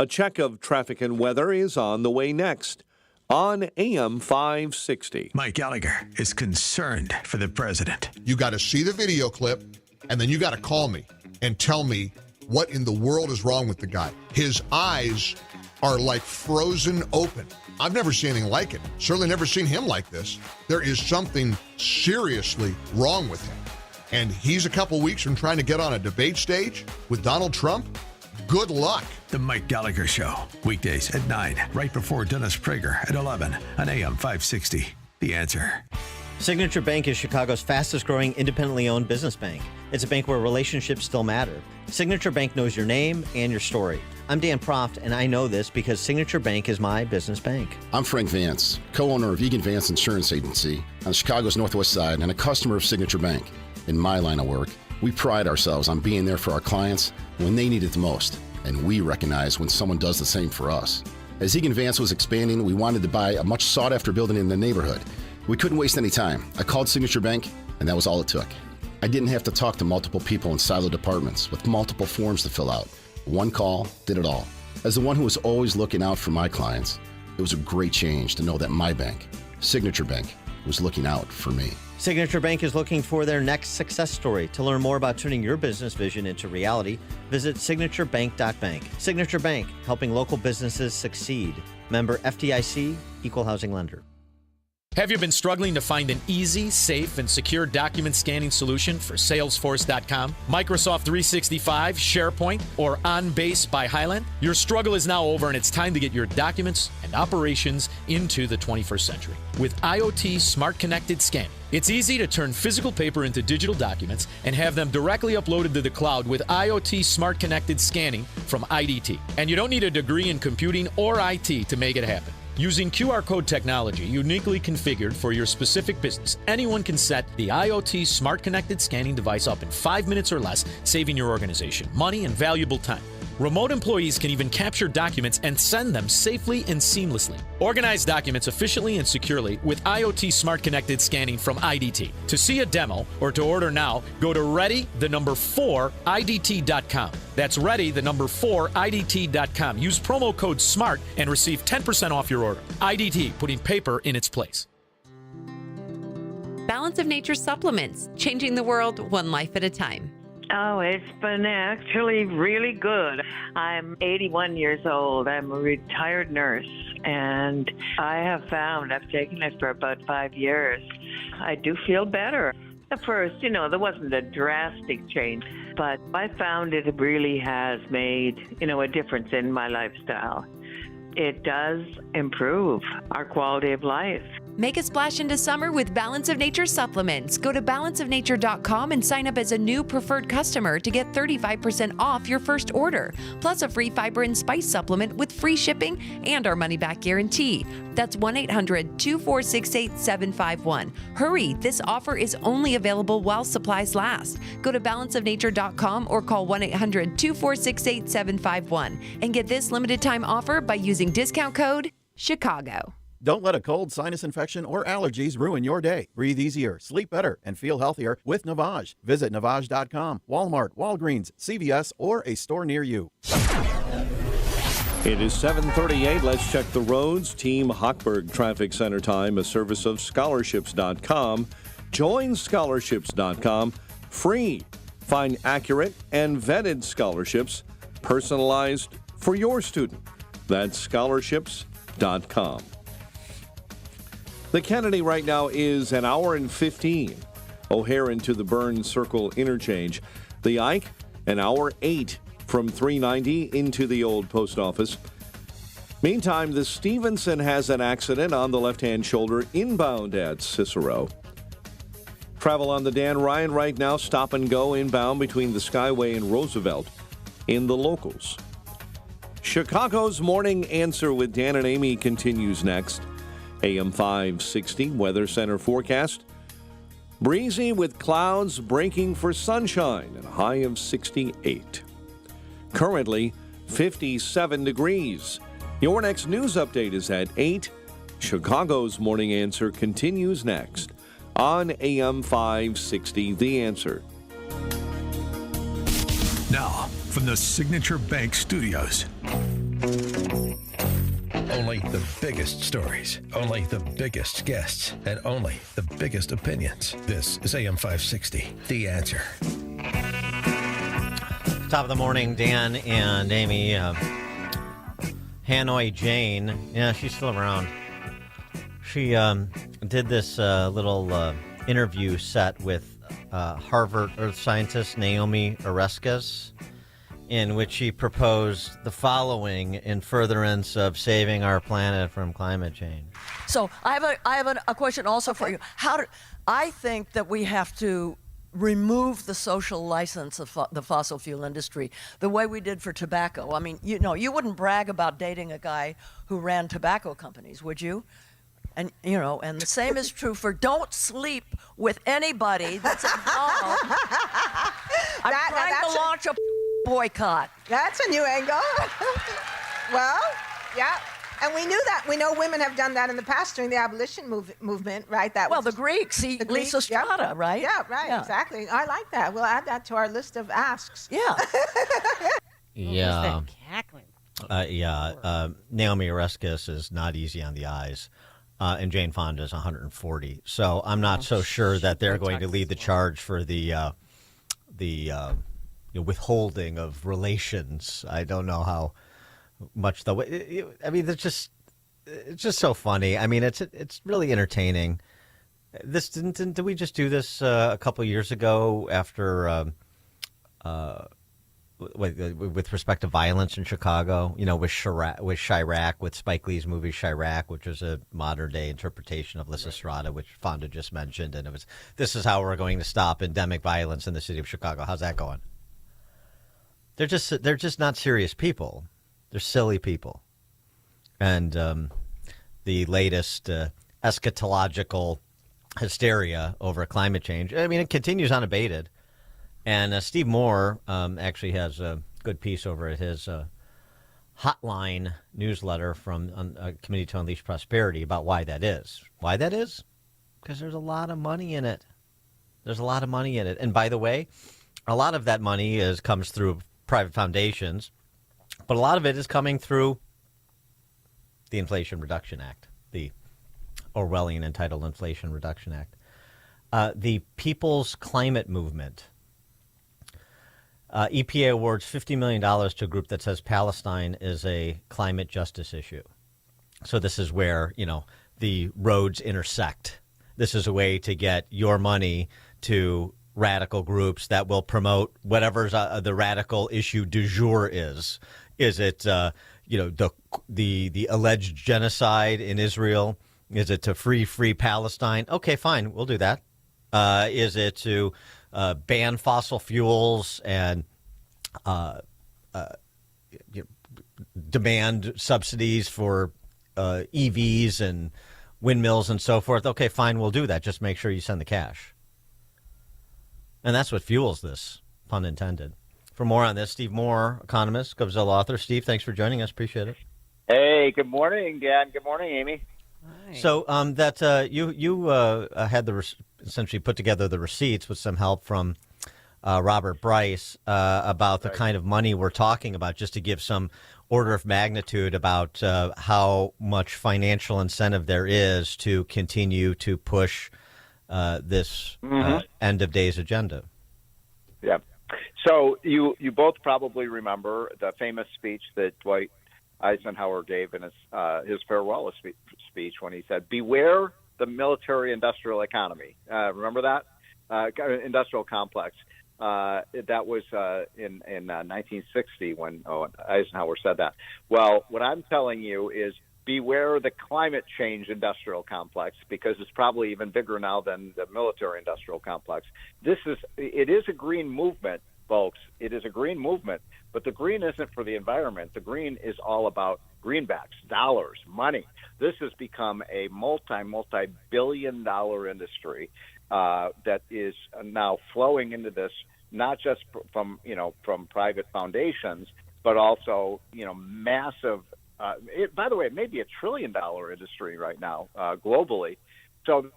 S3: A check of traffic and weather is on the way next on AM 560.
S7: Mike Gallagher is concerned for the president.
S21: You got to see the video clip, and then you got to call me and tell me what in the world is wrong with the guy. His eyes are like frozen open. I've never seen anything like it. Certainly never seen him like this. There is something seriously wrong with him. And he's a couple weeks from trying to get on a debate stage with Donald Trump. Good luck.
S7: The Mike Gallagher Show, weekdays at 9, right before Dennis Prager at 11 on AM 560. The Answer.
S16: Signature Bank is Chicago's fastest growing independently owned business bank. It's a bank where relationships still matter. Signature Bank knows your name and your story. I'm Dan Proft, and I know this because Signature Bank is my business bank.
S22: I'm Frank Vance, co-owner of Egan Vance Insurance Agency on Chicago's Northwest Side and a customer of Signature Bank. In my line of work, we pride ourselves on being there for our clients when they need it the most, and we recognize when someone does the same for us. As Egan Vance was expanding, we wanted to buy a much sought-after building in the neighborhood. We couldn't waste any time. I called Signature Bank, and that was all it took. I didn't have to talk to multiple people in siloed departments with multiple forms to fill out. One call did it all. As the one who was always looking out for my clients, it was a great change to know that my bank, Signature Bank, was looking out for me.
S16: Signature Bank is looking for their next success story. To learn more about turning your business vision into reality, visit signaturebank.bank. Signature Bank, helping local businesses succeed. Member FDIC, Equal Housing Lender.
S23: Have you been struggling to find an easy, safe, and secure document scanning solution for Salesforce.com, Microsoft 365, SharePoint, or OnBase by Highland? Your struggle is now over, and it's time to get your documents and operations into the 21st century. With IoT Smart Connected Scanning, it's easy to turn physical paper into digital documents and have them directly uploaded to the cloud with IoT Smart Connected Scanning from IDT. And you don't need a degree in computing or IT to make it happen. Using QR code technology uniquely configured for your specific business, anyone can set the IoT Smart Connected Scanning device up in 5 minutes or less, saving your organization money and valuable time. Remote employees can even capture documents and send them safely and seamlessly. Organize documents efficiently and securely with IoT Smart Connected Scanning from IDT. To see a demo or to order now, go to ready4idt.com. That's ready4idt.com. Use promo code SMART and receive 10% off your order. IDT, putting paper in its place.
S24: Balance of Nature supplements, changing the world one life at a time.
S26: Oh, it's been actually really good. I'm 81 years old. I'm a retired nurse, and I have found I've taken it for about 5 years. I do feel better. At first, there wasn't a drastic change, but I found it really has made, a difference in my lifestyle. It does improve our quality of life.
S24: Make a splash into summer with Balance of Nature supplements. Go to balanceofnature.com and sign up as a new preferred customer to get 35% off your first order, plus a free fiber and spice supplement with free shipping and our money-back guarantee. That's 1-800-246-8751. Hurry, this offer is only available while supplies last. Go to balanceofnature.com or call 1-800-246-8751 and get this limited time offer by using discount code CHICAGO.
S4: Don't let a cold, sinus infection, or allergies ruin your day. Breathe easier, sleep better, and feel healthier with Navage. Visit Navage.com, Walmart, Walgreens, CVS, or a store near you.
S3: It is 7:38. Let's check the roads. Team Hochberg Traffic Center time, a service of scholarships.com. Join scholarships.com free. Find accurate and vetted scholarships personalized for your student. That's scholarships.com. The Kennedy right now is an hour and 15. O'Hare into the Burns Circle interchange. The Ike, an hour 8 from 390 into the old post office. Meantime, the Stevenson has an accident on the left-hand shoulder inbound at Cicero. Travel on the Dan Ryan right now, stop and go inbound between the Skyway and Roosevelt in the locals. Chicago's Morning Answer with Dan and Amy continues next. AM 560 Weather Center forecast. Breezy with clouds breaking for sunshine and a high of 68. Currently 57 degrees. Your next news update is at 8. Chicago's Morning Answer continues next on AM 560 The Answer.
S7: Now, from the Signature Bank Studios. Only the biggest stories, only the biggest guests, and only the biggest opinions. This is AM 560, The Answer.
S1: Top of the morning, Dan and Amy. Hanoi Jane, yeah, she's still around. She did this little interview set with Harvard earth scientist Naomi Oreskes, in which he proposed the following in furtherance of saving our planet from climate change.
S6: So I have a question also for you. I think that we have to remove the social license of the fossil fuel industry the way we did for tobacco. I mean, you wouldn't brag about dating a guy who ran tobacco companies, would you? And and the same is true for don't sleep with anybody that's involved. I'm trying to launch a boycott.
S10: That's a new angle. Well, yeah. And we knew that. We know women have done that in the past during the abolition movement, right?
S6: The Greeks, Lisa Strata, right?
S10: Yeah, right, yeah. Exactly. I like that. We'll add that to our list of asks.
S6: Yeah.
S1: Yeah.
S2: Cackling.
S1: Naomi Oreskes is not easy on the eyes. And Jane Fonda is 140. So I'm not so sure that they're going to lead the charge for the withholding of relations. I don't know how much though. I mean, it's just so funny. I mean, it's really entertaining. This did we just do this a couple of years ago after with respect to violence in Chicago? With Chirac, with Spike Lee's movie Chirac, which was a modern day interpretation of Lysistrata, which Fonda just mentioned, and this is how we're going to stop endemic violence in the city of Chicago. How's that going? They're just not serious people. They're silly people. And the latest eschatological hysteria over climate change, I mean, it continues unabated. And Steve Moore actually has a good piece over at his Hotline newsletter from a Committee to Unleash Prosperity about why that is. Why that is? Because there's a lot of money in it. There's a lot of money in it. And by the way, a lot of that money comes through private foundations, but a lot of it is coming through the Inflation Reduction Act, the Orwellian entitled Inflation Reduction Act. The People's Climate Movement. EPA awards $50 million to a group that says Palestine is a climate justice issue. So this is where, the roads intersect. This is a way to get your money to radical groups that will promote whatever's the radical issue du jour is. Is it, the alleged genocide in Israel Is it to free Palestine? Okay, fine, we'll do that. Is it to ban fossil fuels and demand subsidies for EVs and windmills and so forth? Okay, fine, we'll do that. Just make sure you send the cash. And that's what fuels this, pun intended. For more on this, Steve Moore, economist, GovZilla author. Steve, thanks for joining us. Appreciate it.
S5: Hey, good morning, Dan. Good morning, Amy.
S1: So you had essentially put together the receipts with some help from Robert Bryce about the kind of money we're talking about, just to give some order of magnitude about how much financial incentive there is to continue to push this end of days agenda.
S5: Yeah. So you both probably remember the famous speech that Dwight Eisenhower gave in his farewell speech when he said, "Beware the military-industrial economy." Remember that industrial complex? That was in 1960 when Eisenhower said that. Well, what I'm telling you is beware the climate change industrial complex, because it's probably even bigger now than the military-industrial complex. It is a green movement, folks. It is a green movement, but the green isn't for the environment. The green is all about greenbacks, dollars, money. This has become a multi-billion-dollar industry that is now flowing into this, not just from private foundations, but also massive. By the way, it may be $1 trillion industry right now globally. So,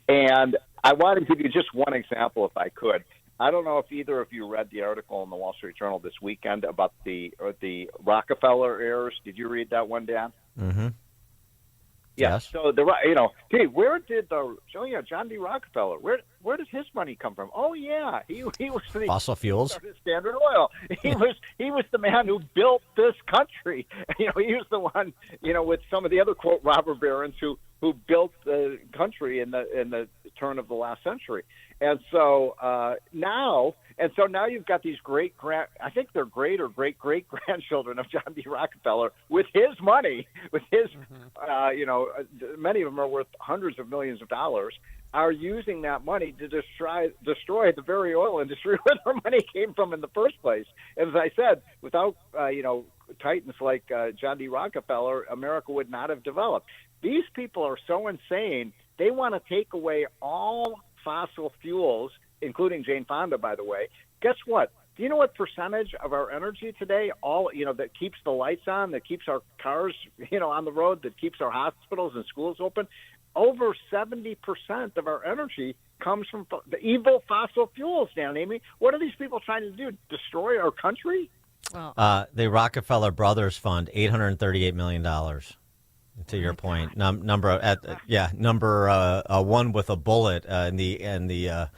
S5: and I want to give you just one example, if I could. I don't know if either of you read the article in the Wall Street Journal this weekend about the Rockefeller heirs. Did you read that one, Dan?
S1: Mm-hmm.
S5: Yeah.
S1: Yes.
S5: So where did John D. Rockefeller? Where does his money come from? Oh yeah, he was the
S1: fossil fuels.
S5: Standard Oil. He was the man who built this country. He was the one with some of the other quote robber barons who built the country in the turn of the last century. And so now you've got these I think they're great or great-great-grandchildren of John D. Rockefeller with his money, with his, many of them are worth hundreds of millions of dollars, are using that money to destroy the very oil industry where their money came from in the first place. And as I said, without, titans like John D. Rockefeller, America would not have developed. These people are so insane, they want to take away all fossil fuels, including Jane Fonda, by the way. Guess what? Do you know what percentage of our energy today, that keeps the lights on, that keeps our cars, on the road, that keeps our hospitals and schools open? Over 70% of our energy comes from the evil fossil fuels, Dan, Amy. What are these people trying to do? Destroy our country?
S2: Well,
S1: the Rockefeller Brothers Fund, $838 million. To your point, number one with a bullet in the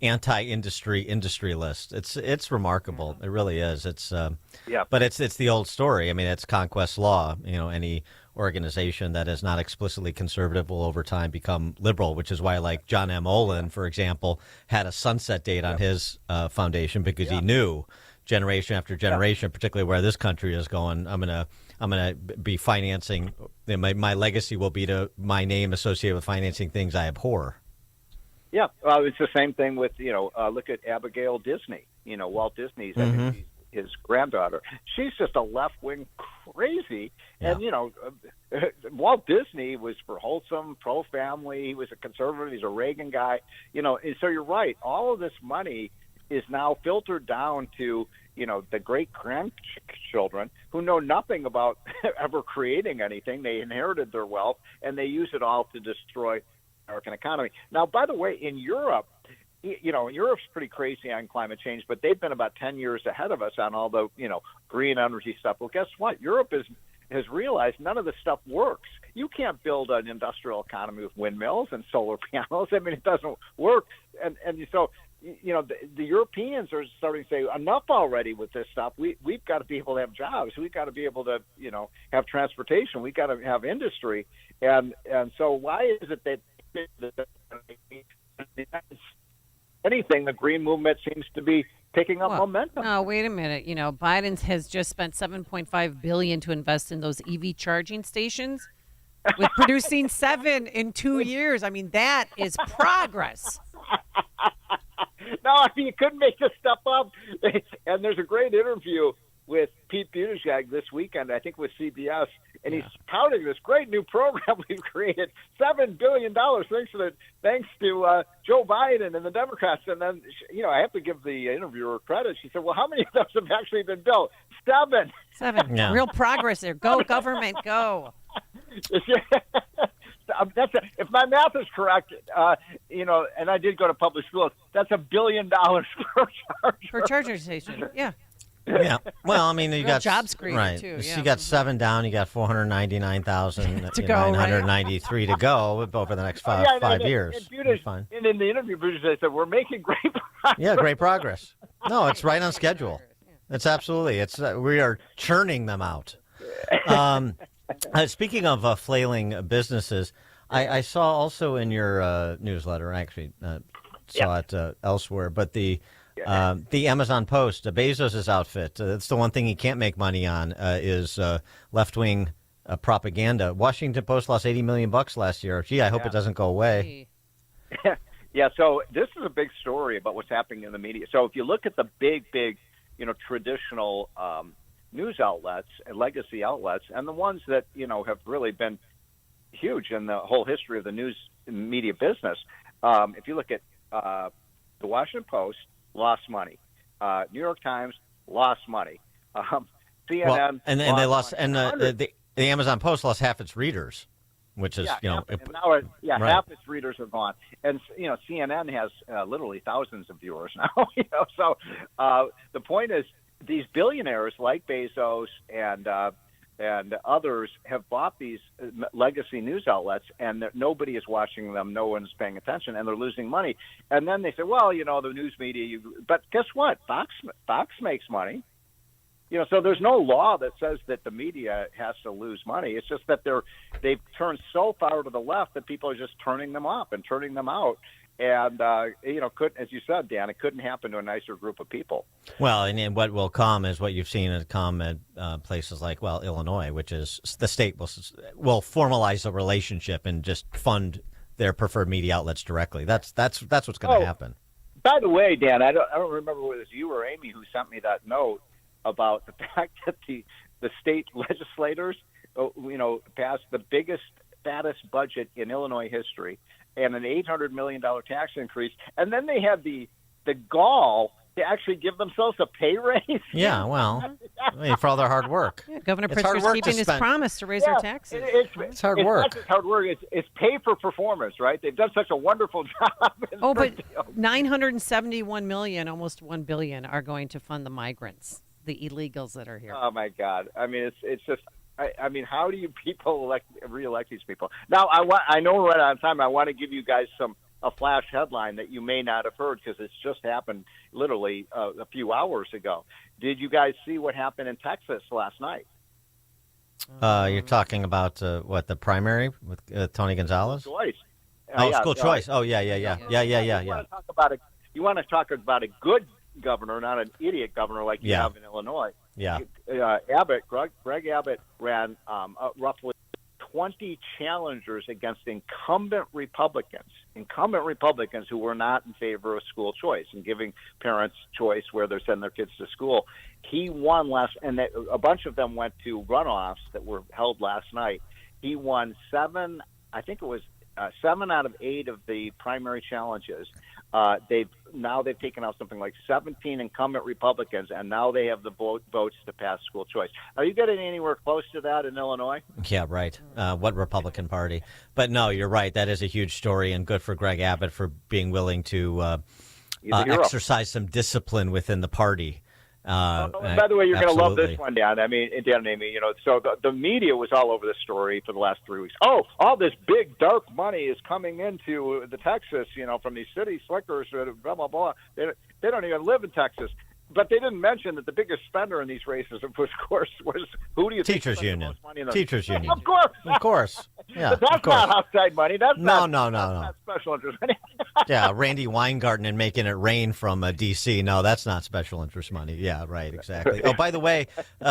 S1: anti-industry list. It's remarkable. It really is. But it's the old story. I mean, it's conquest law. Any organization that is not explicitly conservative will over time become liberal, which is why, like John M. Olin, for example, had a sunset date on his foundation because he knew generation after generation, particularly where this country is going, I'm gonna be financing. My legacy will be to my name associated with financing things I abhor.
S5: Yeah, it's the same thing with look at Abigail Disney. Walt Disney's his granddaughter. She's just a left-wing crazy, and Walt Disney was for wholesome, pro-family. He was a conservative. He's a Reagan guy. And so you're right. All of this money is now filtered down to the great grandchildren who know nothing about ever creating anything. They inherited their wealth and they use it all to destroy the American economy. Now, by the way, in Europe, Europe's pretty crazy on climate change, but they've been about 10 years ahead of us on all the green energy stuff. Well, guess what? Europe has realized none of this stuff works. You can't build an industrial economy with windmills and solar panels. I mean, it doesn't work. And so the Europeans are starting to say, enough already with this stuff. We've got to be able to have jobs. We've got to be able to, have transportation. We've got to have industry. And so why is it that anything, the green movement seems to be picking up momentum?
S2: No, wait a minute. Biden has just spent $7.5 billion to invest in those EV charging stations. with producing 7 in 2 years. I mean, that is progress.
S5: No, I mean, you couldn't make this stuff up. And there's a great interview with Pete Buttigieg this weekend, I think with CBS, and he's touting this great new program we've created, $7 billion, thanks to Joe Biden and the Democrats. And then, I have to give the interviewer credit. She said, well, how many of those have actually been built? 7.
S2: 7.
S1: Yeah.
S2: Real progress there. Go, government, go.
S5: If my math is correct, and I did go to public schools, that's $1 billion
S2: per charger station. Yeah.
S1: Yeah. Well, I mean, you
S2: Real
S1: got
S2: jobs created,
S1: right.
S2: too,
S1: So
S2: yeah.
S1: you got 7 down. You got 499,000
S2: To go, right?
S1: 993 to go over the next five years. Fine.
S5: And in the interview, Buttigieg said, "We're making great progress."
S1: Yeah, great progress. No, it's right on schedule. It's absolutely. We are churning them out. Speaking of flailing businesses, I saw also in your newsletter. I actually saw it elsewhere, but the Amazon Post, Bezos' outfit. That's the one thing he can't make money on is left-wing propaganda. Washington Post lost $80 million last year. Gee, I hope it doesn't go away.
S5: Yeah. So this is a big story about what's happening in the media. So if you look at the big, traditional news outlets and legacy outlets, and the ones that have really been huge in the whole history of the news media business, if you look at the Washington Post. Lost money. New York Times lost money. CNN
S1: well, and they lost,
S5: money.
S1: and the Amazon Post lost half its readers, which is
S5: now
S1: right.
S5: half its readers are gone, and CNN has literally thousands of viewers now. So the point is, these billionaires like Bezos and others have bought these legacy news outlets, and nobody is watching them. No one's paying attention, and they're losing money. And then they say, well, the news media. But guess what? Fox makes money. So there's no law that says that the media has to lose money. It's just that they've turned so far to the left that people are just turning them off and turning them out. And, as you said, Dan, it couldn't happen to a nicer group of people.
S1: Well, and what will come is what you've seen come at places like, Illinois, which is the state will formalize a relationship and just fund their preferred media outlets directly. That's what's going to happen.
S5: By the way, Dan, I don't remember whether it was you or Amy who sent me that note about the fact that the state legislators, passed the biggest, fattest budget in Illinois history, and an $800 million tax increase, and then they had the gall to actually give themselves a pay raise.
S1: Yeah, well, for all their hard work.
S2: Yeah, Governor Pritzker's keeping his promise to raise our taxes.
S1: It's hard work.
S5: Not just hard work. It's pay for performance, right? They've done such a wonderful job.
S2: But $971 million, almost $1 billion, are going to fund the migrants, the illegals that are here.
S5: Oh my God! I mean, it's just. I mean, how do you people reelect these people? Now, I know we're right on time. I want to give you guys a flash headline that you may not have heard because it's just happened literally a few hours ago. Did you guys see what happened in Texas last night?
S1: You're talking about the primary with Tony Gonzalez?
S5: School choice.
S1: School choice. Oh, yeah.
S5: You want to talk about a good governor, not an idiot governor like you have in Illinois.
S1: Yeah.
S5: Greg Abbott ran roughly 20 challengers against incumbent Republicans who were not in favor of school choice and giving parents choice where they're sending their kids to school. He won and a bunch of them went to runoffs that were held last night. He won 7 out of 8 of the primary challenges. They've taken out something like 17 incumbent Republicans, and now they have the votes to pass school choice. Are you getting anywhere close to that in Illinois?
S1: Yeah, right. What Republican Party? But no, you're right. That is a huge story, and good for Greg Abbott for being willing to exercise some discipline within the party.
S5: By the way, you're going to love this one, Dan. I mean, Dan and Amy, so the media was all over the story for the last 3 weeks. Oh, all this big, dark money is coming into the Texas, from these city slickers, blah, blah, blah. They don't even live in Texas. But they didn't mention that the biggest spender in these races, of course, was who do you think
S1: Teachers Union.
S5: Teachers
S1: Union.
S5: Of course.
S1: Of course. Yeah,
S5: but that's not outside money. That's
S1: no.
S5: not special interest.
S1: Yeah, Randy Weingarten and making it rain from D.C. No, that's not special interest money. Yeah, right, exactly. Oh, by the way,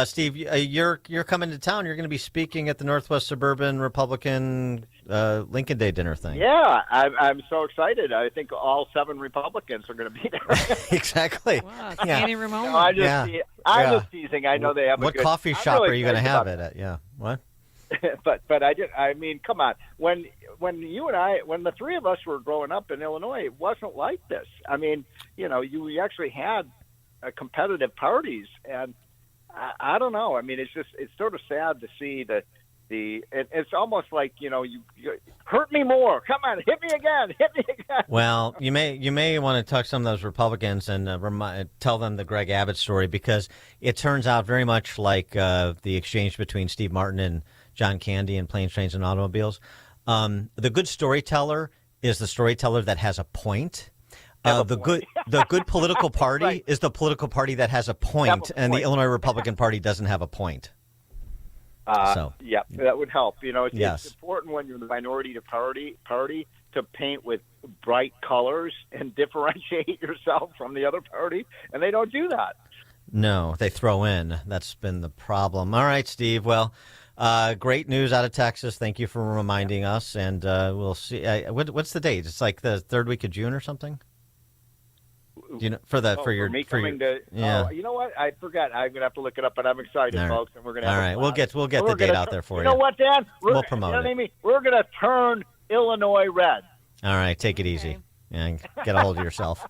S1: Steve, you're coming to town. You're going to be speaking at the Northwest Suburban Republican Lincoln Day dinner thing.
S5: Yeah, I'm so excited. I think all 7 Republicans are going to be there.
S1: Exactly.
S2: Wow,
S1: Yeah.
S2: Sandy Ramon.
S5: No, I'm
S1: Yeah.
S5: just teasing. I know they have
S1: What
S5: a good.
S1: coffee
S5: I'm
S1: shop
S5: really
S1: are you going to
S5: excited
S1: have
S5: about
S1: it at? Yeah. What?
S5: but I mean, come on. When you and I, when the three of us were growing up in Illinois, it wasn't like this. I mean, you actually had competitive parties, and I don't know. I mean, it's sort of sad to see that it's almost like you hurt me more. Come on, hit me again.
S1: Well, you may want to talk to some of those Republicans and tell them the Greg Abbott story, because it turns out very much like the exchange between Steve Martin and John Candy in Planes, Trains, and Automobiles. The good storyteller is the storyteller that has a point. The good political party
S5: Right.
S1: is the political party that has a point, and the Illinois Republican Party doesn't have a point.
S5: Yeah, that would help.
S1: Yes.
S5: It's important when you're the minority to party to paint with bright colors and differentiate yourself from the other party, and they don't do that.
S1: No, they throw in. That's been the problem. All right, Steve. Well, great news out of Texas. Thank you for reminding us, and we'll see. What's the date? It's like the third week of June or something. Do you know for
S5: me coming to?
S1: yeah.
S5: Oh, you know what? I forgot. I'm gonna have to look it up, but I'm excited,
S1: All right.
S5: folks, and we're gonna.
S1: All
S5: have a
S1: right,
S5: blast.
S1: we'll get
S5: We're
S1: the date
S5: gonna
S1: out there for you.
S5: You know what, Dan?
S1: We'll promote
S5: you know what
S1: it.
S5: I mean? We're gonna turn Illinois red.
S1: All right, take it easy. And get a hold of yourself.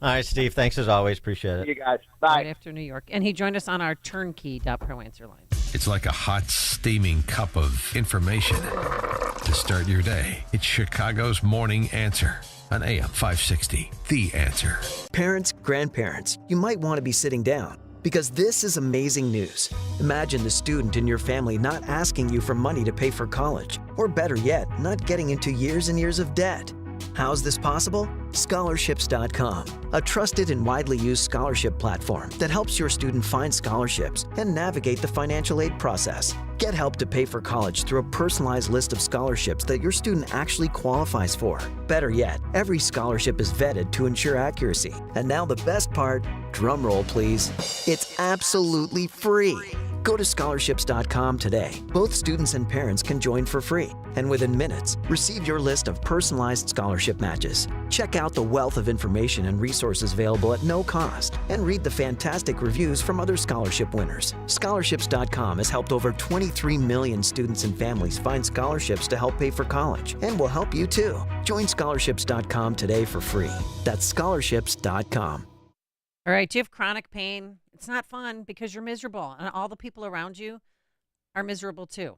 S1: All right, Steve. Thanks as always. Appreciate it.
S5: You guys. Bye.
S2: Right after New York. And he joined us on our turnkey.pro answer line.
S7: It's like a hot, steaming cup of information to start your day. It's Chicago's Morning Answer on AM 560. The Answer.
S8: Parents, grandparents, you might want to be sitting down, because this is amazing news. Imagine the student in your family not asking you for money to pay for college, or better yet, not getting into years and years of debt. How's this possible? Scholarships.com, a trusted and widely used scholarship platform that helps your student find scholarships and navigate the financial aid process. Get help to pay for college through a personalized list of scholarships that your student actually qualifies for. Better yet, every scholarship is vetted to ensure accuracy. And now the best part, drum roll please, it's absolutely free. Go to scholarships.com today. Both students and parents can join for free, and within minutes, receive your list of personalized scholarship matches. Check out the wealth of information and resources available at no cost, and read the fantastic reviews from other scholarship winners. Scholarships.com has helped over 23 million students and families find scholarships to help pay for college, and will help you too. Join scholarships.com today for free. That's scholarships.com.
S2: All right, do you have chronic pain? It's not fun because you're miserable, and all the people around you are miserable too.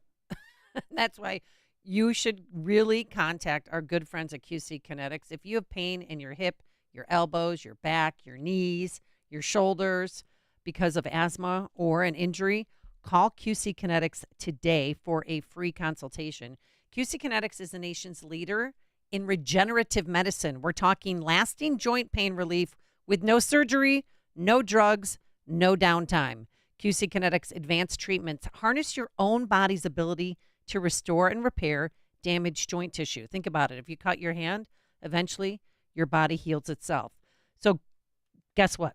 S2: That's why you should really contact our good friends at QC Kinetics. If you have pain in your hip, your elbows, your back, your knees, your shoulders because of asthma or an injury, call QC Kinetics today for a free consultation. QC Kinetics is the nation's leader in regenerative medicine. We're talking lasting joint pain relief with no surgery, no drugs, no downtime. QC Kinetics advanced treatments harness your own body's ability to restore and repair damaged joint tissue. Think about it. If you cut your hand, eventually your body heals itself. So guess what?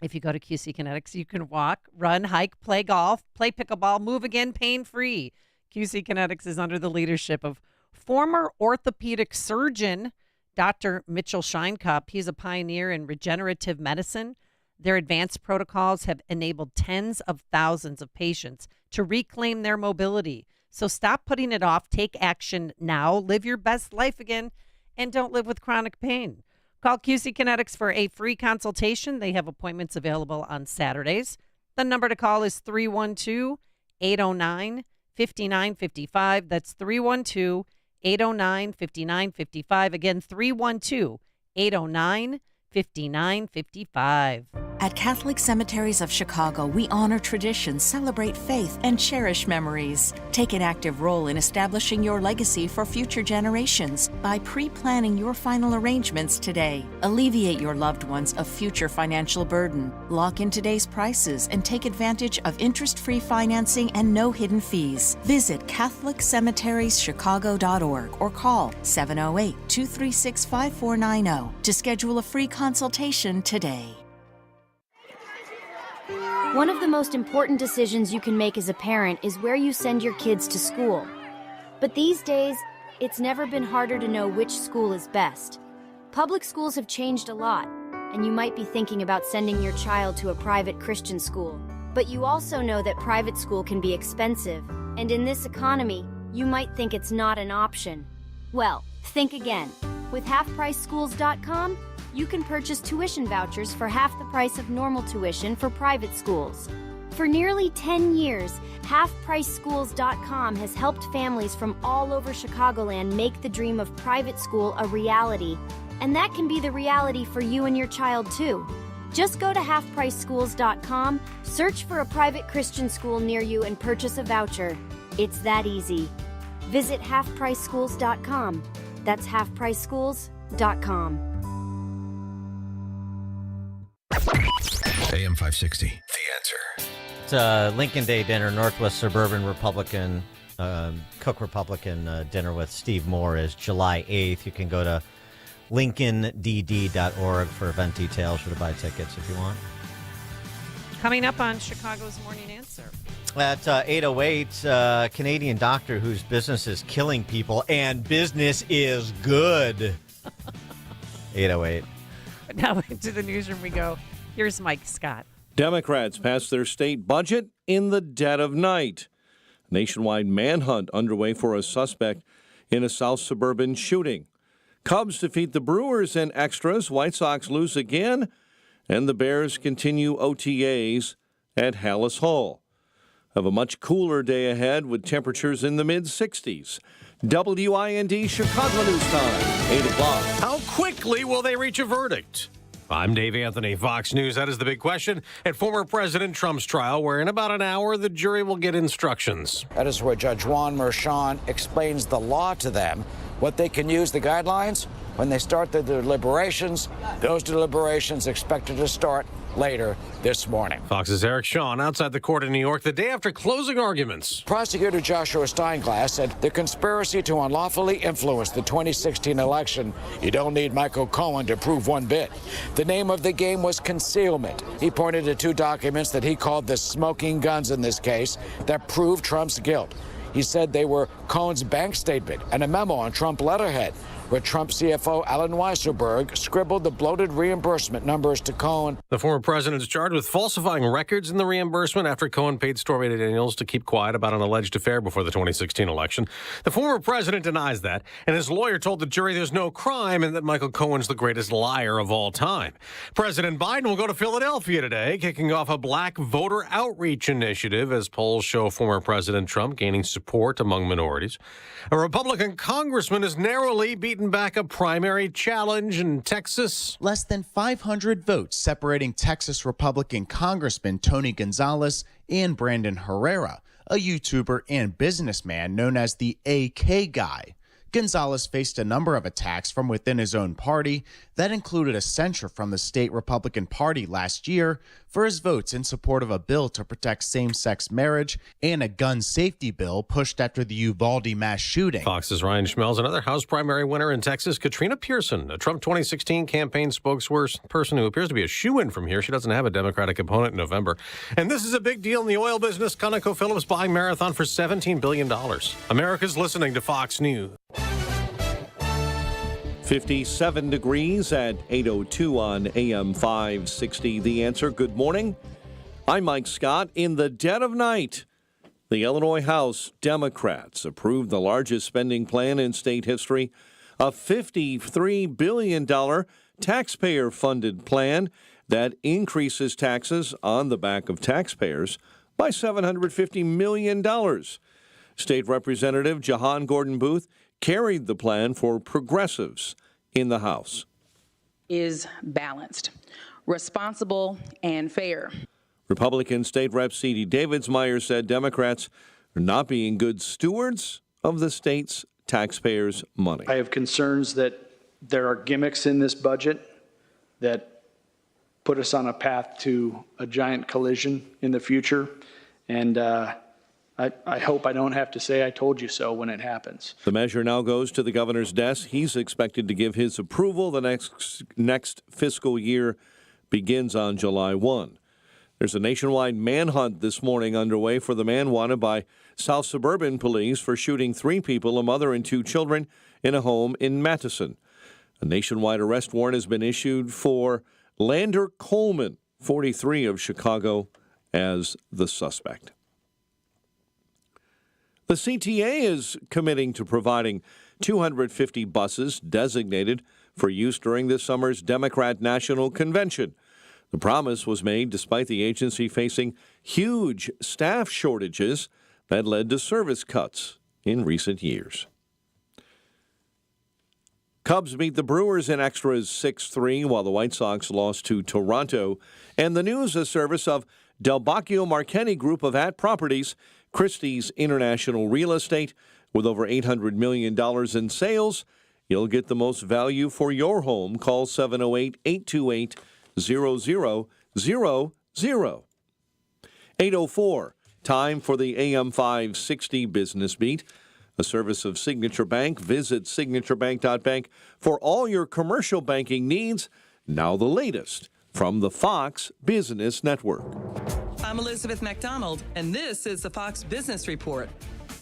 S2: If you go to QC Kinetics, you can walk, run, hike, play golf, play pickleball, move again pain-free. QC Kinetics is under the leadership of former orthopedic surgeon Dr. Mitchell Scheinkup. He's a pioneer in regenerative medicine. Their advanced protocols have enabled tens of thousands of patients to reclaim their mobility. So stop putting it off. Take action now. Live your best life again, and don't live with chronic pain. Call QC Kinetics for a free consultation. They have appointments available on Saturdays. The number to call is 312-809-5955. That's 312-809-5955. Again, 312-809-5955.
S9: At Catholic Cemeteries of Chicago, we honor traditions, celebrate faith, and cherish memories. Take an active role in establishing your legacy for future generations by pre-planning your final arrangements today. Alleviate your loved ones of future financial burden. Lock in today's prices and take advantage of interest-free financing and no hidden fees. Visit CatholicCemeteriesChicago.org or call 708-236-5490 to schedule a free consultation today.
S11: One of the most important decisions you can make as a parent is where you send your kids to school. But these days, it's never been harder to know which school is best. Public schools have changed a lot, and you might be thinking about sending your child to a private Christian school. But you also know that private school can be expensive, and in this economy, you might think it's not an option. Well, think again. With HalfPriceSchools.com, you can purchase tuition vouchers for half the price of normal tuition for private schools. For nearly 10 years, HalfPriceSchools.com has helped families from all over Chicagoland make the dream of private school a reality. And that can be the reality for you and your child, too. Just go to HalfPriceSchools.com, search for a private Christian school near you, and purchase a voucher. It's that easy. Visit HalfPriceSchools.com. That's HalfPriceSchools.com.
S7: AM 560, The Answer.
S1: It's a Lincoln Day dinner, Northwest Suburban Republican, Cook Republican dinner with Steve Moore is July 8th. You can go to lincolndd.org for event details or to buy tickets if you want.
S2: Coming up on Chicago's Morning Answer.
S1: At 8:08, Canadian doctor whose business is killing people and business is good. 8:08.
S2: Now into the newsroom we go. Here's Mike Scott.
S3: Democrats passed their state budget in the dead of night. Nationwide manhunt underway for a suspect in a South Suburban shooting. Cubs defeat the Brewers and extras. White Sox lose again. And the Bears continue OTAs at Hallis Hall. Have a much cooler day ahead with temperatures in the mid-60s. WIND Chicago News Time, 8 o'clock.
S12: How quickly will they reach a verdict? I'm Dave Anthony, Fox News. That is the big question at former President Trump's trial, where in about an hour, the jury will get instructions.
S13: That is where Judge Juan Merchan explains the law to them, what they can use, the guidelines. When they start the deliberations, those deliberations expected to start later this morning.
S12: Fox's Eric Shawn outside the court in New York the day after closing arguments.
S13: Prosecutor Joshua Steinglass said the conspiracy to unlawfully influence the 2016 election, you don't need Michael Cohen to prove one bit. The name of the game was concealment. He pointed to two documents that he called the smoking guns in this case that proved Trump's guilt. He said they were Cohen's bank statement and a memo on Trump letterhead, where Trump CFO Alan Weisselberg scribbled the bloated reimbursement numbers to Cohen.
S12: The former president is charged with falsifying records in the reimbursement after Cohen paid Stormy Daniels to keep quiet about an alleged affair before the 2016 election. The former president denies that, and his lawyer told the jury there's no crime and that Michael Cohen's the greatest liar of all time. President Biden will go to Philadelphia today, kicking off a black voter outreach initiative as polls show former President Trump gaining support among minorities. A Republican congressman is narrowly beaten back a primary challenge in Texas.
S15: Less than 500 votes separating Texas Republican Congressman Tony Gonzalez and Brandon Herrera, a YouTuber and businessman known as the AK Guy. Gonzalez faced a number of attacks from within his own party that included a censure from the state Republican Party last year for his votes in support of a bill to protect same-sex marriage and a gun safety bill pushed after the Uvalde mass shooting.
S12: Fox's Ryan Schmelz, another House primary winner in Texas, Katrina Pearson, a Trump 2016 campaign spokesperson who appears to be a shoo-in from here. She doesn't have a Democratic opponent in November. And this is a big deal in the oil business. ConocoPhillips buying Marathon for $17 billion. America's listening to Fox News.
S3: 57 degrees at 8:02 on AM 560. The Answer. Good morning. I'm Mike Scott. In the dead of night, the Illinois House Democrats approved the largest spending plan in state history, a $53 billion taxpayer-funded plan that increases taxes on the back of taxpayers by $750 million. State Representative Jahan Gordon Booth carried the plan for progressives in the House.
S25: Is balanced.
S14: responsible, and fair.
S3: Republican State Rep C.D. Davidsmeyer said Democrats are not being good stewards of the state's taxpayers' money.
S17: I have concerns that there are gimmicks in this budget that put us on a path to a giant collision in the future, and I hope I don't have to say I told you so when it happens.
S3: The measure now goes to the governor's desk. He's expected to give his approval. The next fiscal year begins on July 1. There's a nationwide manhunt this morning underway for the man wanted by South Suburban Police for shooting 3 people, a mother and 2 children, in a home in Madison. A nationwide arrest warrant has been issued for Lander Coleman, 43, of Chicago, as the suspect. The CTA is committing to providing 250 buses designated for use during this summer's Democrat National Convention. The promise was made despite the agency facing huge staff shortages that led to service cuts in recent years. Cubs beat the Brewers in extras 6-3, while the White Sox lost to Toronto. And the news, a service of Del Bacchio Marchetti Group of Properties, Christie's International Real Estate. With over $800 million in sales, you'll get the most value for your home. Call 708-828-0000. 8:04, time for the AM 560 Business Beat, a service of Signature Bank. Visit signaturebank.bank for all your commercial banking needs. Now the latest from the Fox Business Network.
S18: I'm Elizabeth McDonald, and this is the Fox Business Report.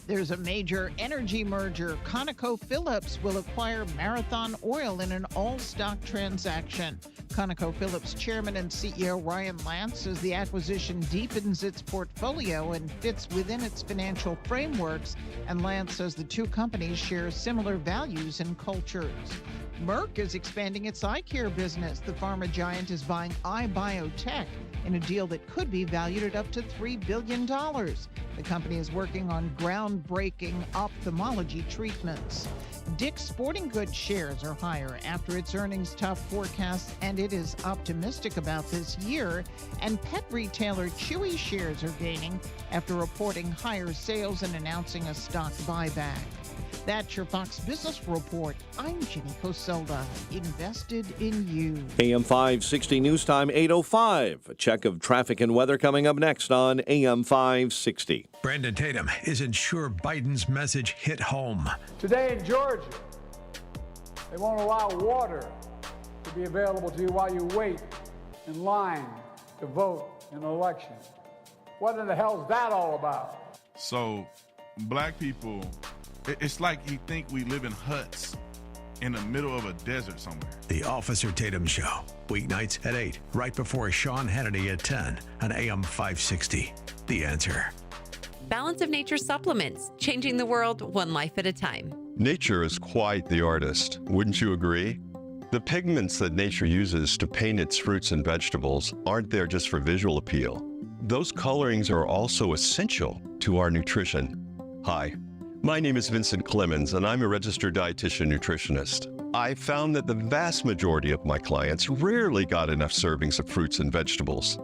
S19: There's a major energy merger. ConocoPhillips will acquire Marathon Oil in an all-stock transaction. ConocoPhillips chairman and CEO Ryan Lance says the acquisition deepens its portfolio and fits within its financial frameworks. And Lance says the two companies share similar values and cultures. Merck is expanding its eye care business. The pharma giant is buying iBiotech in a deal that could be valued at up to $3 billion. The company is working on groundbreaking ophthalmology treatments. Dick's Sporting Goods shares are higher after its earnings tough forecast, and it is optimistic about this year. And pet retailer Chewy shares are gaining after reporting higher sales and announcing a stock buyback. That's your Fox Business Report. I'm Ginny Coselda, invested in you.
S3: AM 560 News Time, 8:05. A check of traffic and weather coming up next on AM 560.
S7: Brandon Tatum isn't sure Biden's message hit home.
S20: Today in Georgia, they won't allow water to be available to you while you wait in line to vote in an election. What in the hell is that all about?
S25: So, black people, it's like you think we live in huts in the middle of a desert somewhere.
S7: The Officer Tatum Show, weeknights at 8, right before Sean Hannity at 10 on AM 560. The Answer.
S24: Balance of Nature supplements, changing the world one life at a time.
S27: Nature is quite the artist, wouldn't you agree? The pigments that nature uses to paint its fruits and vegetables aren't there just for visual appeal. Those colorings are also essential to our nutrition. Hi, my name is Vincent Clemens, and I'm a registered dietitian nutritionist. I found that the vast majority of my clients rarely got enough servings of fruits and vegetables.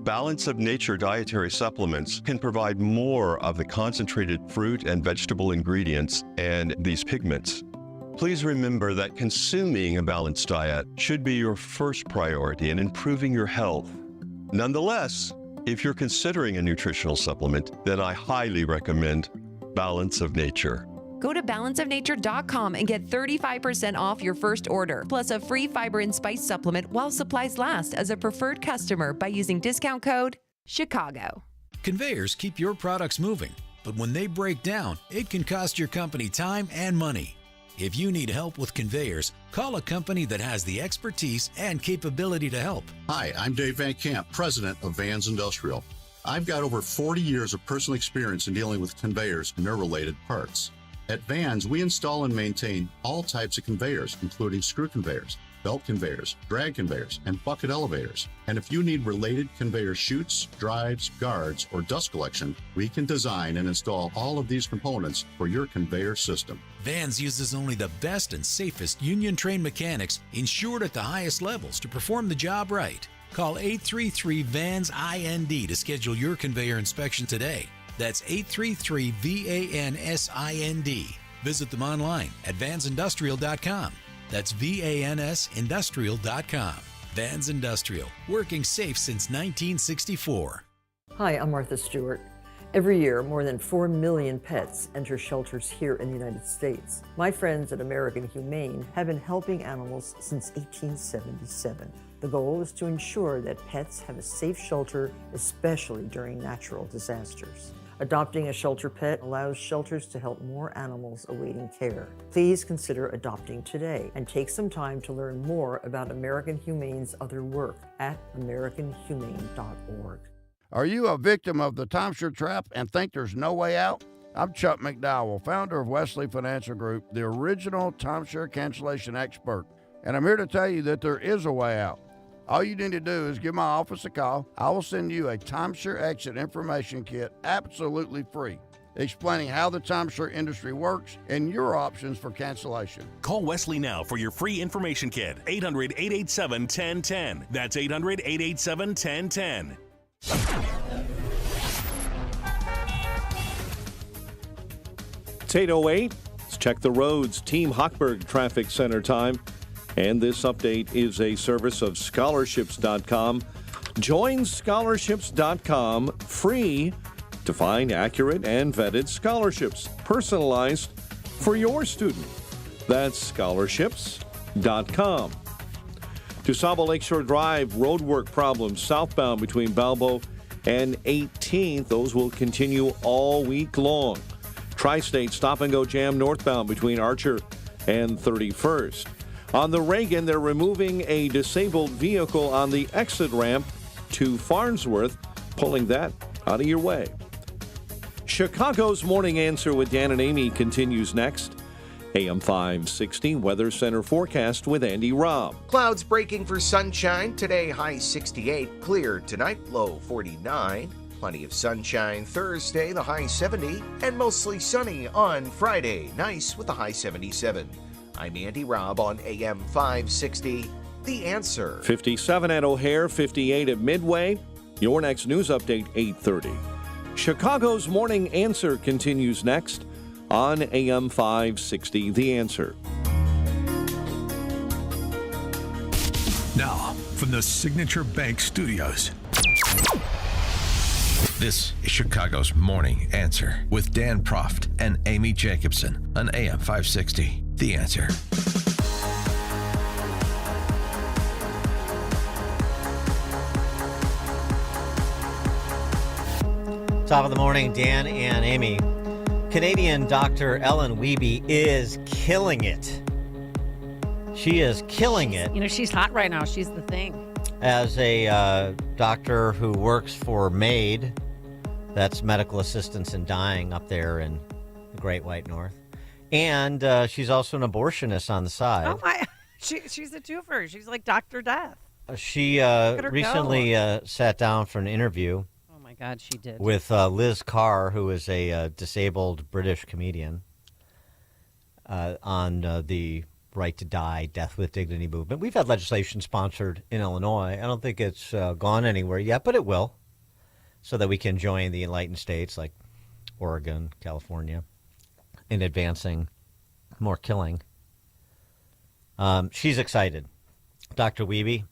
S27: Balance of Nature dietary supplements can provide more of the concentrated fruit and vegetable ingredients and these pigments. Please remember that consuming a balanced diet should be your first priority in improving your health. Nonetheless, if you're considering a nutritional supplement, then I highly recommend Balance of Nature.
S24: Go to balanceofnature.com and get 35% off your first order, plus a free fiber and spice supplement while supplies last as a preferred customer by using discount code CHICAGO.
S28: Conveyors keep your products moving, but when they break down, it can cost your company time and money. If you need help with conveyors, call a company that has the expertise and capability to help.
S29: Hi, I'm Dave Van Camp, president of Vans Industrial. I've got over 40 years of personal experience in dealing with conveyors and their related parts. At Vans, we install and maintain all types of conveyors, including screw conveyors, belt conveyors, drag conveyors, and bucket elevators. And if you need related conveyor chutes, drives, guards, or dust collection, we can design and install all of these components for your conveyor system.
S28: Vans uses only the best and safest union-trained mechanics insured at the highest levels to perform the job right. Call 833-VANS-IND to schedule your conveyor inspection today. That's 833-VANSIND. Visit them online at vansindustrial.com. That's VANSindustrial.com. Vans Industrial, working safe since 1964.
S4: Hi, I'm Martha Stewart. Every year, more than 4 million pets enter shelters here in the United States. My friends at American Humane have been helping animals since 1877. The goal is to ensure that pets have a safe shelter, especially during natural disasters. Adopting a shelter pet allows shelters to help more animals awaiting care. Please consider adopting today and take some time to learn more about American Humane's other work at americanhumane.org.
S5: Are you a victim of the timeshare trap and think there's no way out? I'm Chuck McDowell, founder of Wesley Financial Group, the original timeshare cancellation expert. And I'm here to tell you that there is a way out. All you need to do is give my office a call. I will send you a timeshare exit information kit absolutely free, explaining how the timeshare industry works and your options for cancellation.
S6: Call Wesley now for your free information kit. 800-887-1010. That's 800-887-1010.
S3: It's 8:08. Let's check the roads. Team Hochberg Traffic Center time. And this update is a service of scholarships.com. Join scholarships.com free to find accurate and vetted scholarships, personalized for your student. That's scholarships.com. DuSable Lakeshore Drive, roadwork problems southbound between Balbo and 18th. Those will continue all week long. Tri-State stop-and-go jam northbound between Archer and 31st. On the Reagan, they're removing a disabled vehicle on the exit ramp to Farnsworth, pulling that out of your way. Chicago's Morning Answer with Dan and Amy continues next. AM 560 Weather Center forecast with Andy Robb.
S10: Clouds breaking for sunshine. Today, high 68. Clear tonight, low 49. Plenty of sunshine Thursday, the high 70. And mostly sunny on Friday. Nice with the high 77. I'm Andy Robb on AM 560, The Answer.
S3: 57 at O'Hare, 58 at Midway. Your next news update, 8:30. Chicago's Morning Answer continues next on AM 560, The Answer.
S28: Now, from the Signature Bank Studios. This is Chicago's Morning Answer with Dan Proft and Amy Jacobson on AM 560. The Answer.
S1: Top of the morning, Dan and Amy. Canadian Dr. Ellen Wiebe is killing it. She is killing it.
S2: You know, she's hot right now. She's the thing.
S1: As a doctor who works for MAID, that's Medical Assistance in Dying up there in the Great White North. And she's also an abortionist on the side.
S2: Oh, my. She's a twofer. She's like Dr. Death.
S1: She recently sat down for an interview.
S2: Oh, my God, she did.
S1: With Liz Carr, who is a disabled British comedian, on the Right to Die, Death with Dignity movement. We've had legislation sponsored in Illinois. I don't think it's gone anywhere yet, but it will, so that we can join the enlightened states like Oregon, California, in advancing more killing. She's excited. Dr. Wiebe,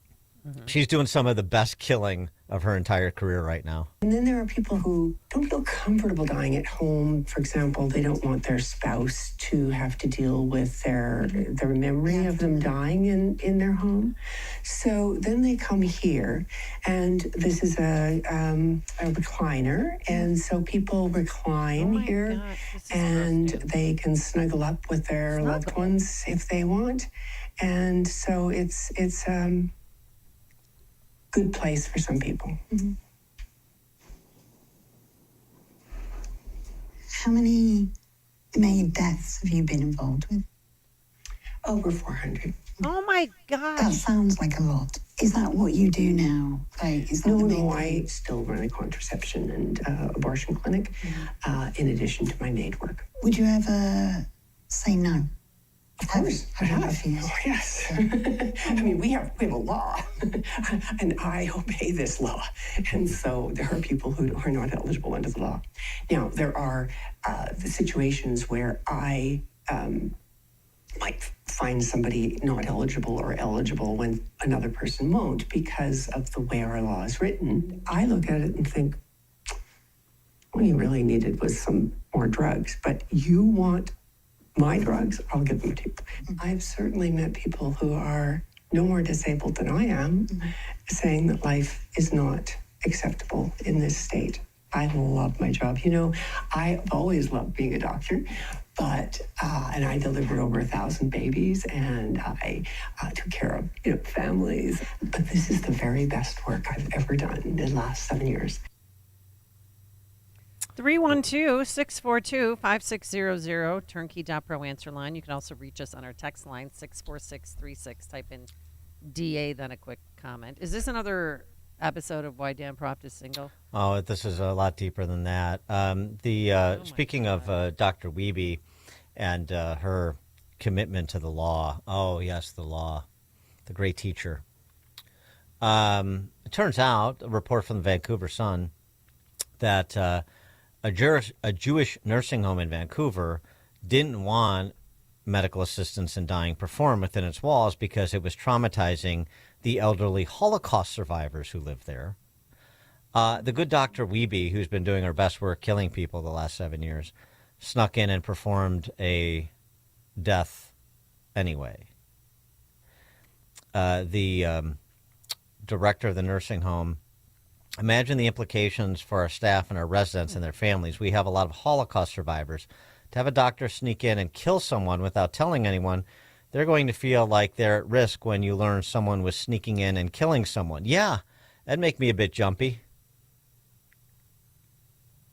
S1: she's doing some of the best killing of her entire career right now.
S16: And then there are people who don't feel comfortable dying at home. For example, they don't want their spouse to have to deal with their memory of them dying in their home. So then they come here, and this is a recliner, and so people recline here, and they can snuggle up with their loved ones if they want. And so it's good place for some people. Mm-hmm.
S21: How many MAID deaths have you been involved with?
S16: Over 400.
S2: Oh my gosh.
S21: That sounds like a lot. Is that what you do now? Like, is that the main thing?
S16: I still run a contraception and abortion clinic in addition to my MAID work.
S21: Would you ever say no?
S16: Of course, I have. Oh, yes. I mean, we have a law, and I obey this law. And so there are people who are not eligible under the law. Now, there are the situations where I might find somebody not eligible or eligible when another person won't because of the way our law is written. I look at it and think, what you really needed was some more drugs, but you want my drugs, I'll give them to you. I've certainly met people who are no more disabled than I am, saying that life is not acceptable in this state. I love my job. You know, I've always loved being a doctor, but, and I delivered over 1,000 babies, and I took care of, families. But this is the very best work I've ever done in the last 7 years.
S2: 312-642-5600, turnkey.pro answer line. You can also reach us on our text line, 64636. Type in DA, then a quick comment. Is this another episode of Why Dan Proft is Single?
S1: Oh, this is a lot deeper than that. Speaking of Dr. Wiebe and her commitment to the law. Oh, yes, the law. The great teacher. It turns out, a report from the Vancouver Sun, that a Jewish nursing home in Vancouver didn't want medical assistance in dying performed within its walls because it was traumatizing the elderly Holocaust survivors who lived there. The good Dr. Wiebe, who's been doing her best work killing people the last 7 years, snuck in and performed a death anyway. The director of the nursing home, imagine the implications for our staff and our residents and their families. We have a lot of Holocaust survivors. To have a doctor sneak in and kill someone without telling anyone, they're going to feel like they're at risk when you learn someone was sneaking in and killing someone. Yeah, that'd make me a bit jumpy.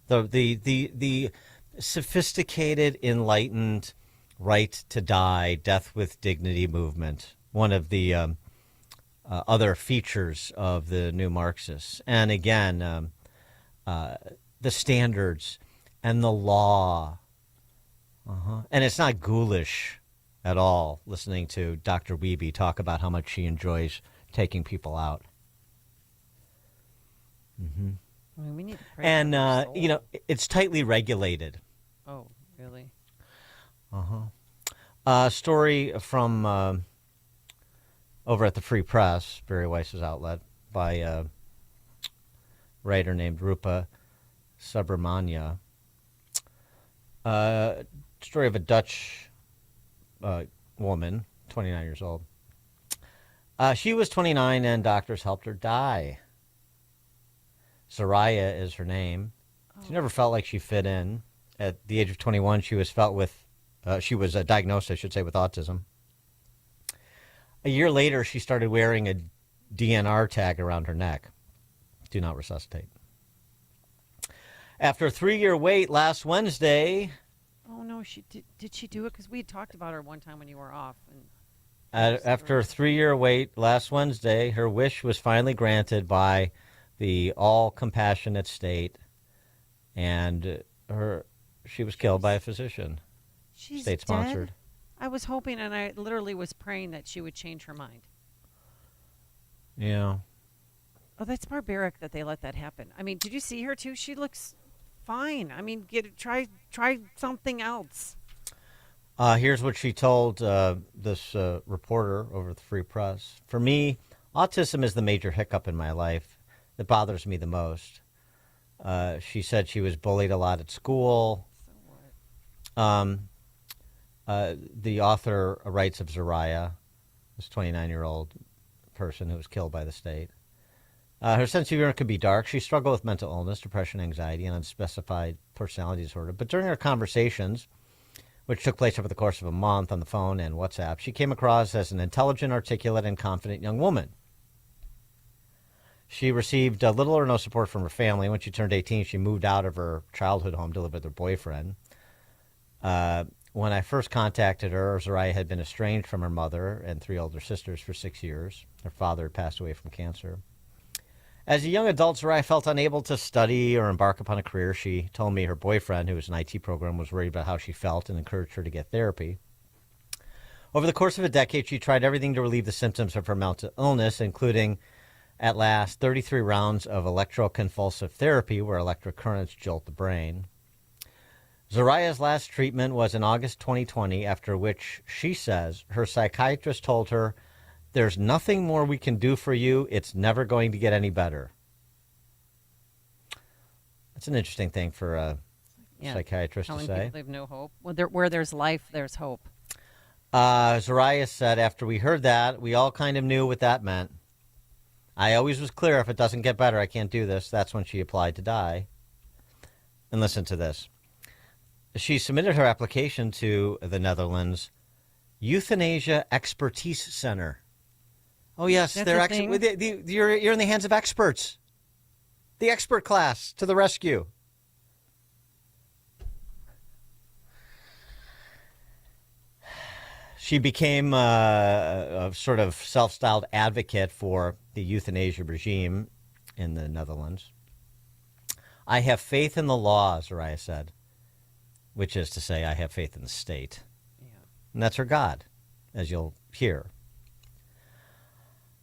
S1: The sophisticated, enlightened right to die, death with dignity movement, one of the other features of the new Marxists. And again, the standards and the law. And it's not ghoulish at all listening to Dr. Wiebe talk about how much she enjoys taking people out.
S2: I mean, we need to pray
S1: and,
S2: for their soul.
S1: it's tightly regulated.
S2: Oh, really?
S1: Story from over at the Free Press, Barry Weiss's outlet, by a writer named Rupa Subramanya. Story of a Dutch woman, 29 years old. She was 29 and doctors helped her die. Soraya is her name. She never felt like she fit in. At the age of 21, she was diagnosed, I should say, with autism. A year later, she started wearing a DNR tag around her neck. Do not resuscitate. After a 3-year wait last Wednesday...
S2: Oh, no, she did she do it? Because we had talked about her one time when you were off.
S1: After a 3-year wait last Wednesday, her wish was finally granted by the all-compassionate state, and she was killed by a physician.
S2: She's
S1: state-sponsored.
S2: dead? I was hoping, and I literally was praying that she would change her mind.
S1: Yeah.
S2: Oh, that's barbaric that they let that happen. I mean, did you see her too? She looks fine. I mean, try something else.
S1: Here's what she told this reporter over at the Free Press. For me, autism is the major hiccup in my life that bothers me the most. She said she was bullied a lot at school. The author writes of Soraya, this 29-year-old person who was killed by the state. Her sense of humor could be dark. She struggled with mental illness, depression, anxiety, and unspecified personality disorder. But during our conversations, which took place over the course of a month on the phone and WhatsApp, she came across as an intelligent, articulate, and confident young woman. She received little or no support from her family. When she turned 18, she moved out of her childhood home to live with her boyfriend. When I first contacted her, Soraya had been estranged from her mother and 3 older sisters for 6 years. Her father had passed away from cancer. As a young adult, Soraya felt unable to study or embark upon a career. She told me her boyfriend, who was an IT program, was worried about how she felt and encouraged her to get therapy. Over the course of a decade, she tried everything to relieve the symptoms of her mental illness, including, at last, 33 rounds of electroconvulsive therapy where electric currents jolt the brain. Zoraya's last treatment was in August 2020, after which, she says, her psychiatrist told her, "There's nothing more we can do for you. It's never going to get any better." That's an interesting thing for a psychiatrist to
S2: telling
S1: say.
S2: people they have no hope. Well, where there's life, there's hope.
S1: Zoraya said, after we heard that, we all kind of knew what that meant. I always was clear, if it doesn't get better, I can't do this. That's when she applied to die. And listen to this. She submitted her application to the Netherlands Euthanasia Expertise Center. Oh, yes,
S2: That's
S1: they're
S2: a thing?
S1: you're in the hands of experts. The expert class to the rescue. She became a sort of self-styled advocate for the euthanasia regime in the Netherlands. I have faith in the law, Zoraya said, which is to say, I have faith in the state. Yeah. And that's her God, as you'll hear.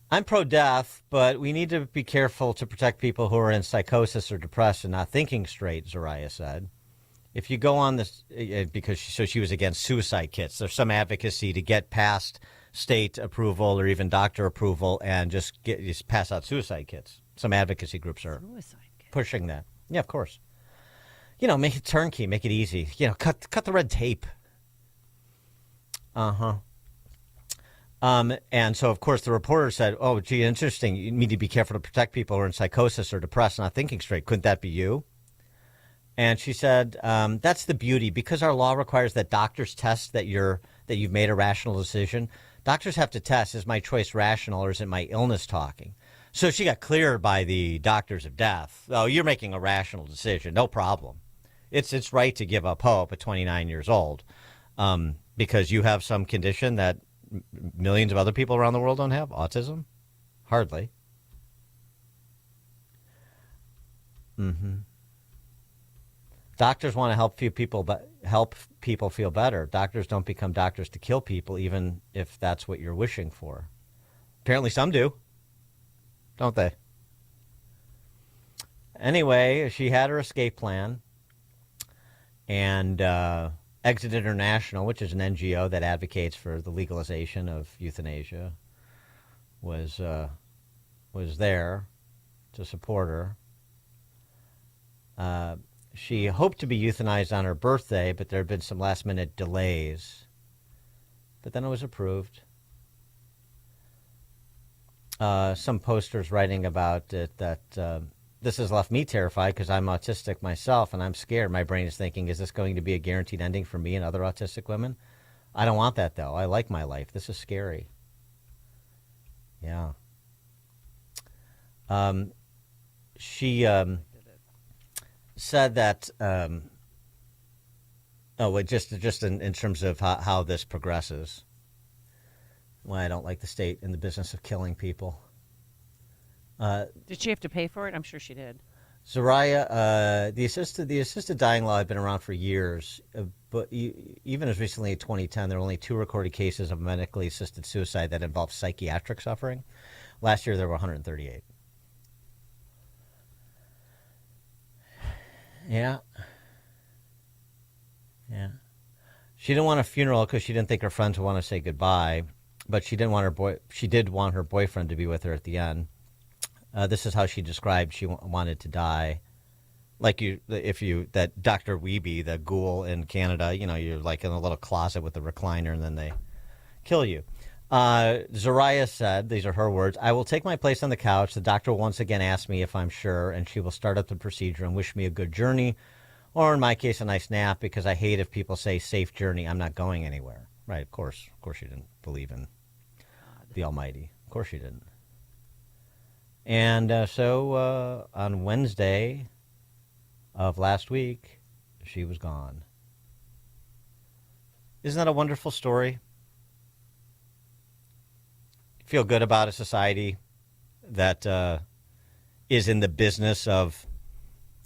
S1: I'm pro-death, but we need to be careful to protect people who are in psychosis or depressed and not thinking straight, Zoraya said. If you go on this, because she was against suicide kits, there's some advocacy to get past state approval or even doctor approval and just pass out suicide kits. Some advocacy groups are pushing that. Yeah, of course. Make it turnkey, make it easy. Cut the red tape. And so, of course, the reporter said, "Oh, gee, interesting. You need to be careful to protect people who are in psychosis or depressed, not thinking straight. Couldn't that be you?" And she said, "That's the beauty. Because our law requires that doctors test that you've made a rational decision. Doctors have to test, is my choice rational or is it my illness talking?" So she got cleared by the doctors of death. "Oh, you're making a rational decision. No problem. It's right to give up hope at 29 years old because you have some condition that millions of other people around the world don't have. Autism? Hardly." Doctors want to help people feel better. Doctors don't become doctors to kill people, even if that's what you're wishing for. Apparently some do, don't they? Anyway, she had her escape plan, and Exit International, which is an NGO that advocates for the legalization of euthanasia, was there to support her. She hoped to be euthanized on her birthday, but there had been some last-minute delays. But then it was approved. Some posters writing about it that this has left me terrified because I'm autistic myself, and I'm scared. My brain is thinking, is this going to be a guaranteed ending for me and other autistic women? I don't want that, though. I like my life. This is scary. Yeah. She said that, just in terms of how this progresses, why I don't like the state in the business of killing people.
S2: Did she have to pay for it? I'm sure she did.
S1: Zoraya, the assisted dying law had been around for years, but even as recently as 2010, there were only 2 recorded cases of medically assisted suicide that involved psychiatric suffering. Last year, there were 138. Yeah. She didn't want a funeral because she didn't think her friends would want to say goodbye, but she did want her boyfriend to be with her at the end. This is how she described she wanted to die. Like that Dr. Weeby, the ghoul in Canada, you're like in a little closet with a recliner and then they kill you. Zoraya said, these are her words, "I will take my place on the couch. The doctor will once again ask me if I'm sure, and she will start up the procedure and wish me a good journey, or in my case, a nice nap, because I hate if people say safe journey. I'm not going anywhere." Right, of course she didn't believe in the Almighty. Of course she didn't. And so on Wednesday of last week, she was gone. Isn't that a wonderful story? Feel good about a society that is in the business of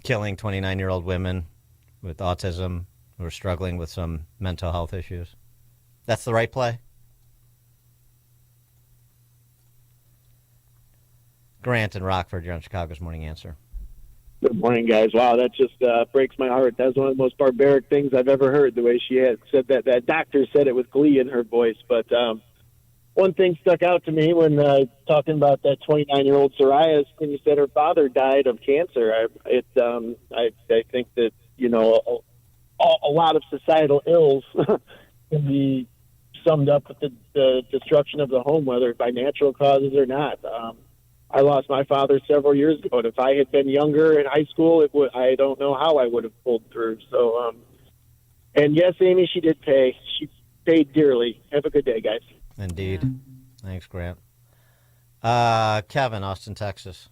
S1: killing 29-year-old women with autism who are struggling with some mental health issues. That's the right play? Grant in Rockford, you're on Chicago's Morning Answer.
S8: Good morning, guys. Wow, that just breaks my heart. That's one of the most barbaric things I've ever heard, the way she had said that. That doctor said it with glee in her voice. But one thing stuck out to me when talking about that 29-year-old Soraya, when you said her father died of cancer. I think that, you know, a lot of societal ills can be summed up with the destruction of the home, whether by natural causes or not. I lost my father several years ago, and if I had been younger in high school, I don't know how I would have pulled through. So, and yes, Amy, she did pay. She paid dearly. Have a good day, guys.
S1: Indeed. Thanks, Grant. Kevin, Austin, Texas.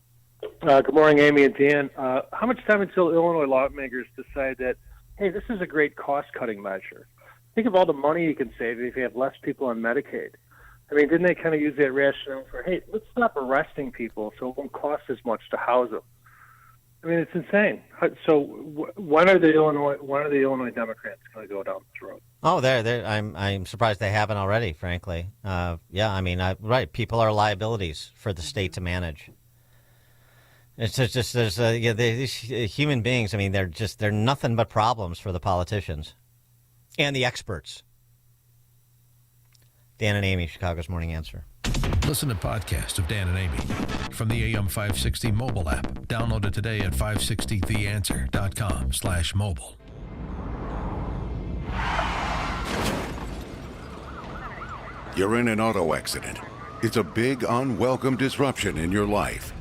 S9: Good morning, Amy and Dan. How much time until Illinois lawmakers decide that, hey, this is a great cost-cutting measure? Think of all the money you can save if you have less people on Medicaid. I mean, didn't they kind of use that rationale for, hey, let's stop arresting people so it won't cost as much to house them? I mean, it's insane. So when are the Illinois Democrats going to go down this road?
S1: Oh, I'm surprised they haven't already, frankly. Yeah, I mean, right. People are liabilities for the state to manage. It's just these human beings. I mean, they're nothing but problems for the politicians and the experts. Dan and Amy, Chicago's Morning Answer.
S7: Listen to podcasts of Dan and Amy from the AM 560 mobile app. Download it today at 560theanswer.com/mobile.
S11: You're in an auto accident. It's a big, unwelcome disruption in your life.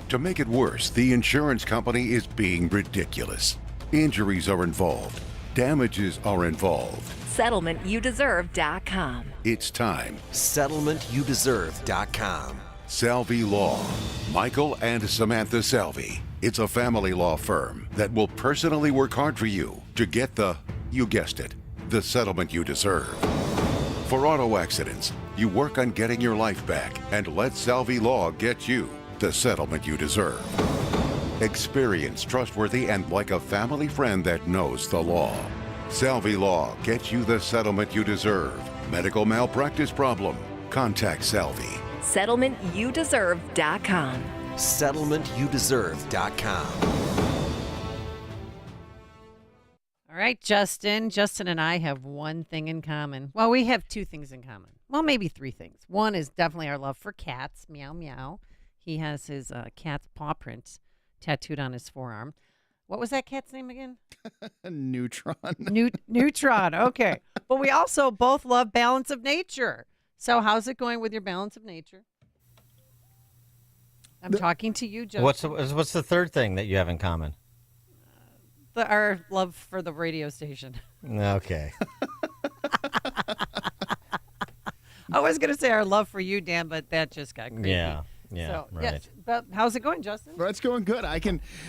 S11: To make it worse, the insurance company is being ridiculous. Injuries are involved. Damages are involved.
S12: SettlementYouDeserve.com.
S11: It's time.
S13: SettlementYouDeserve.com.
S11: Salvi Law. Michael and Samantha Salvi. It's a family law firm that will personally work hard for you to get you guessed it, the settlement you deserve. For auto accidents, you work on getting your life back and let Salvi Law get you the settlement you deserve. Experienced, trustworthy, and like a family friend that knows the law. Salvi Law gets you the settlement you deserve. Medical malpractice problem? Contact Salvi.
S12: SettlementYouDeserve.com.
S13: SettlementYouDeserve.com.
S2: All right, Justin. Justin and I have one thing in common. Well, we have two things in common. Well, maybe three things. One is definitely our love for cats. Meow, meow. He has his cat's paw print tattooed on his forearm. What was that cat's name again?
S15: Neutron.
S2: Neutron. Okay. But we also both love Balance of Nature. So how's it going with your Balance of Nature? I'm talking to you, Justin.
S1: What's the third thing that you have in common?
S2: Our love for the radio station.
S1: Okay.
S2: I was going to say our love for you, Dan, but that just got crazy.
S1: Yeah,
S2: so,
S1: right.
S2: Yes, but how's it going, Justin?
S15: Well, it's going good.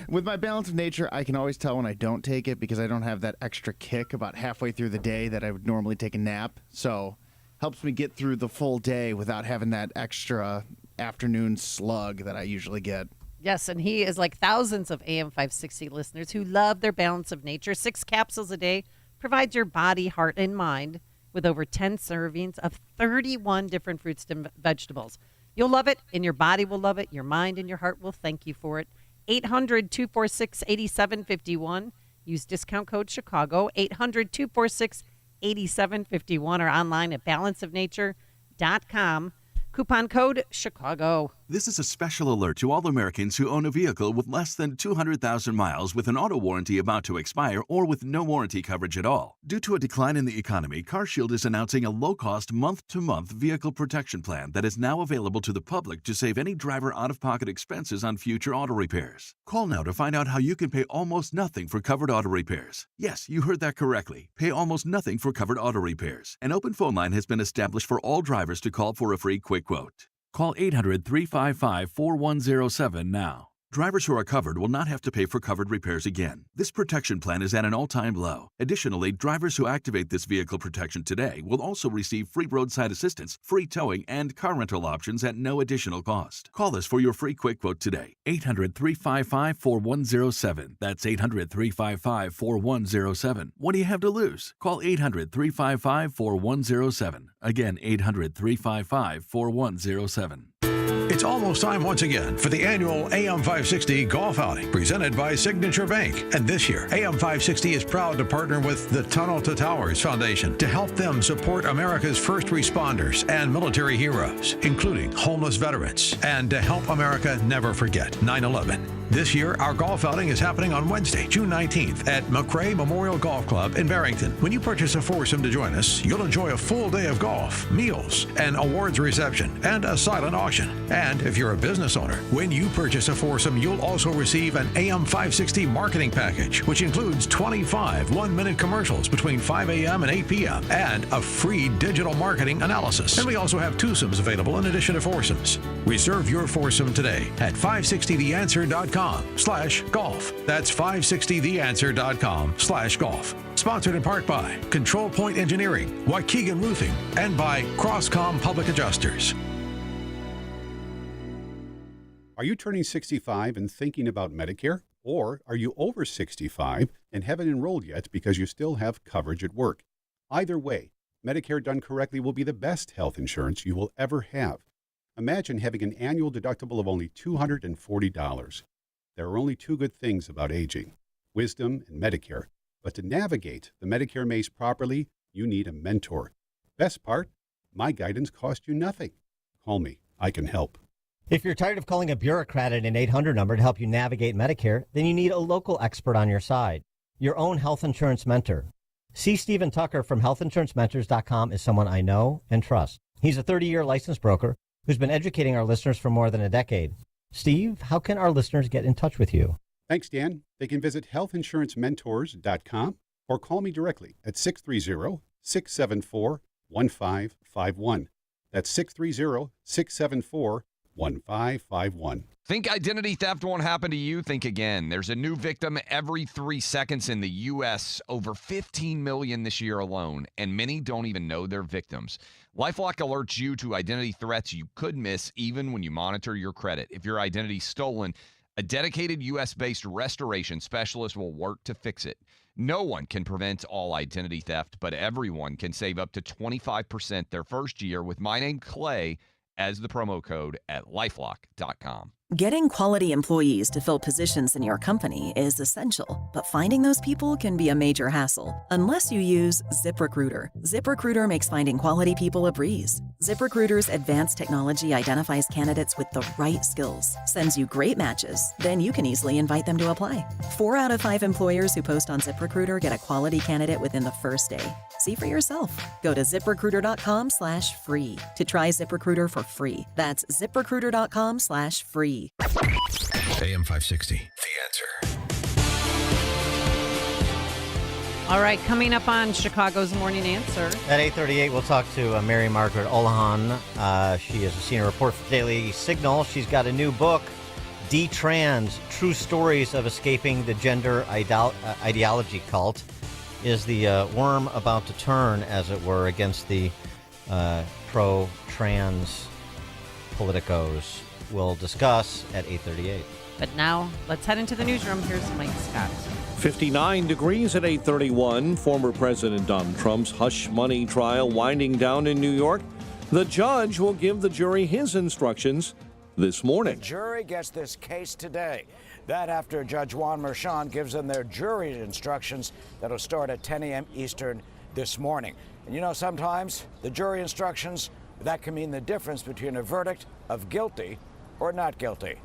S15: With my Balance of Nature, I can always tell when I don't take it because I don't have that extra kick about halfway through the day that I would normally take a nap. So helps me get through the full day without having that extra afternoon slug that I usually get.
S2: Yes, and he is like thousands of AM 560 listeners who love their Balance of Nature. 6 capsules a day provides your body, heart, and mind with over 10 servings of 31 different fruits and vegetables. You'll love it, and your body will love it. Your mind and your heart will thank you for it. 800-246-8751. Use discount code Chicago, 800-246-8751, or online at balanceofnature.com. Coupon code Chicago.
S22: This is a special alert to all Americans who own a vehicle with less than 200,000 miles with an auto warranty about to expire or with no warranty coverage at all. Due to a decline in the economy, CarShield is announcing a low-cost month-to-month vehicle protection plan that is now available to the public to save any driver out-of-pocket expenses on future auto repairs. Call now to find out how you can pay almost nothing for covered auto repairs. Yes, you heard that correctly. Pay almost nothing for covered auto repairs. An open phone line has been established for all drivers to call for a free quick quote. Call 800-355-4107 now. Drivers who are covered will not have to pay for covered repairs again. This protection plan is at an all-time low. Additionally, drivers who activate this vehicle protection today will also receive free roadside assistance, free towing, and car rental options at no additional cost. Call us for your free quick quote today. 800-355-4107. That's 800-355-4107. What do you have to lose? Call 800-355-4107. Again, 800-355-4107.
S7: It's almost time once again for the annual AM 560 Golf Outing presented by Signature Bank. And this year, AM 560 is proud to partner with the Tunnel to Towers Foundation to help them support America's first responders and military heroes, including homeless veterans, and to help America never forget 9/11. This year, our golf outing is happening on Wednesday, June 19th at McRae Memorial Golf Club in Barrington. When you purchase a foursome to join us, you'll enjoy a full day of golf, meals, an awards reception, and a silent auction. And if you're a business owner, when you purchase a foursome, you'll also receive an AM 560 marketing package, which includes 25 one-minute commercials between 5 a.m. and 8 p.m. and a free digital marketing analysis. And we also have twosomes available in addition to foursomes. Reserve your foursome today at 560theanswer.com/golf. That's 560theanswer.com/golf. Sponsored in part by Control Point Engineering, Waukegan Roofing, and by Crosscom Public Adjusters.
S12: Are you turning 65 and thinking about Medicare? Or are you over 65 and haven't enrolled yet because you still have coverage at work? Either way, Medicare done correctly will be the best health insurance you will ever have. Imagine having an annual deductible of only $240. There are only two good things about aging, wisdom and Medicare. But to navigate the Medicare maze properly, you need a mentor. Best part, my guidance cost you nothing. Call me. I can help.
S13: If you're tired of calling a bureaucrat at an 800 number to help you navigate Medicare, then you need a local expert on your side, your own health insurance mentor. C. Stephen Tucker from healthinsurancementors.com is someone I know and trust. He's a 30-year licensed broker who's been educating our listeners for more than a decade. Steve, how can our listeners get in touch with you?
S12: Thanks, Dan. They can visit healthinsurancementors.com or call me directly at 630-674-1551. That's 630-674-1551.
S14: Think identity theft won't happen to you? Think again. There's a new victim every 3 seconds in the U.S., over 15 million this year alone, and many don't even know they're victims. LifeLock alerts you to identity threats you could miss even when you monitor your credit. If your identity's stolen, a dedicated U.S.-based restoration specialist will work to fix it. No one can prevent all identity theft, but everyone can save up to 25% their first year with my name, Clay, as the promo code at LifeLock.com.
S17: Getting quality employees to fill positions in your company is essential, but finding those people can be a major hassle unless you use ZipRecruiter. ZipRecruiter makes finding quality people a breeze. ZipRecruiter's advanced technology identifies candidates with the right skills, sends you great matches, then you can easily invite them to apply. 4 out of 5 employers who post on ZipRecruiter get a quality candidate within the first day. See for yourself. Go to ZipRecruiter.com/free to try ZipRecruiter for free. That's ZipRecruiter.com/free.
S7: AM 560, The Answer.
S2: All right, coming up on Chicago's Morning Answer.
S1: At 8:38, we'll talk to Mary Margaret Olahan. She is a senior reporter for Daily Signal. She's got a new book, D-Trans, True Stories of Escaping the Gender Ideology Cult. Is the worm about to turn, as it were, against the pro-trans politicos? We'll discuss at 8:38.
S2: But now, let's head into the newsroom. Here's Mike Scott.
S3: 59 degrees at 8:31. Former President Donald Trump's hush money trial winding down in New York. The judge will give the jury his instructions this morning.
S18: The jury gets this case today. That after Judge Juan Merchan gives them their jury instructions that'll start at 10 a.m. Eastern this morning. And you know, sometimes the jury instructions, that can mean the difference between a verdict of guilty or not guilty.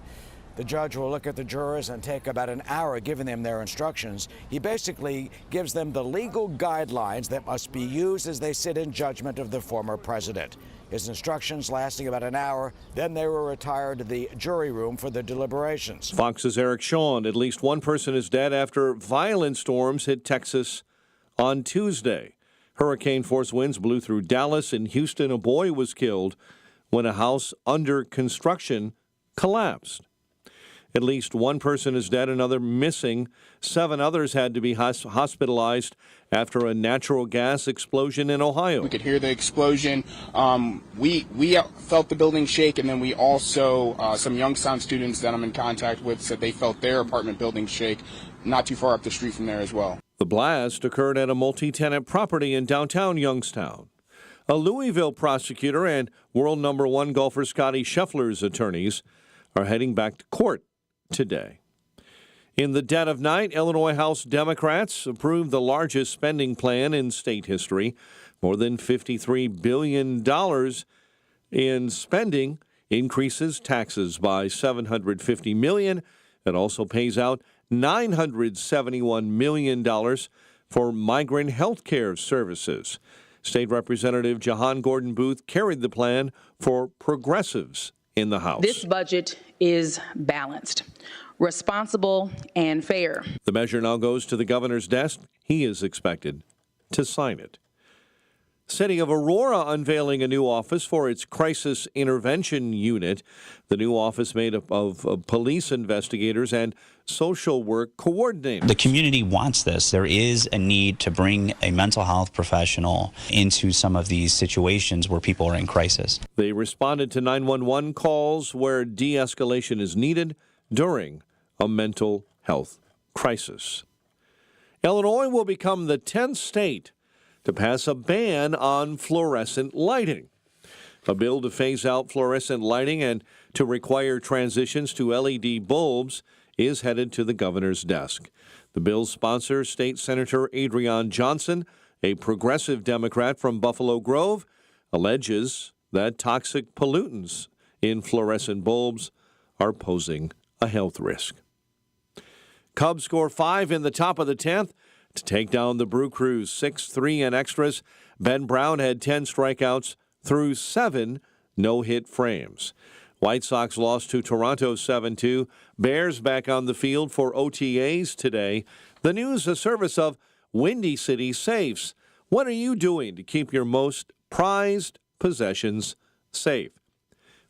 S18: The judge will look at the jurors and take about an hour giving them their instructions. He basically gives them the legal guidelines that must be used as they sit in judgment of the former president. His instructions lasting about an hour, then they were retired to the jury room for the deliberations.
S3: Fox's Eric Shawn. At least one person is dead after violent storms hit Texas on Tuesday. Hurricane-force winds blew through Dallas and Houston. A boy was killed when a house under construction collapsed. At least one person is dead, another missing. 7 others had to be hospitalized after a natural gas explosion in Ohio.
S19: We could hear the explosion. We felt the building shake, and then we also, some Youngstown students that I'm in contact with said they felt their apartment building shake not too far up the street from there as well.
S3: The blast occurred at a multi-tenant property in downtown Youngstown. A Louisville prosecutor and world number 1 golfer Scottie Scheffler's attorneys are heading back to court today. In the dead of night, Illinois House Democrats approved the largest spending plan in state history. More than $53 billion in spending, increases taxes by $750 million. It also pays out $971 million for migrant health care services. State Representative Jahan Gordon Booth carried the plan for progressives in the House.
S4: This budget is balanced, responsible, and fair.
S3: The measure now goes to the governor's desk. He is expected to sign it. City of Aurora unveiling a new office for its crisis intervention unit. The new office made up of police investigators and social work coordinators.
S5: The community wants this. There is a need to bring a mental health professional into some of these situations where people are in crisis.
S3: They responded to 911 calls where de-escalation is needed during a mental health crisis. Illinois will become the 10th state to pass a ban on fluorescent lighting. A bill to phase out fluorescent lighting and to require transitions to LED bulbs is headed to the governor's desk. The bill's sponsor, State Senator Adrian Johnson, a progressive Democrat from Buffalo Grove, alleges that toxic pollutants in fluorescent bulbs are posing a health risk. Cubs score 5 in the top of the 10th to take down the Brew Crews 6-3 in extras. Ben Brown had 10 strikeouts through 7 no-hit frames. White Sox lost to Toronto 7-2. Bears back on the field for OTAs today. The news a service of Windy City Safes. What are you doing to keep your most prized possessions safe?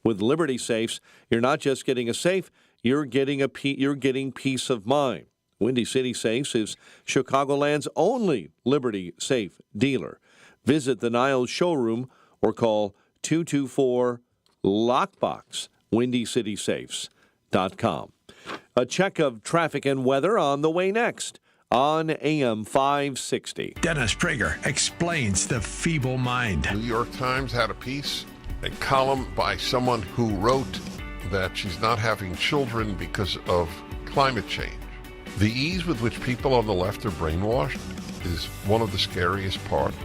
S3: With Liberty Safes, you're not just getting a safe, you're getting peace of mind. Windy City Safes is Chicagoland's only Liberty Safe dealer. Visit the Niles showroom or call 224-LOCKBOX, WindyCitySafes.com. A check of traffic and weather on the way next on AM 560.
S28: Dennis Prager explains the feeble mind.
S20: New York Times had a piece, a column by someone who wrote that she's not having children because of climate change. The ease with which people on the left are brainwashed is one of the scariest parts.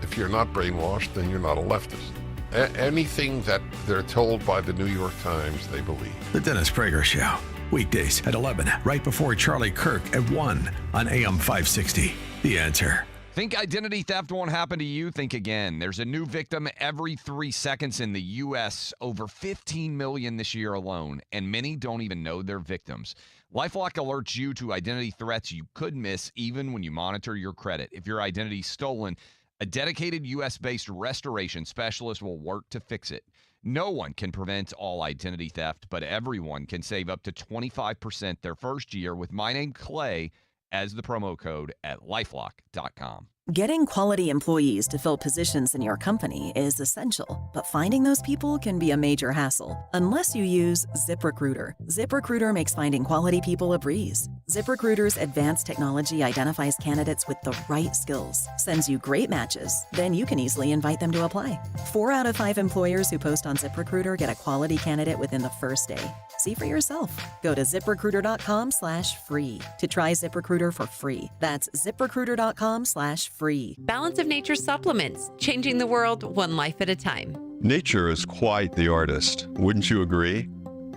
S20: If you're not brainwashed, then you're not a leftist. Anything that they're told by the New York Times, they believe.
S28: The Dennis Prager Show. Weekdays at 11, right before Charlie Kirk at 1 on AM 560. The Answer.
S14: Think identity theft won't happen to you? Think again. There's a new victim every 3 seconds in the U.S., over 15 million this year alone, and many don't even know they're victims. LifeLock alerts you to identity threats you could miss even when you monitor your credit. If your identity's stolen, a dedicated U.S.-based restoration specialist will work to fix it. No one can prevent all identity theft, but everyone can save up to 25% their first year with my name, Clay, as the promo code at LifeLock.com.
S17: Getting quality employees to fill positions in your company is essential, but finding those people can be a major hassle unless you use ZipRecruiter. ZipRecruiter makes finding quality people a breeze. ZipRecruiter's advanced technology identifies candidates with the right skills, sends you great matches, then you can easily invite them to apply. 4 out of 5 employers who post on ZipRecruiter get a quality candidate within the first day. See for yourself. Go to ZipRecruiter.com/free to try ZipRecruiter for free. That's ZipRecruiter.com/free.
S23: Balance of Nature supplements, changing the world one life at a time.
S24: Nature is quite the artist, wouldn't you agree?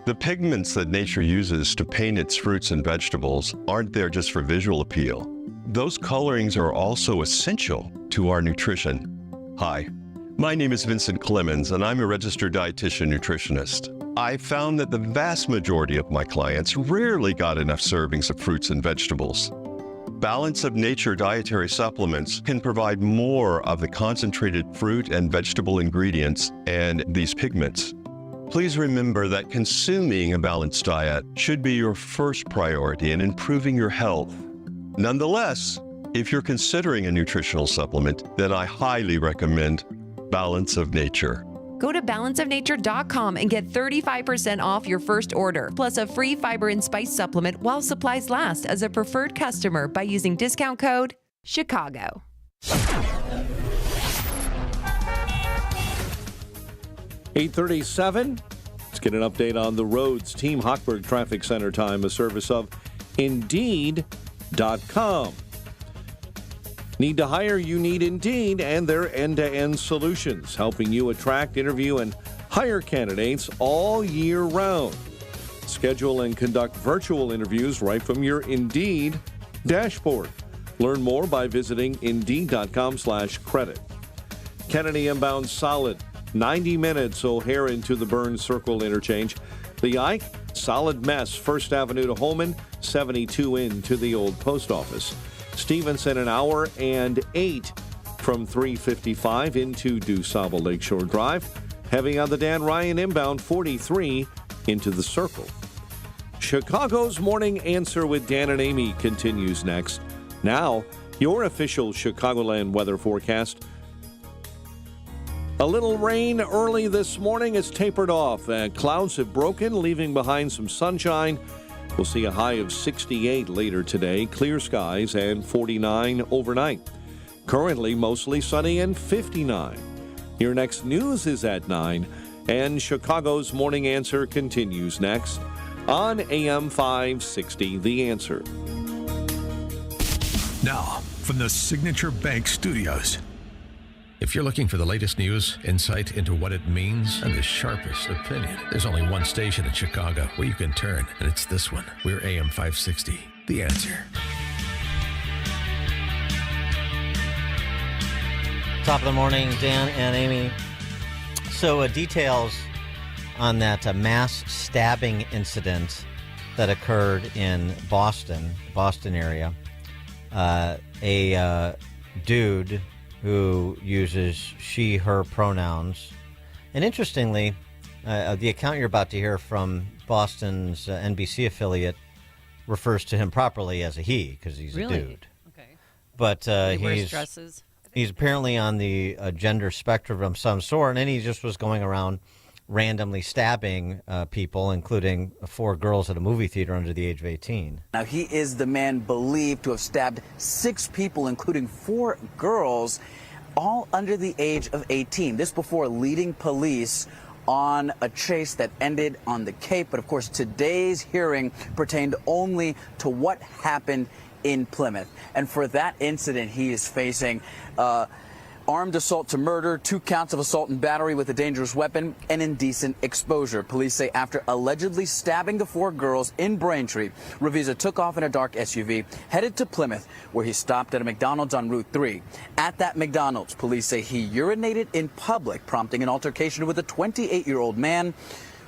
S24: The pigments that nature uses to paint its fruits and vegetables aren't there just for visual appeal. Those colorings are also essential to our nutrition. Hi, my name is Vincent Clemens, and I'm a registered dietitian nutritionist. I found that the vast majority of my clients rarely got enough servings of fruits and vegetables. Balance of Nature dietary supplements can provide more of the concentrated fruit and vegetable ingredients and these pigments. Please remember that consuming a balanced diet should be your first priority in improving your health. Nonetheless, if you're considering a nutritional supplement, then I highly recommend Balance of Nature.
S23: Go to balanceofnature.com and get 35% off your first order, plus a free fiber and spice supplement while supplies last as a preferred customer by using discount code CHICAGO.
S3: 8:37. Let's get an update on the roads. Team Hochberg Traffic Center time, a service of Indeed.com. Need to hire? You need Indeed and their end-to-end solutions, helping you attract, interview, and hire candidates all year round. Schedule and conduct virtual interviews right from your Indeed dashboard. Learn more by visiting Indeed.com/credit. Kennedy inbound solid. 90 minutes O'Hare into the Burns Circle interchange. The Ike, solid mess. First Avenue to Holman, 72 into the old post office. Stevenson, an hour and 8 from 355 into DuSable Lakeshore Drive. Heavy on the Dan Ryan inbound, 43 into the Circle. Chicago's Morning Answer with Dan and Amy continues next. Now, your official Chicagoland weather forecast. A little rain early this morning. It's tapered off. Clouds have broken, leaving behind some sunshine. We'll see a high of 68 later today. Clear skies and 49 overnight. Currently mostly sunny and 59. Your next news is at 9. And Chicago's Morning Answer continues next on AM 560, The Answer.
S7: Now, from the Signature Bank Studios. If you're looking for the latest news, insight into what it means, and the sharpest opinion, there's only one station in Chicago where you can turn, and it's this one. We're AM 560, The Answer.
S1: Top of the morning, Dan and Amy. So details on that mass stabbing incident that occurred in Boston area. A dude who uses she, her pronouns. And interestingly, the account you're about to hear from Boston's NBC affiliate refers to him properly as a he, because he's
S2: really?
S1: a dude.
S2: Okay.
S1: But
S2: he wears dresses.
S1: He's apparently on the gender spectrum of some sort, and then he just was going around randomly stabbing people, including 4 girls at a movie theater under the age of 18.
S6: Now, he is the man believed to have stabbed 6 people, including 4 girls, all under the age of 18. This before leading police on a chase that ended on the Cape. But, of course, today's hearing pertained only to what happened in Plymouth. And for that incident, he is facing armed assault to murder, 2 counts of assault and battery with a dangerous weapon, and indecent exposure. Police say after allegedly stabbing the 4 girls in Braintree, Revisa took off in a dark SUV, headed to Plymouth, where he stopped at a McDonald's on Route 3. At that McDonald's, police say he urinated in public, prompting an altercation with a 28-year-old man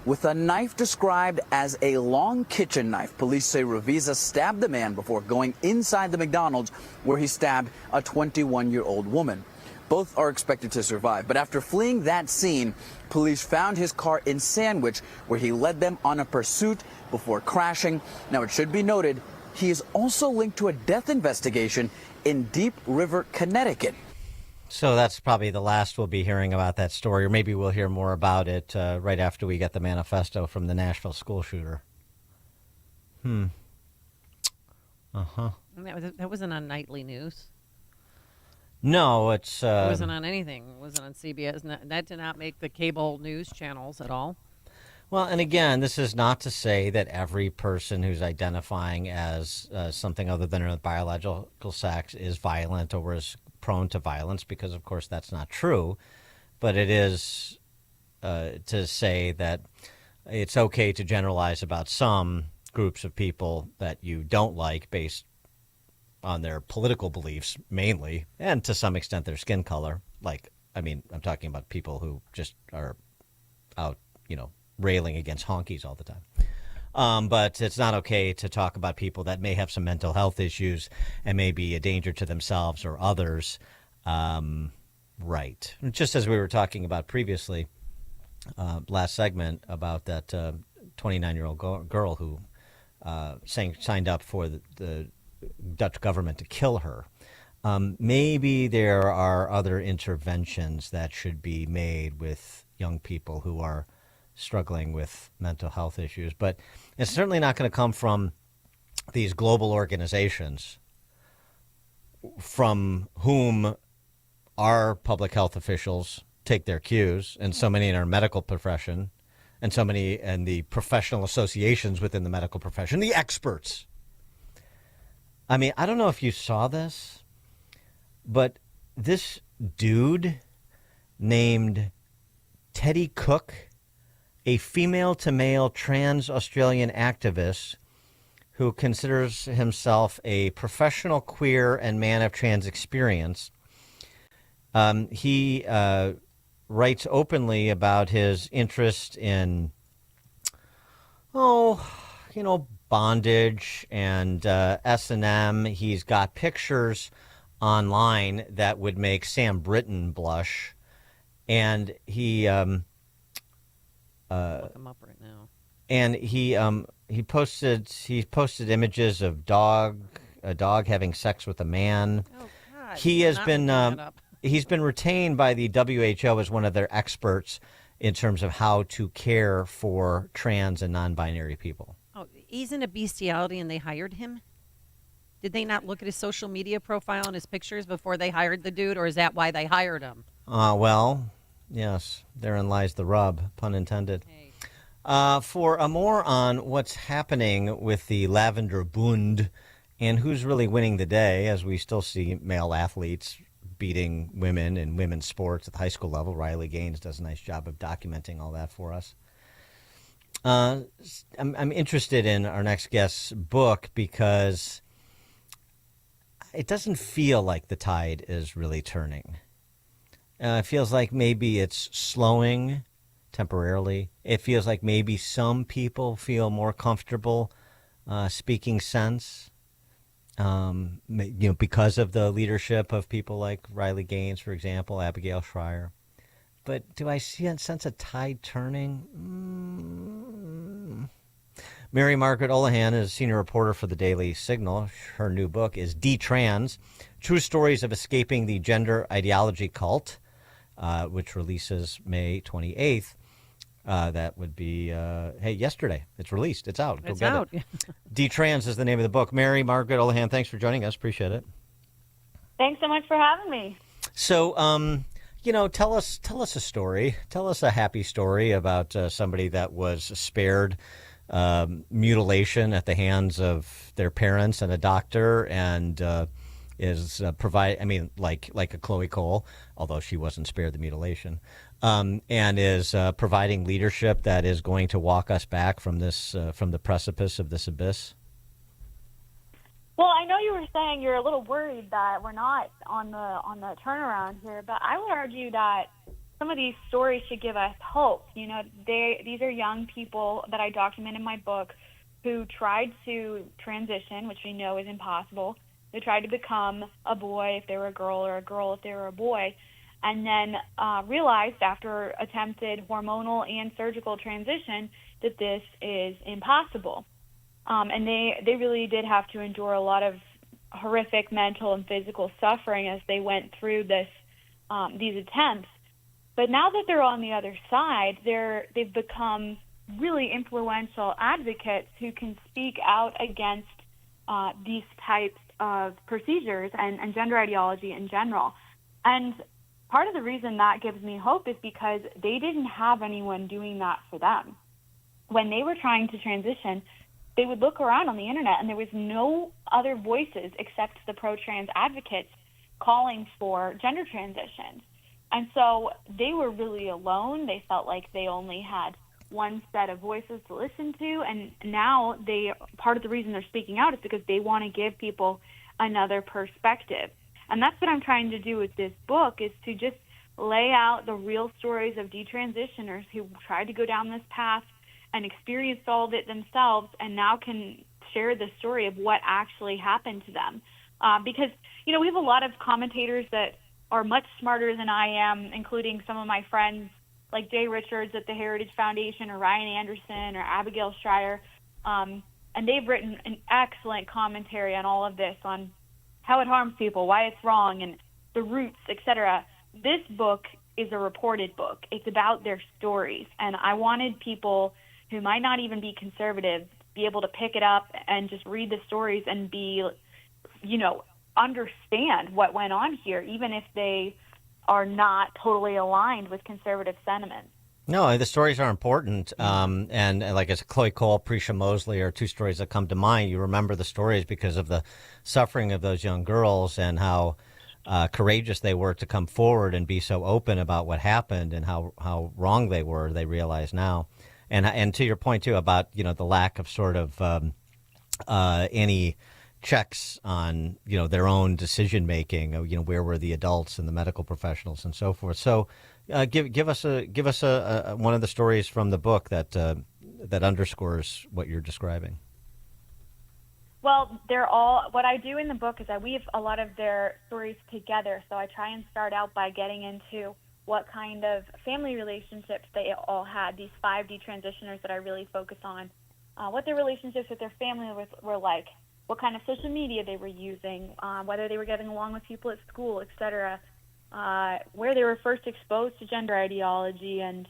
S6: with a knife described as a long kitchen knife. Police say Revisa stabbed the man before going inside the McDonald's, where he stabbed a 21-year-old woman. Both are expected to survive. But after fleeing that scene, police found his car in Sandwich, where he led them on a pursuit before crashing. Now, it should be noted, he is also linked to a death investigation in Deep River, Connecticut.
S1: So that's probably the last we'll be hearing about that story, or maybe we'll hear more about it right after we get the manifesto from the Nashville school shooter. Uh-huh.
S2: That wasn't on nightly news.
S1: No, it's...
S2: it wasn't on anything. It wasn't on CBS. That did not make the cable news channels at all.
S1: Well, and again, this is not to say that every person who's identifying as something other than their biological sex is violent or is prone to violence, because, of course, that's not true. But it is to say that it's okay to generalize about some groups of people that you don't like based on their political beliefs mainly, and to some extent their skin color. Like, I mean, I'm talking about people who just are out, railing against honkies all the time. But it's not okay to talk about people that may have some mental health issues and may be a danger to themselves or others. Right. Just as we were talking about previously, last segment, about that 29-year-old girl who signed up for the Dutch government to kill her. Maybe there are other interventions that should be made with young people who are struggling with mental health issues. But it's certainly not going to come from these global organizations from whom our public health officials take their cues, and so many in our medical profession, and so many in the professional associations within the medical profession, the experts. I mean, I don't know if you saw this, but this dude named Teddy Cook, a female-to-male trans Australian activist who considers himself a professional queer and man of trans experience, he writes openly about his interest in, bondage and S&M. He's got pictures online that would make Sam Britton blush, and he
S2: look him up right now.
S1: And he posted images of a dog having sex with a man.
S2: Oh God!
S1: He has
S2: Not
S1: been
S2: looking that up.
S1: he's been retained by the WHO as one of their experts in terms of how to care for trans and non-binary people.
S2: Oh, he's in a bestiality, and they hired him. Did they not look at his social media profile and his pictures before they hired the dude, or is that why they hired him?
S1: Well, yes, therein lies the rub, pun intended. For more on what's happening with the Lavender Bund and who's really winning the day, as we still see male athletes beating women in women's sports at the high school level. Riley Gaines does a nice job of documenting all that for us. I'm interested in our next guest's book because it doesn't feel like the tide is really turning. It feels like maybe it's slowing temporarily. It feels like maybe some people feel more comfortable speaking sense, because of the leadership of people like Riley Gaines, for example, Abigail Schreier. But do I sense a tide turning? Mary Margaret Olahan is senior reporter for the Daily Signal. Her new book is D-Trans, True Stories of Escaping the Gender Ideology Cult, which releases May 28th. That would be, yesterday. It's released. It's out. Go
S2: It's
S1: get
S2: out.
S1: it. D-Trans is the name of the book. Mary Margaret Olahan, thanks for joining us. Appreciate it.
S8: Thanks so much for having me.
S1: So, tell us a story. Tell us a happy story about somebody that was spared mutilation at the hands of their parents and a doctor, and is like a Chloe Cole, although she wasn't spared the mutilation, and is providing leadership that is going to walk us back from this from the precipice of this abyss.
S8: Well, I know you were saying you're a little worried that we're not on the turnaround here, but I would argue that some of these stories should give us hope. These are young people that I document in my book who tried to transition, which we know is impossible. They tried to become a boy if they were a girl, or a girl if they were a boy, and then realized after attempted hormonal and surgical transition that this is impossible. And they really did have to endure a lot of horrific mental and physical suffering as they went through these attempts. But now that they're on the other side, they've become really influential advocates who can speak out against these types of procedures and gender ideology in general. And part of the reason that gives me hope is because they didn't have anyone doing that for them. When they were trying to transition, they would look around on the internet and there was no other voices except the pro-trans advocates calling for gender transitions. And so they were really alone. They felt like they only had one set of voices to listen to, and now part of the reason they're speaking out is because they want to give people another perspective. And that's what I'm trying to do with this book, is to just lay out the real stories of detransitioners who tried to go down this path and experienced all of it themselves and now can share the story of what actually happened to them. Because, we have a lot of commentators that are much smarter than I am, including some of my friends like Jay Richards at the Heritage Foundation, or Ryan Anderson, or Abigail Schreier. And they've written an excellent commentary on all of this, on how it harms people, why it's wrong, and the roots, etc. This book is a reported book. It's about their stories. And I wanted people who might not even be conservative be able to pick it up and just read the stories and be, understand what went on here, even if they are not totally aligned with conservative sentiments.
S1: No, the stories are important. And like it's Chloe Cole, Prisha Mosley are two stories that come to mind. You remember the stories because of the suffering of those young girls and how courageous they were to come forward and be so open about what happened and how wrong they were, they realize now. And to your point, too, about, the lack of sort of any checks on, their own decision making, where were the adults and the medical professionals and so forth. So give us a one of the stories from the book that underscores what you're describing.
S8: Well, what I do in the book is I weave a lot of their stories together. So I try and start out by getting into what kind of family relationships they all had, these 5 detransitioners that I really focus on, what their relationships with their family were like, what kind of social media they were using, whether they were getting along with people at school, etc., where they were first exposed to gender ideology, and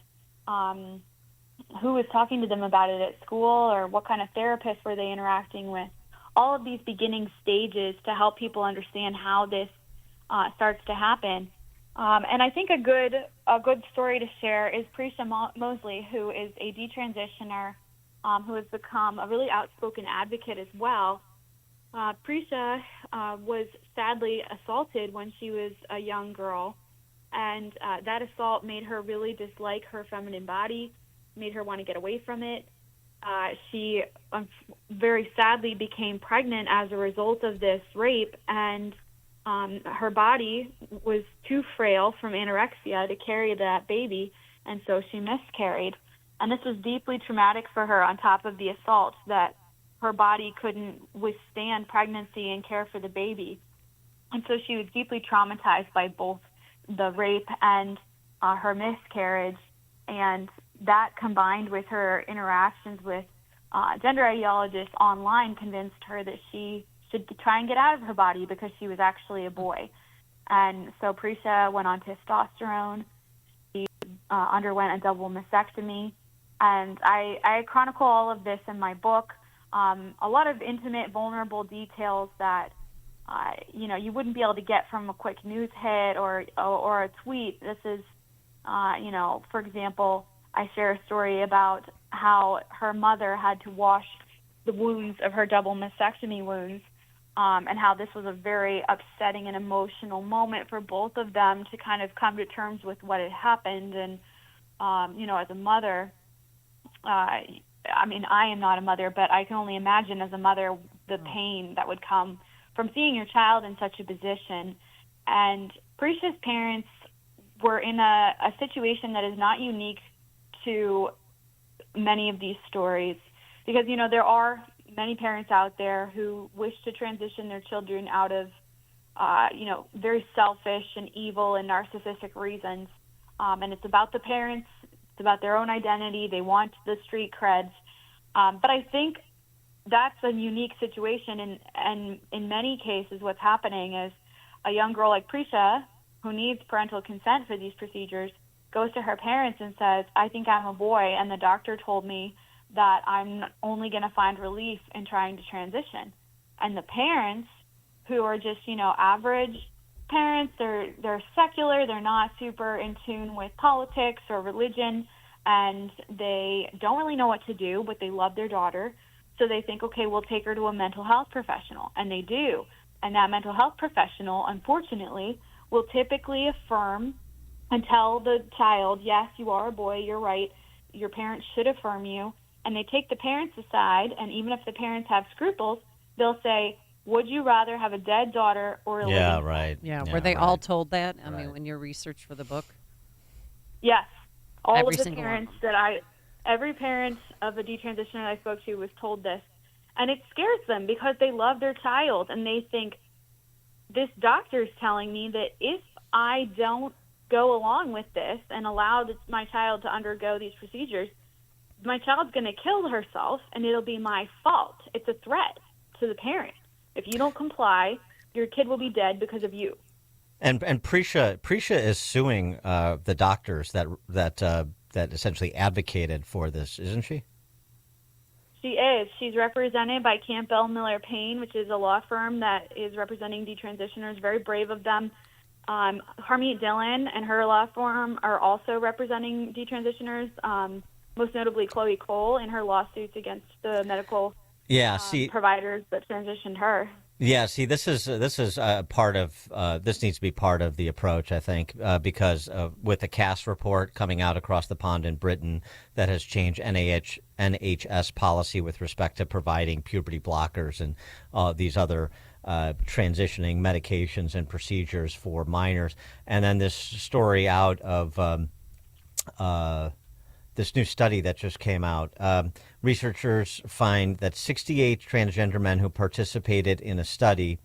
S8: who was talking to them about it at school, or what kind of therapists were they interacting with. All of these beginning stages to help people understand how this starts to happen. And I think a good story to share is Prisha Mosley, who is a detransitioner who has become a really outspoken advocate as well. Prisha was sadly assaulted when she was a young girl, and that assault made her really dislike her feminine body, made her want to get away from it. She very sadly became pregnant as a result of this rape, and her body was too frail from anorexia to carry that baby, and so she miscarried. And this was deeply traumatic for her, on top of the assault, that her body couldn't withstand pregnancy and care for the baby. And so she was deeply traumatized by both the rape and her miscarriage. And that, combined with her interactions with gender ideologists online, convinced her that she should try and get out of her body because she was actually a boy. And so Prisha went on testosterone. She underwent a double mastectomy. And I chronicle all of this in my book. A lot of intimate, vulnerable details that you wouldn't be able to get from a quick news hit or a tweet. This is, for example, I share a story about how her mother had to wash the wounds of her double mastectomy wounds, and how this was a very upsetting and emotional moment for both of them to kind of come to terms with what had happened. And, as a mother, I am not a mother, but I can only imagine as a mother the pain that would come from seeing your child in such a position. And Prisha's parents were in a situation that is not unique to many of these stories, because, there are many parents out there who wish to transition their children out of, very selfish and evil and narcissistic reasons. And it's about the parents. It's about their own identity. They want the street creds. But I think that's a unique situation. And in many cases, what's happening is a young girl like Prisha, who needs parental consent for these procedures, goes to her parents and says, I think I'm a boy, and the doctor told me that I'm only going to find relief in trying to transition. And the parents, who are just, average parents, they're secular, they're not super in tune with politics or religion, and they don't really know what to do, but they love their daughter. So they think, okay, we'll take her to a mental health professional, and they do. And that mental health professional, unfortunately, will typically affirm and tell the child, yes, you are a boy, you're right, your parents should affirm you. And they take the parents aside, and even if the parents have scruples, they'll say, would you rather have a dead daughter or a living?
S1: Yeah, right.
S2: Yeah, were they all told that? I mean, when you researched for the book?
S8: Yes. All
S2: Every
S8: of the
S2: single
S8: parents every parent of a detransitioner I spoke to was told this. And it scares them because they love their child, and they think, this doctor's telling me that if I don't go along with this and allow my child to undergo these procedures, my child's going to kill herself, and it'll be my fault. It's a threat to the parent. If you don't comply, your kid will be dead because of you.
S1: And Prisha is suing the doctors that essentially advocated for this, isn't she?
S8: She is. She's represented by Campbell Miller Payne, which is a law firm that is representing detransitioners. Very brave of them. Harmeet Dillon and her law firm are also representing detransitioners, most notably Chloe Cole in her lawsuits against the medical providers that transitioned her.
S1: Yeah, see, this is part of this needs to be part of the approach, I think, because with the CAS report coming out across the pond in Britain that has changed NHS policy with respect to providing puberty blockers and these other transitioning medications and procedures for minors, and then this story out of this new study that just came out. Researchers find that 68 transgender men who participated in a study,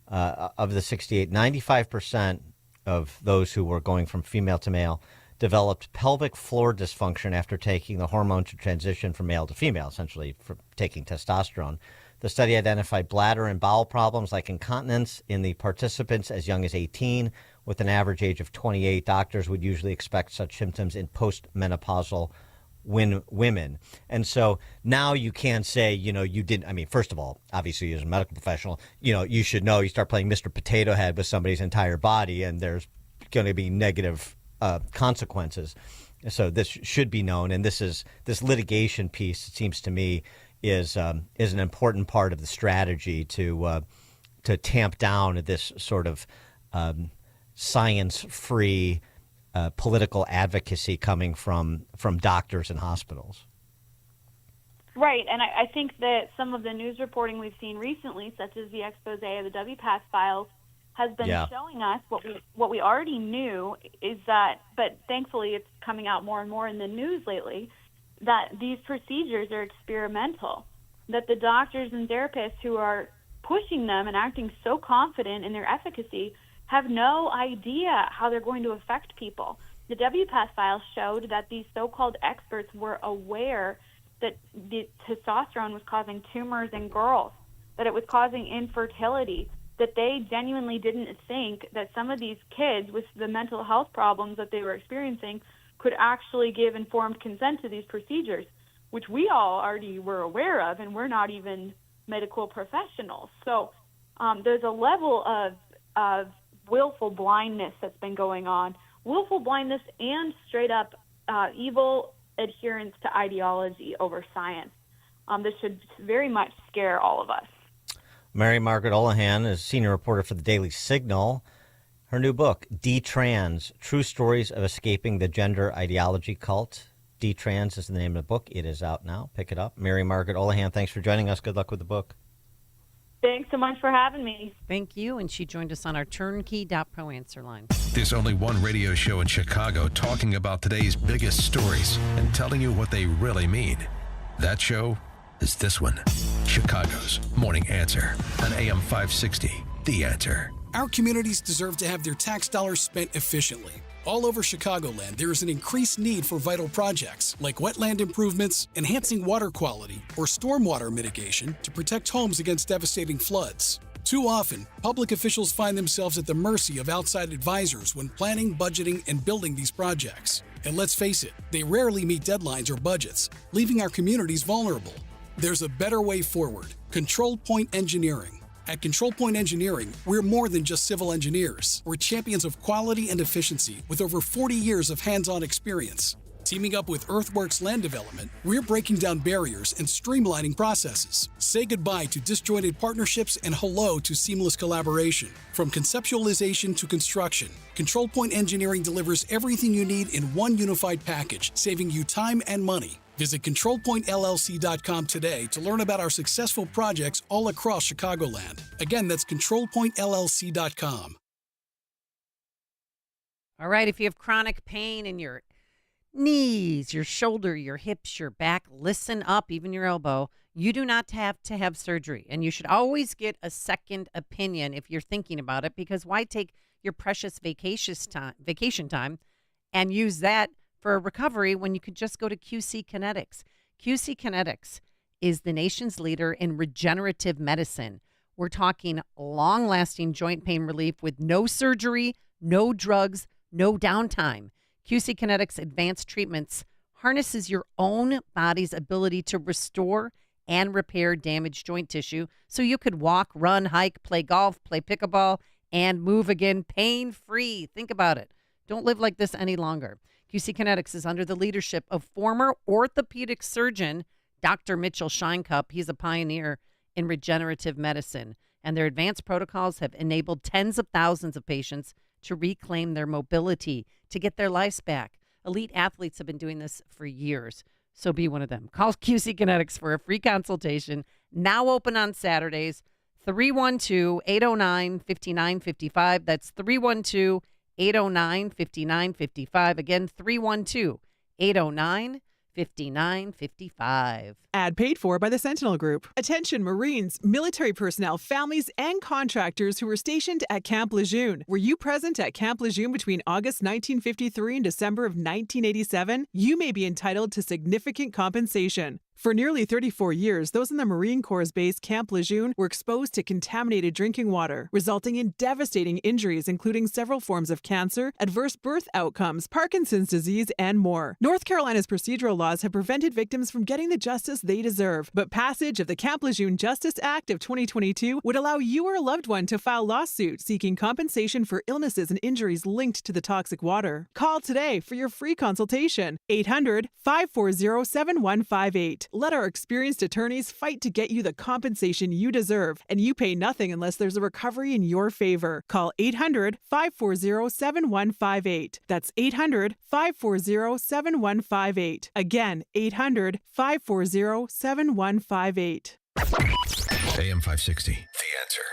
S1: of the 68, 95% of those who were going from female to male developed pelvic floor dysfunction after taking the hormone to transition from male to female, essentially from taking testosterone. The study identified bladder and bowel problems like incontinence in the participants as young as 18. With an average age of 28, doctors would usually expect such symptoms in postmenopausal women. And so now you can say, you didn't. I mean, first of all, obviously as a medical professional, you should know you start playing Mr. Potato Head with somebody's entire body and there's going to be negative consequences. So this should be known. And this litigation piece, it seems to me, is an important part of the strategy to tamp down this sort of science-free political advocacy coming from doctors and hospitals.
S8: Right, and I think that some of the news reporting we've seen recently, such as the expose of the WPATH files, has been showing us what we already knew, is that, but thankfully it's coming out more and more in the news lately, that these procedures are experimental, that the doctors and therapists who are pushing them and acting so confident in their efficacy have no idea how they're going to affect people. The WPATH files showed that these so-called experts were aware that the testosterone was causing tumors in girls, that it was causing infertility, that they genuinely didn't think that some of these kids with the mental health problems that they were experiencing could actually give informed consent to these procedures, which we all already were aware of, and we're not even medical professionals. So there's a level of willful blindness that's been going on, willful blindness and straight up evil adherence to ideology over science. This should very much scare all of us.
S1: Mary Margaret Olahan is senior reporter for the Daily Signal. Her new book, D-Trans, True Stories of Escaping the Gender Ideology Cult. D-Trans is the name of the book. It is out now. Pick it up. Mary Margaret Olahan, thanks for joining us. Good luck with the book.
S8: Thanks so much for having me.
S2: Thank you. And she joined us on our turnkey.pro answer line.
S7: There's only one radio show in Chicago talking about today's biggest stories and telling you what they really mean. That show is this one, Chicago's Morning Answer on AM 560, The Answer.
S9: Our communities deserve to have their tax dollars spent efficiently. All over Chicagoland, there is an increased need for vital projects like wetland improvements, enhancing water quality, or stormwater mitigation to protect homes against devastating floods. Too often, public officials find themselves at the mercy of outside advisors when planning, budgeting, and building these projects. And let's face it, they rarely meet deadlines or budgets, leaving our communities vulnerable. There's a better way forward. Control Point Engineering. At Control Point Engineering, we're more than just civil engineers. We're champions of quality and efficiency with over 40 years of hands-on experience. Teaming up with Earthworks Land Development, we're breaking down barriers and streamlining processes. Say goodbye to disjointed partnerships and hello to seamless collaboration. From conceptualization to construction, Control Point Engineering delivers everything you need in one unified package, saving you time and money. Visit ControlPointLLC.com today to learn about our successful projects all across Chicagoland. Again, that's ControlPointLLC.com.
S2: All right, if you have chronic pain in your knees, your shoulder, your hips, your back, listen up, even your elbow. You do not have to have surgery, and you should always get a second opinion if you're thinking about it, because why take your precious vacation time and use that for a recovery when you could just go to QC Kinetics. QC Kinetics is the nation's leader in regenerative medicine. We're talking long-lasting joint pain relief with no surgery, no drugs, no downtime. QC Kinetics advanced treatments harnesses your own body's ability to restore and repair damaged joint tissue so you could walk, run, hike, play golf, play pickleball, and move again pain-free. Think about it. Don't live like this any longer. QC Kinetics is under the leadership of former orthopedic surgeon Dr. Mitchell Shinecup. He's a pioneer in regenerative medicine, and their advanced protocols have enabled tens of thousands of patients to reclaim their mobility, to get their lives back. Elite athletes have been doing this for years, so be one of them. Call QC Kinetics for a free consultation. Now open on Saturdays, 312-809-5955. That's 312-809-5955. Again, 312-809-5955.
S10: Ad paid for by the Sentinel Group. Attention Marines, military personnel, families, and contractors who were stationed at Camp Lejeune. Were you present at Camp Lejeune between August 1953 and December of 1987? You may be entitled to significant compensation. For nearly 34 years, those in the Marine Corps' base Camp Lejeune were exposed to contaminated drinking water, resulting in devastating injuries, including several forms of cancer, adverse birth outcomes, Parkinson's disease, and more. North Carolina's procedural laws have prevented victims from getting the justice they deserve, but passage of the Camp Lejeune Justice Act of 2022 would allow you or a loved one to file lawsuit seeking compensation for illnesses and injuries linked to the toxic water. Call today for your free consultation. 800-540-7158. Let our experienced attorneys fight to get you the compensation you deserve, and you pay nothing unless there's a recovery in your favor. Call 800-540-7158. That's 800-540-7158. Again, 800-540-7158.
S7: AM 560, The Answer.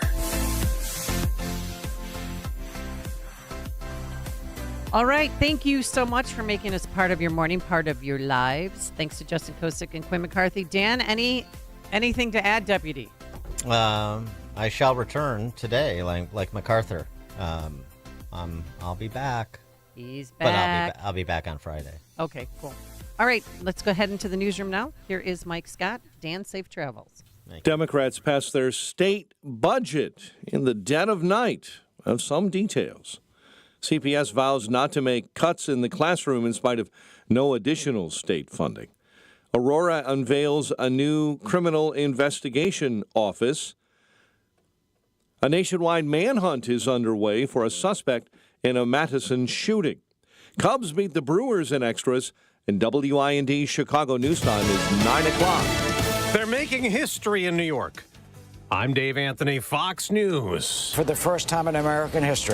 S2: All right. Thank you so much for making us part of your morning, part of your lives. Thanks to Justin Kosick and Quinn McCarthy. Dan, anything to add, Deputy?
S1: I shall return today, like MacArthur. I'll be back.
S2: He's back.
S1: But I'll be back on Friday.
S2: Okay, cool. All right, let's go ahead into the newsroom now. Here is Mike Scott. Dan, safe travels.
S3: Democrats passed their state budget in the dead of night. Of some details. CPS vows not to make cuts in the classroom in spite of no additional state funding. Aurora unveils a new criminal investigation office. A nationwide manhunt is underway for a suspect in a Madison shooting. Cubs beat the Brewers in extras, and WIND Chicago News Time is 9 o'clock.
S11: They're making history in New York. I'm Dave Anthony, Fox News.
S18: For the first time in American history.